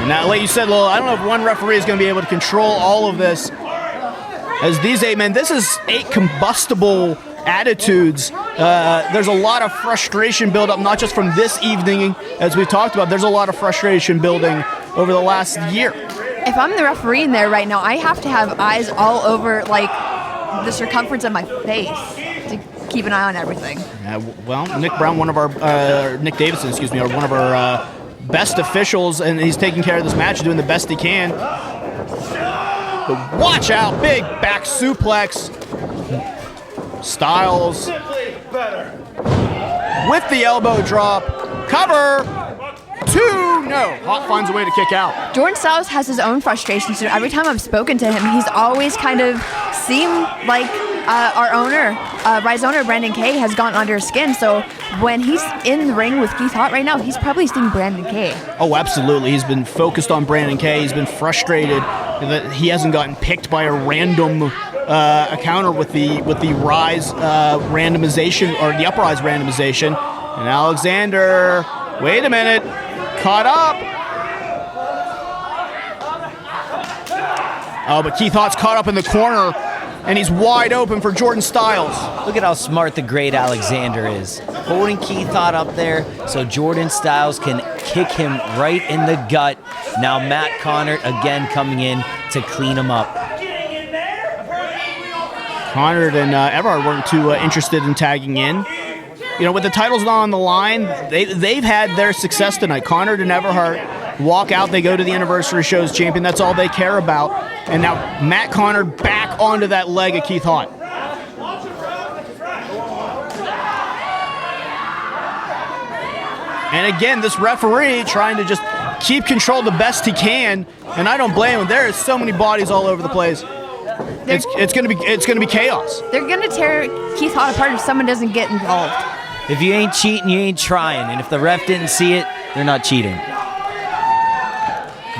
Now, like you said, Lowell, I don't know if one referee is going to be able to control all of this. As these 8 men, this is 8 combustible attitudes. There's a lot of frustration build up, not just from this evening, as we've talked about. There's a lot of frustration building over the last year. If I'm the referee in there right now, I have to have eyes all over, like, the circumference of my face to keep an eye on everything. Well, Nick Brown, one of our, Nick Davidson, excuse me, one of our best officials, and he's taking care of this match, doing the best he can. But watch out, big back suplex. Styles with the elbow drop. Cover. 2. No. Haught finds a way to kick out. Jordan Styles has his own frustrations. So every time I've spoken to him, he's always kind of seemed like our owner, Ryse owner Brandon Kay, has gotten under his skin. So when he's in the ring with Keith Haught right now, he's probably seeing Brandon Kay. Oh, absolutely. He's been focused on Brandon Kay. He's been frustrated that he hasn't gotten picked by a random counter with the Ryse randomization, or the Uprise randomization. And Alexander, wait a minute, caught up. Oh, but Keith Haught's caught up in the corner, and he's wide open for Jordan Styles. Look at how smart the great Alexander is. Holding Keith Haught up there so Jordan Styles can kick him right in the gut. Now Matt Conard again coming in to clean him up. Conard and Everhart weren't too interested in tagging in. You know, with the titles not on the line, they've had their success tonight. Conard and Everhart walk out, they go to the anniversary show as champion. That's all they care about. And now Matt Conard back onto that leg of Keith Haught. And again, this referee trying to just keep control the best he can, and I don't blame him. There is so many bodies all over the place. It's gonna be chaos. They're gonna tear Keith Haught apart if someone doesn't get involved. If you ain't cheating, you ain't trying. And if the ref didn't see it, they're not cheating.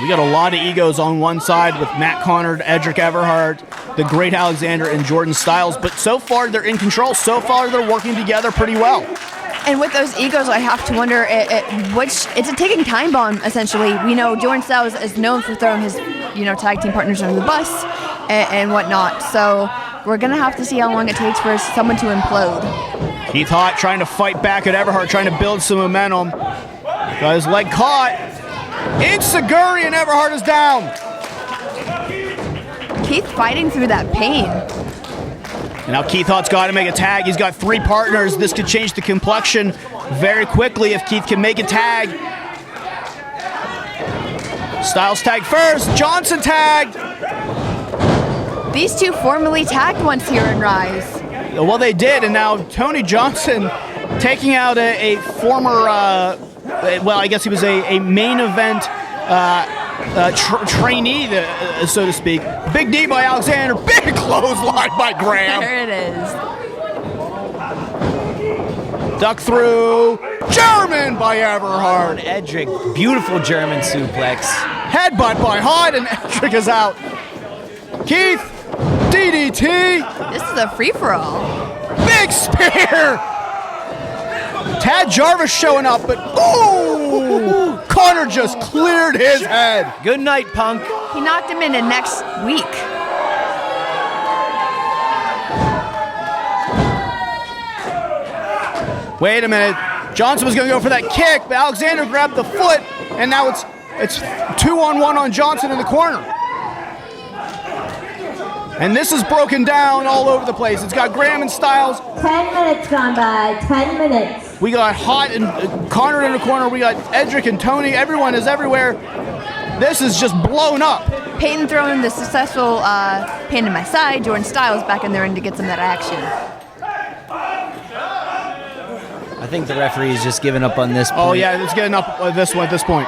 We got a lot of egos on one side with Matt Conard, Edric Everhart, the great Alexander, and Jordan Styles. But so far, they're in control. So far, they're working together pretty well. And with those egos, I have to wonder which it's a ticking time bomb. Essentially, we know Jordan Styles is known for throwing his, tag team partners under the bus and whatnot. So we're gonna have to see how long it takes for someone to implode. Keith Haught trying to fight back at Everhart, trying to build some momentum. Got his leg caught. Insaguri and Everhart is down. Keith fighting through that pain. And now Keith Haught's got to make a tag. He's got 3 partners. This could change the complexion very quickly if Keith can make a tag. Styles tag first. Johnson tagged. These two formerly tagged once here in Ryse. Well, they did, and now Tony Johnson taking out a former, well, I guess he was a main event trainee, so to speak. Big D by Alexander, big clothesline by Graham. There it is. Duck through, German by Everhart. Edric, beautiful German suplex. Headbutt by Haught, and Edric is out. Keith, DDT. This is a free-for-all. Big spear. Tad Jarvis showing up, but ooh! Conard just cleared his head. Good night, Punk. He knocked him into next week. Wait a minute. Johnson was going to go for that kick, but Alexander grabbed the foot, and now it's 2-on-1 on Johnson in the corner. And this is broken down all over the place. It's got Graham and Styles. 10 minutes gone by. 10 minutes. We got Haught and Conard in the corner. We got Edric and Tony. Everyone is everywhere. This is just blown up. Payton throwing the successful pain in my side. Jordan Styles back in the ring to get some of that action. I think the referee is just giving up on this point. Oh, yeah, it's getting up at this point.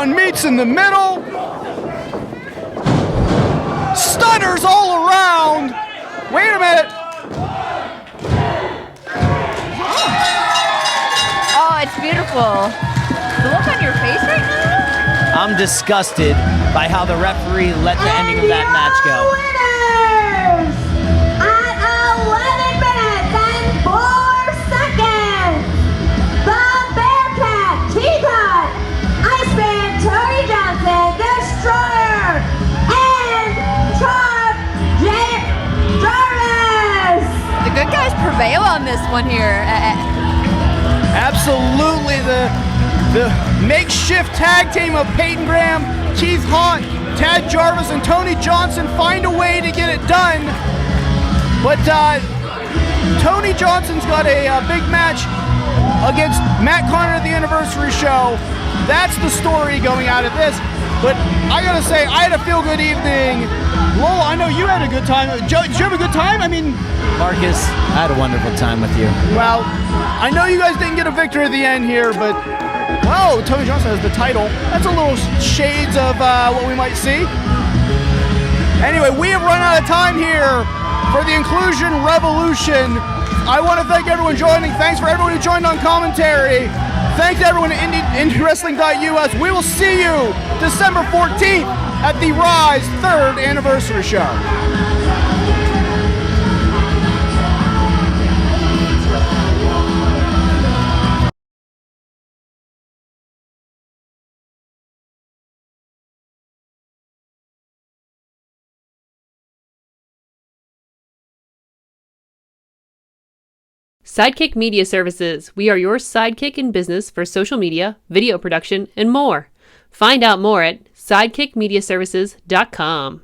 Meets in the middle. Stunners all around. Wait a minute. Oh, it's beautiful. The look on your face right now? I'm disgusted by how the referee let the ending of that match go. Winners at 11 minutes and 4 seconds. The Bearcat, Keith Haught, Iceman, Tony Johnson, Destroyer, and Jarvis. The good guys prevail on this one here. Absolutely, the makeshift tag team of Payton Graham, Keith Haught, Tad Jarvis, and Tony Johnson find a way to get it done. But Tony Johnson's got a big match against Matt Conard at the anniversary show. That's the story going out of this. But I gotta say, I had a feel-good evening. Lola, I know you had a good time. Joe, did you have a good time? I mean, Marcus, I had a wonderful time with you. well, I know you guys didn't get a victory at the end here, but Tony Johnson has the title. That's a little shades of what we might see. Anyway, we have run out of time here for the Inclusion Revolution. I want to thank everyone joining. Thanks for everyone who joined on commentary. Thanks to everyone at IndyWrestling.us. We will see you December 14th at the Ryse 3rd anniversary show. Sidekick Media Services. We are your sidekick in business for social media, video production, and more. Find out more at sidekickmediaservices.com.